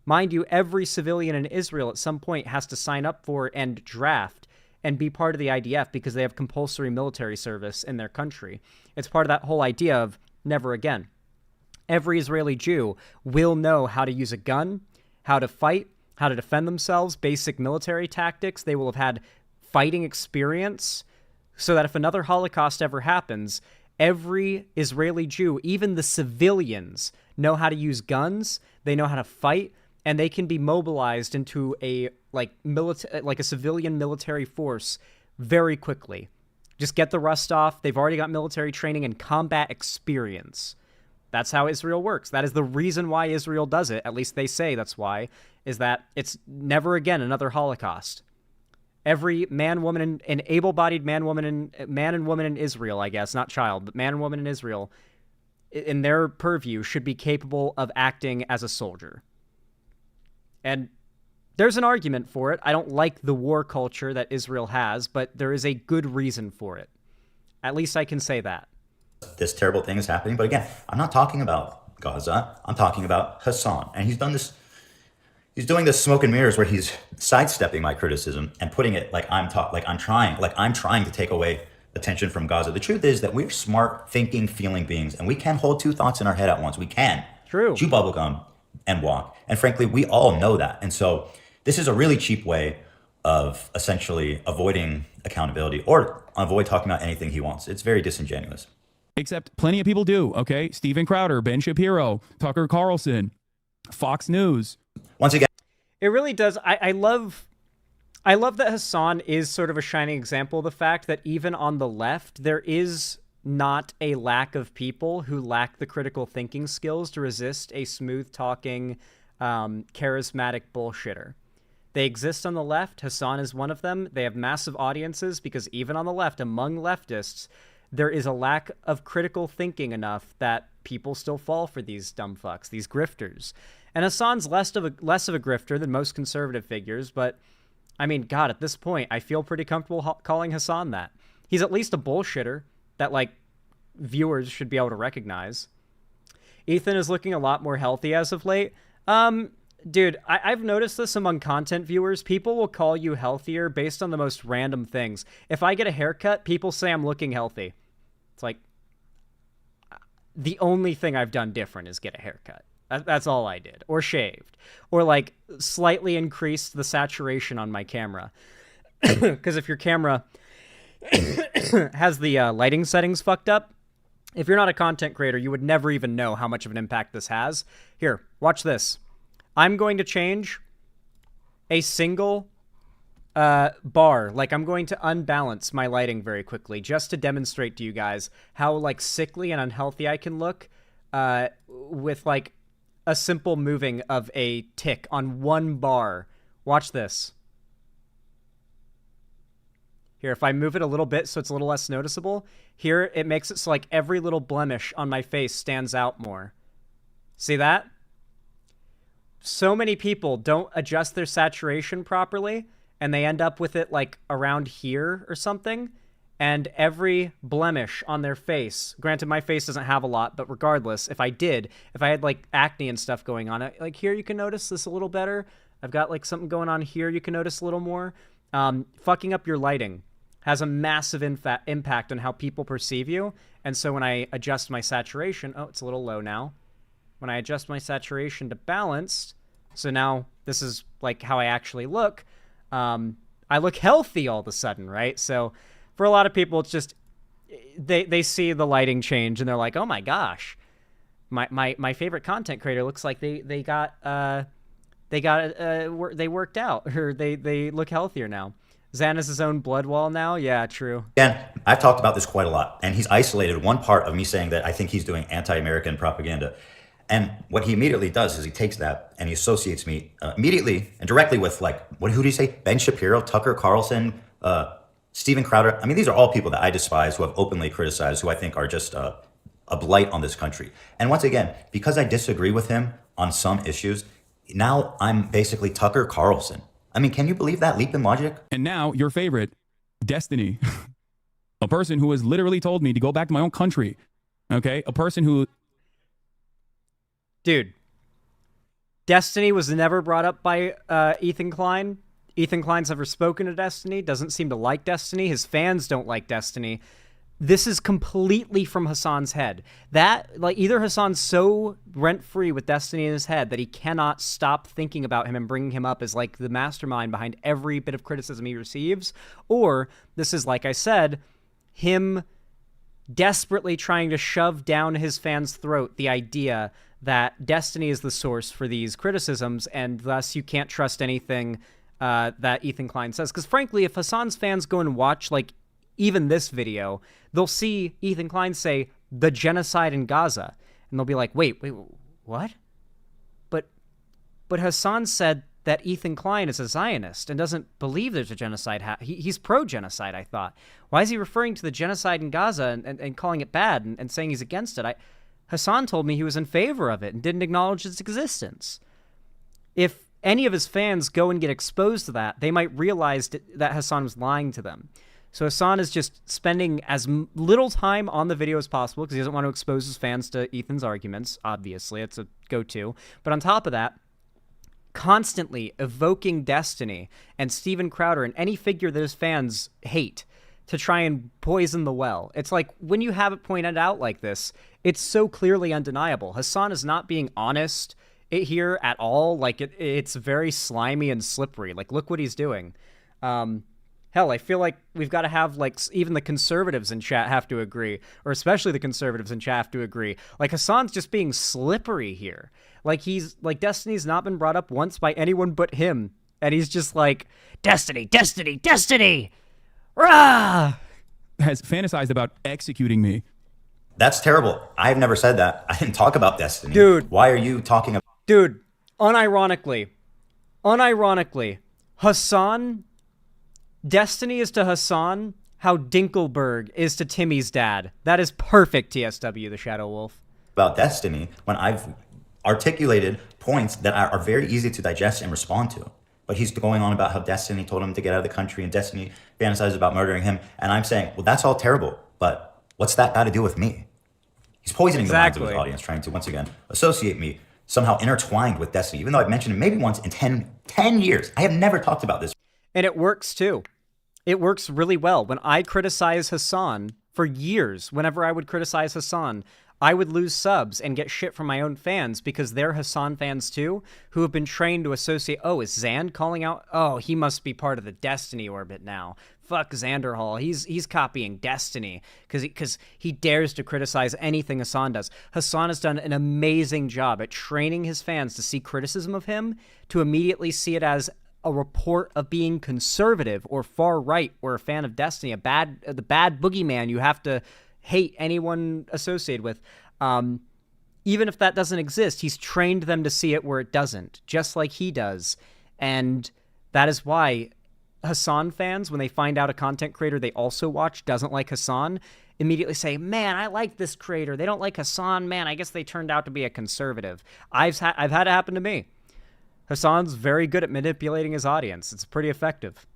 Mind you, every civilian in Israel at some point has to sign up for and draft and be part of the IDF because they have compulsory military service in their country. It's part of that whole idea of never again. Every Israeli Jew will know how to use a gun, how to fight, how to defend themselves, basic military tactics. They will have had fighting experience, so that if another Holocaust ever happens, every Israeli Jew, even the civilians, know how to use guns, they know how to fight, and they can be mobilized into a a civilian military force very quickly. Just get the rust off. They've already got military training and combat experience. That's how Israel works. That is the reason why Israel does it. At least they say that's why, is that it's never again another Holocaust. Every man, woman, and able-bodied man and woman in Israel, I guess, not child, but man and woman in Israel, in their purview, should be capable of acting as a soldier. And there's an argument for it. I don't like the war culture that Israel has, but there is a good reason for it. At least I can say that.
This terrible thing is happening. But again, I'm not talking about Gaza. I'm talking about Hassan. And he's doing this smoke and mirrors where he's sidestepping my criticism and putting it like I'm trying to take away attention from Gaza. The truth is that we're smart, thinking, feeling beings, and we can hold two thoughts in our head at once. We can.
True.
Chew bubblegum and walk. And frankly, we all know that. And so this is a really cheap way of essentially avoiding accountability or avoid talking about anything he wants. It's very disingenuous.
Except plenty of people do, okay? Steven Crowder, Ben Shapiro, Tucker Carlson, Fox News.
Once again,
it really does. I love that Hassan is sort of a shining example of the fact that even on the left, there is not a lack of people who lack the critical thinking skills to resist a smooth-talking, charismatic bullshitter. They exist on the left. Hassan is one of them. They have massive audiences because even on the left, among leftists, there is a lack of critical thinking enough that people still fall for these dumb fucks, these grifters. And Hassan's less of a grifter than most conservative figures, but I mean, God, at this point, I feel pretty comfortable calling Hassan that. He's at least a bullshitter that, like, viewers should be able to recognize. Ethan is looking a lot more healthy as of late. Dude, I've noticed this among content viewers. People will call you healthier based on the most random things. If I get a haircut, people say I'm looking healthy. It's like, the only thing I've done different is get a haircut. That's all I did. Or shaved. Or, like, slightly increased the saturation on my camera. Because if your camera has the lighting settings fucked up, if you're not a content creator, you would never even know how much of an impact this has. Here, watch this. I'm going to change a single bar. Like, I'm going to unbalance my lighting very quickly just to demonstrate to you guys how, like, sickly and unhealthy I can look with, like, a simple moving of a tick on one bar. Watch this. Here, if I move it a little bit so it's a little less noticeable, here it makes it so, like, every little blemish on my face stands out more. See that? So many people don't adjust their saturation properly, and they end up with it, like, around here or something, and every blemish on their face, granted my face doesn't have a lot, but regardless, if I had, like, acne and stuff going on, like, here you can notice this a little better. I've got, like, something going on here you can notice a little more. Fucking up your lighting has a massive impact on how people perceive you, and so when I adjust my saturation, oh, it's a little low now. When I adjust my saturation to balanced, so now this is, like, how I actually look, I look healthy all of a sudden, right? So for a lot of people, it's just, they see the lighting change, and they're like, oh my gosh, my favorite content creator looks like they worked out, or they look healthier now. Zan is his own blood wall now? Yeah, true.
Again, I've talked about this quite a lot, and he's isolated one part of me saying that I think he's doing anti-American propaganda. And what he immediately does is he takes that and he associates me immediately and directly with, like, who do you say? Ben Shapiro, Tucker Carlson, Steven Crowder. I mean, these are all people that I despise, who have openly criticized, who I think are just a blight on this country. And once again, because I disagree with him on some issues, now I'm basically Tucker Carlson. I mean, can you believe that leap in logic?
And now your favorite, Destiny. A person who has literally told me to go back to my own country. Okay? A person who...
Dude, Destiny was never brought up by Ethan Klein. Ethan Klein's never spoken to Destiny, doesn't seem to like Destiny. His fans don't like Destiny. This is completely from Hassan's head. That, like, either Hassan's so rent-free with Destiny in his head that he cannot stop thinking about him and bringing him up as, like, the mastermind behind every bit of criticism he receives, or this is, like I said, him desperately trying to shove down his fans' throat the idea that Destiny is the source for these criticisms, and thus you can't trust anything that Ethan Klein says. Because frankly, if Hassan's fans go and watch, like,
even this video, they'll see Ethan Klein say the genocide in Gaza, and they'll be like, wait, what? But Hassan said that Ethan Klein is a Zionist and doesn't believe there's a genocide. He's pro-genocide, I thought. Why is he referring to the genocide in Gaza and calling it bad and saying he's against it? Hassan told me he was in favor of it and didn't acknowledge its existence. If any of his fans go and get exposed to that, they might realize that Hassan was lying to them. So Hassan is just spending as little time on the video as possible because he doesn't want to expose his fans to Ethan's arguments, obviously. It's a go-to. But on top of that, constantly evoking Destiny and Steven Crowder and any figure that his fans hate to try and poison the well. It's like, when you have it pointed out like this, it's so clearly undeniable. Hassan is not being honest here at all. Like, it's very slimy and slippery. Like, look what he's doing. Hell, I feel like we've got to have, like, even the conservatives in chat have to agree, or especially the conservatives in chat have to agree. Like, Hassan's just being slippery here. Like, Destiny's not been brought up once by anyone but him. And he's just like, Destiny, Destiny, Destiny! Rah!
Has fantasized about executing me.
That's terrible. I've never said that. I didn't talk about Destiny.
Dude.
Why are you talking about...
Dude, unironically, Hassan... Destiny is to Hassan how Dinkelberg is to Timmy's dad. That is perfect, TSW, the Shadow Wolf.
About Destiny when I've articulated points that are very easy to digest and respond to. But he's going on about how Destiny told him to get out of the country and Destiny fantasized about murdering him. And I'm saying, well, that's all terrible. But what's that got to do with me? He's poisoning the minds of his audience, trying to, once again, associate me somehow intertwined with Destiny, even though I've mentioned it maybe once in 10 years. I have never talked about this.
And it works, too. It works really well. When I criticize Hassan for years, whenever I would criticize Hassan, I would lose subs and get shit from my own fans because they're Hassan fans too, who have been trained to associate, oh, is Xand calling out? Oh, he must be part of the Destiny orbit now. Fuck Xanderhall. He's copying Destiny because he dares to criticize anything Hassan does. Hassan has done an amazing job at training his fans to see criticism of him, to immediately see it as a report of being conservative or far right or a fan of Destiny, the bad boogeyman you have to hate anyone associated with. Even if that doesn't exist, he's trained them to see it where it doesn't, just like he does. And that is why Hassan fans, when they find out a content creator they also watch doesn't like Hassan, immediately say, man, I like this creator. They don't like Hassan. Man, I guess they turned out to be a conservative. I've had it happen to me. Hassan's very good at manipulating his audience. It's pretty effective.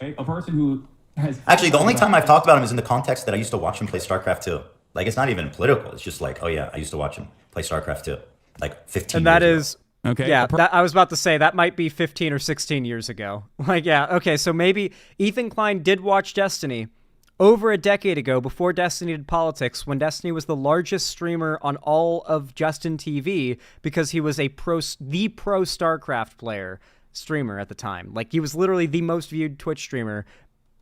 A person who has...
Actually, the only time I've talked about him is in the context that I used to watch him play StarCraft 2. Like, it's not even political. It's just like, oh yeah, I used to watch him play StarCraft 2. Like 15 years ago.
And that is...
Okay.
Yeah, I was about to say, that might be 15 or 16 years ago. Like, yeah, okay, so maybe Ethan Klein did watch Destiny over a decade ago, before Destiny did politics, when Destiny was the largest streamer on all of Justin TV because he was the pro StarCraft streamer at the time. Like, he was literally the most viewed Twitch streamer,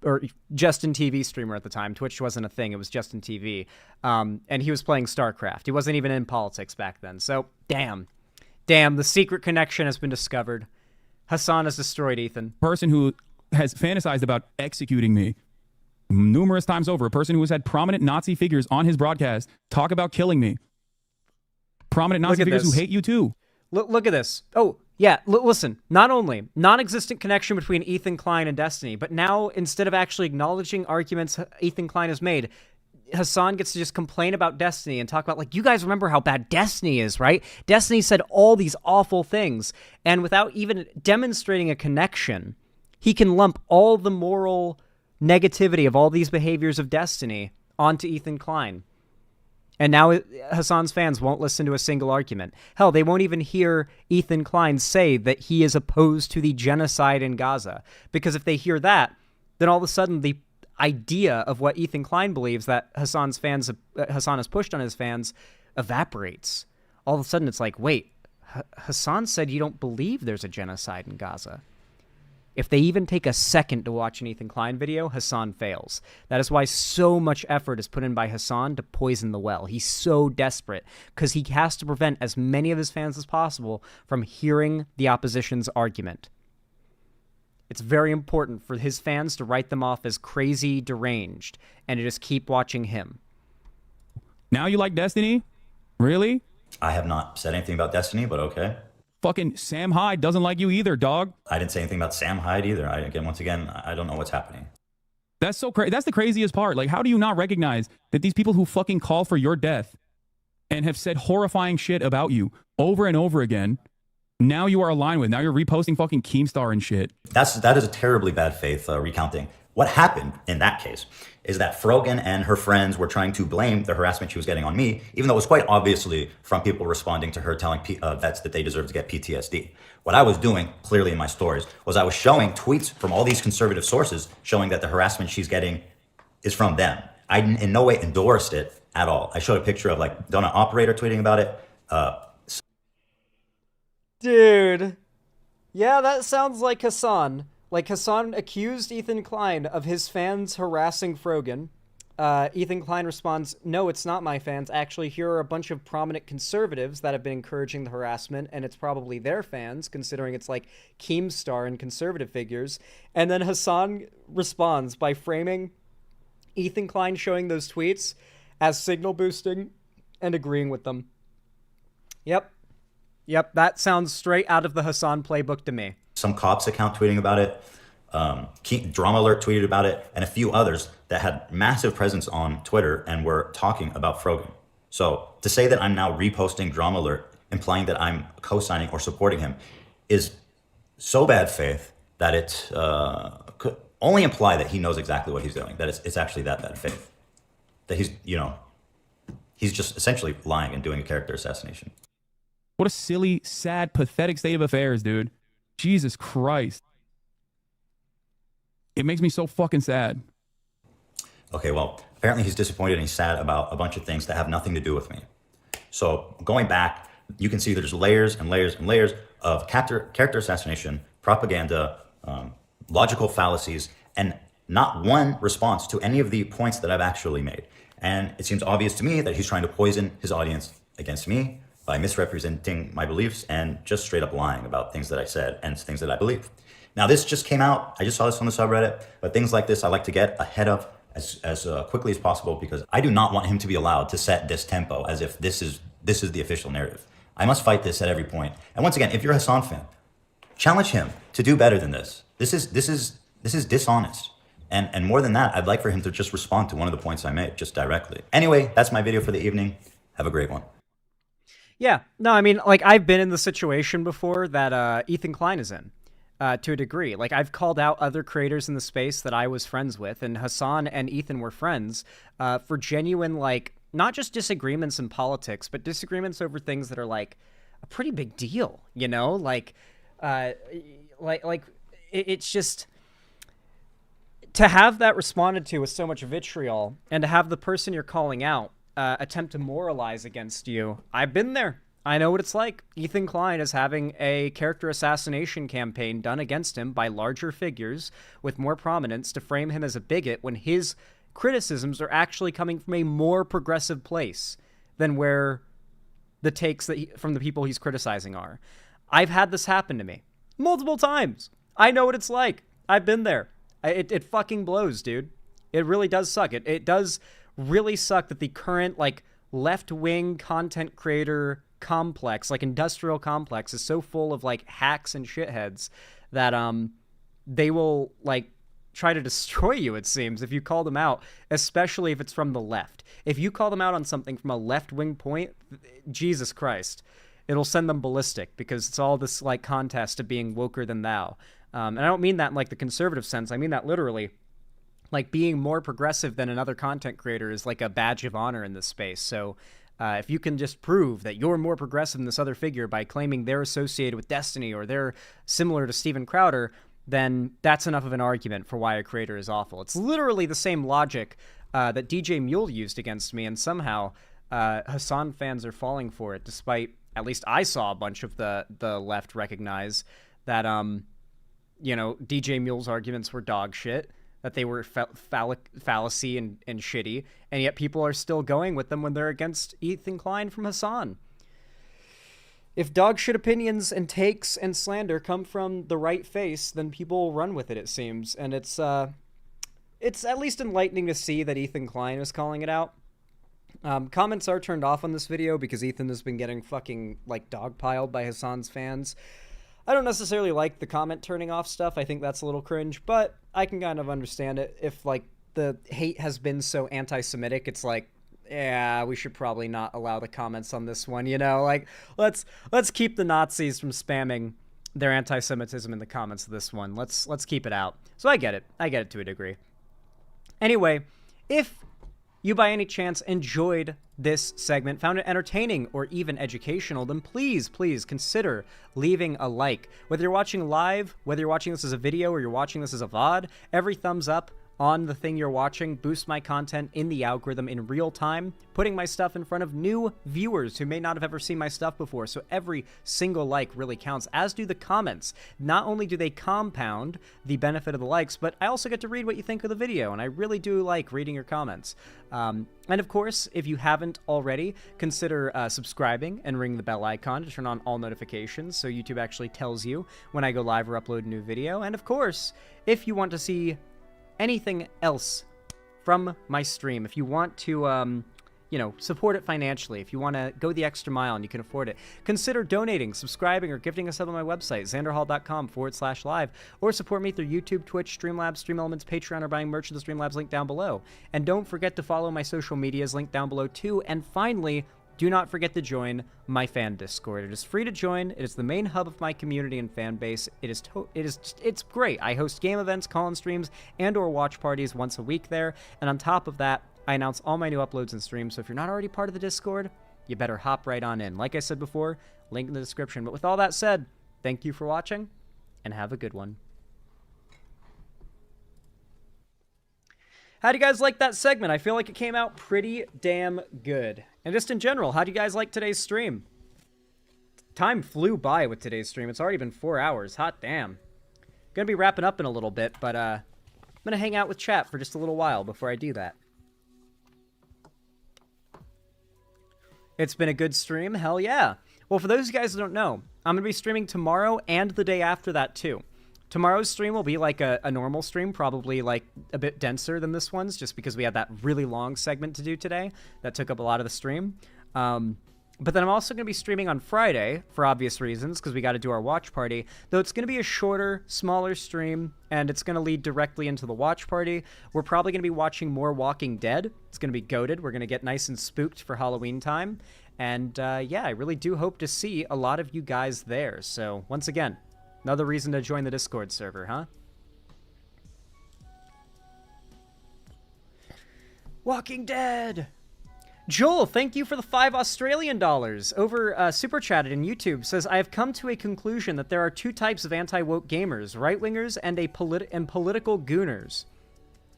or Justin TV streamer at the time. Twitch wasn't a thing, it was Justin TV. And he was playing StarCraft. He wasn't even in politics back then. So, damn, the secret connection has been discovered. Hassan has destroyed Ethan.
Person who has fantasized about executing me numerous times over. A person who has had prominent Nazi figures on his broadcast talk about killing me. Prominent Nazi figures who hate you too.
Look at this. Oh, yeah, listen. Not only non-existent connection between Ethan Klein and Destiny, but now instead of actually acknowledging arguments Ethan Klein has made, Hassan gets to just complain about Destiny and talk about, like, you guys remember how bad Destiny is, right? Destiny said all these awful things, and without even demonstrating a connection, he can lump all the moral negativity of all these behaviors of Destiny onto Ethan Klein. And now Hassan's fans won't listen to a single argument. Hell, they won't even hear Ethan Klein say that he is opposed to the genocide in Gaza. Because if they hear that, then all of a sudden the idea of what Ethan Klein believes that Hassan has pushed on his fans evaporates. All of a sudden it's like, wait, Hassan said you don't believe there's a genocide in Gaza. If they even take a second to watch an Ethan Klein video, Hassan fails. That is why so much effort is put in by Hassan to poison the well. He's so desperate because he has to prevent as many of his fans as possible from hearing the opposition's argument.
It's very important for his fans to write them off as crazy, deranged, and to just keep watching him.
Now you like Destiny? Really?
I have not said anything about Destiny, but okay.
Fucking Sam Hyde doesn't like you either, dog.
I didn't say anything about Sam Hyde either. Once again, I don't know what's happening.
That's so crazy. That's the craziest part. Like, how do you not recognize that these people who fucking call for your death and have said horrifying shit about you over and over again, now you are aligned with? Now you're reposting fucking Keemstar and shit.
That is a terribly bad faith recounting. What happened in that case is that Frogan and her friends were trying to blame the harassment she was getting on me, even though it was quite obviously from people responding to her telling vets that they deserve to get PTSD. What I was doing, clearly in my stories, was I was showing tweets from all these conservative sources showing that the harassment she's getting is from them. I in no way endorsed it at all. I showed a picture of like Donut Operator tweeting about it.
Dude. Yeah, that sounds like Hassan. Like, Hassan accused Ethan Klein of his fans harassing Frogan. Ethan Klein responds, "No, it's not my fans. Actually, here are a bunch of prominent conservatives that have been encouraging the harassment, and it's probably their fans, considering it's like Keemstar and conservative figures." And then Hassan responds by framing Ethan Klein showing those tweets as signal boosting and agreeing with them. Yep, that sounds straight out of the Hassan playbook to me.
Some cops account tweeting about it, Drama Alert tweeted about it, and a few others that had massive presence on Twitter and were talking about Frogan. So to say that I'm now reposting Drama Alert, implying that I'm co-signing or supporting him, is so bad faith that it could only imply that he knows exactly what he's doing, that it's actually that bad faith. That he's just essentially lying and doing a character assassination.
What a silly, sad, pathetic state of affairs, dude. Jesus Christ. It makes me so fucking sad.
Okay, well, apparently he's disappointed and he's sad about a bunch of things that have nothing to do with me. So going back, you can see there's layers and layers and layers of character assassination, propaganda, logical fallacies, and not one response to any of the points that I've actually made. And it seems obvious to me that he's trying to poison his audience against me by misrepresenting my beliefs and just straight up lying about things that I said and things that I believe. Now, this just came out. I just saw this on the subreddit, but things like this I like to get ahead of as quickly as possible, because I do not want him to be allowed to set this tempo as if this is the official narrative. I must fight this at every point. And once again, if you're a Hassan fan, challenge him to do better than this. This is dishonest. And more than that, I'd like for him to just respond to one of the points I made, just directly. Anyway, that's my video for the evening. Have a great one.
Yeah, no, I mean, like, I've been in the situation before that Ethan Klein is in, to a degree. Like, I've called out other creators in the space that I was friends with, and Hassan and Ethan were friends, for genuine, like, not just disagreements in politics, but disagreements over things that are, like, a pretty big deal, you know? Like, it's just... To have that responded to with so much vitriol, and to have the person you're calling out attempt to moralize against you, I've been there. I know what it's like. Ethan Klein is having a character assassination campaign done against him by larger figures with more prominence to frame him as a bigot when his criticisms are actually coming from a more progressive place than where the takes from the people he's criticizing are. I've had this happen to me multiple times. I know what it's like. I've been there. It fucking blows, dude. It really does suck. It does really suck that the current, like, left-wing content creator complex, like, industrial complex, is so full of, like, hacks and shitheads that they will, like, try to destroy you, it seems, if you call them out, especially if it's from the left. If you call them out on something from a left-wing point, Jesus Christ, it'll send them ballistic, because it's all this, like, contest of being woker than thou. And I don't mean that in, like, the conservative sense. I mean that literally. Like, being more progressive than another content creator is, like, a badge of honor in this space. So if you can just prove that you're more progressive than this other figure by claiming they're associated with Destiny or they're similar to Steven Crowder, then that's enough of an argument for why a creator is awful. It's literally the same logic that DJ Mule used against me, and somehow Hassan fans are falling for it, despite, at least I saw a bunch of the left recognize that... you know, DJ Mule's arguments were dog shit, that they were fallacy and shitty, and yet people are still going with them when they're against Ethan Klein from Hassan.
if dog shit opinions and takes and slander come from the right face, then people will run with it seems. And it's at least enlightening to see that Ethan Klein is calling it out. Comments are turned off on this video because Ethan has been getting fucking, like, dogpiled by Hassan's fans. I don't necessarily like the comment turning off stuff. I think that's a little cringe, but I can kind of understand it. If, like, the hate has been so anti-Semitic, it's like, yeah, we should probably not allow the comments on this one, you know? Like, let's keep the Nazis from spamming their anti-Semitism in the comments of this one. Let's keep it out. So I get it. I get it to a degree. Anyway, if you by any chance enjoyed this segment, found it entertaining or even educational, then please consider leaving a like. Whether you're watching live, whether you're watching this as a video or you're watching this as a VOD, every thumbs up on the thing you're watching boosts my content in the algorithm in real time, putting my stuff in front of new viewers who may not have ever seen my stuff before. So every single like really counts, as do the comments. Not only do they compound the benefit of the likes, but I also get to read what you think of the video, and I really do like reading your comments. And of course, if you haven't already, consider subscribing and ring the bell icon to turn on all notifications so YouTube actually tells you when I go live or upload a new video. And of course, if you want to see anything else from my stream, if you want to, you know, support it financially, if you want to go the extra mile and you can afford it, consider donating, subscribing, or gifting us up on my website, xanderhall.com/live, or support me through YouTube, Twitch, Streamlabs, StreamElements, Patreon, or buying merch in the Streamlabs link down below. And don't forget to follow my social medias linked down below too. And finally, do not forget to join my fan Discord. It is free to join. It is the main hub of my community and fan base. It's great. I host game events, call-in streams, and/or watch parties once a week there. And on top of that, I announce all my new uploads and streams. So if you're not already part of the Discord, you better hop right on in. Like I said before, link in the description. But with all that said, thank you for watching, and have a good one. How do you guys like that segment? I feel like it came out pretty damn good. And just in general, how do you guys like today's stream? Time flew by with today's stream. It's already been 4 hours. Hot damn. Gonna be wrapping up in a little bit, but I'm gonna hang out with chat for just a little while before I do that. It's been a good stream? Hell yeah. Well, for those of you guys who don't know, I'm gonna be streaming tomorrow and the day after that too. Tomorrow's stream will be like a normal stream, probably like a bit denser than this one's, just because we had that really long segment to do today that took up a lot of the stream. But then I'm also going to be streaming on Friday, for obvious reasons, because we got to do our watch party, though it's going to be a shorter, smaller stream, and it's going to lead directly into the watch party. We're probably going to be watching more Walking Dead. It's going to be goated. We're going to get nice and spooked for Halloween time. And yeah, I really do hope to see a lot of you guys there. So once again, another reason to join the Discord server, huh? Walking Dead! Joel, thank you for the 5 Australian dollars. Over Super Chatted in YouTube says, I have come to a conclusion that there are two types of anti-woke gamers, right-wingers and political gooners.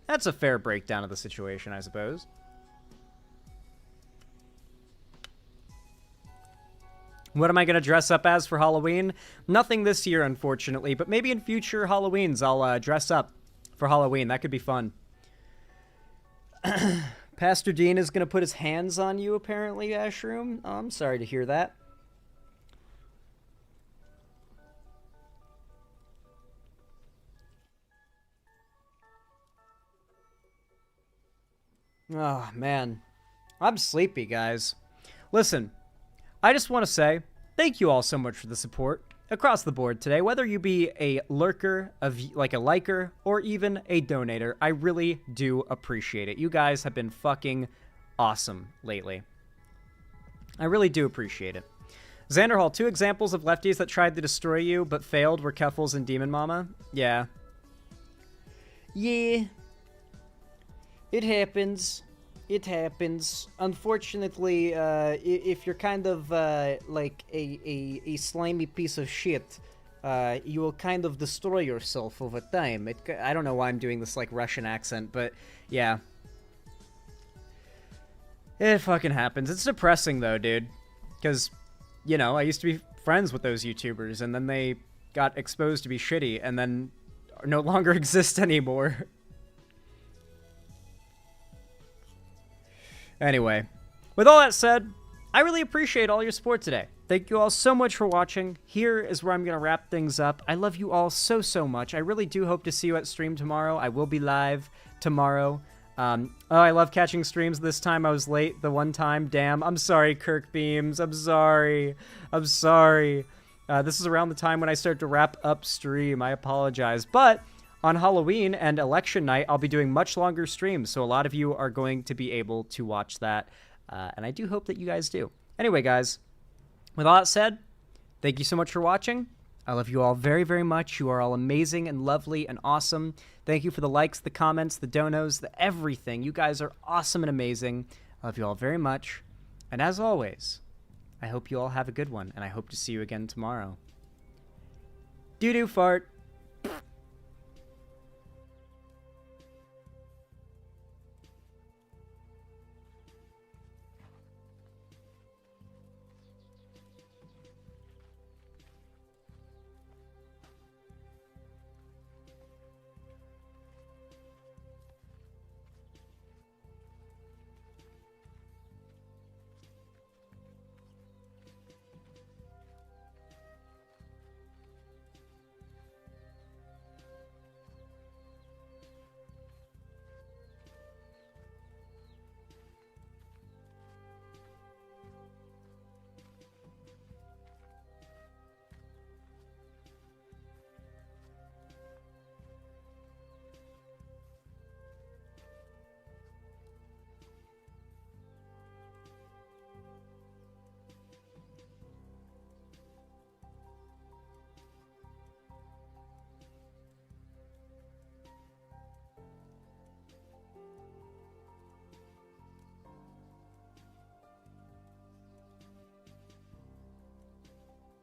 That's a fair breakdown of the situation, I suppose. What am I going to dress up as for Halloween? Nothing this year, unfortunately, but maybe in future Halloweens I'll dress up for Halloween. That could be fun. Pastor Dean is going to put his hands on you, apparently, Ashroom. Oh, I'm sorry to hear that. Oh, man. I'm sleepy, guys. Listen, I just want to say thank you all so much for the support across the board today, whether you be a lurker, like a liker, or even a donator. I really do appreciate it. You guys have been fucking awesome lately. I really do appreciate it. Xanderhall, 2 examples of lefties that tried to destroy you but failed were Keffels and Demon Mama. Yeah. Yeah. It happens. It happens. Unfortunately, if you're kind of like a slimy piece of shit, you will kind of destroy yourself over time. I don't know why I'm doing this like Russian accent, but yeah. It fucking happens. It's depressing though, dude. Because, you know, I used to be friends with those YouTubers, and then they got exposed to be shitty, and then no longer exist anymore. Anyway, with all that said, I really appreciate all your support today.
thank you all so much for watching. Here is where I'm going to wrap things up. I love you all so, so much. I really do hope to see you at stream tomorrow. I will be live tomorrow. Oh, I love catching streams. This time I was late the one time. Damn. I'm sorry, Kirk Beams. I'm sorry. I'm sorry. This is around the time when I start to wrap up stream. I apologize. But on Halloween and election night, I'll be doing much longer streams. So a lot of you are going to be able to watch that. And I do hope that you guys do. Anyway, guys, with all that said, thank you so much for watching. I love you all very, very much. You are all amazing and lovely and awesome. Thank you for the likes, the comments, the donos, the everything. You guys are awesome and amazing. I love you all very much. And as always, I hope you all have a good one, and I hope to see you again tomorrow. Doo-doo fart.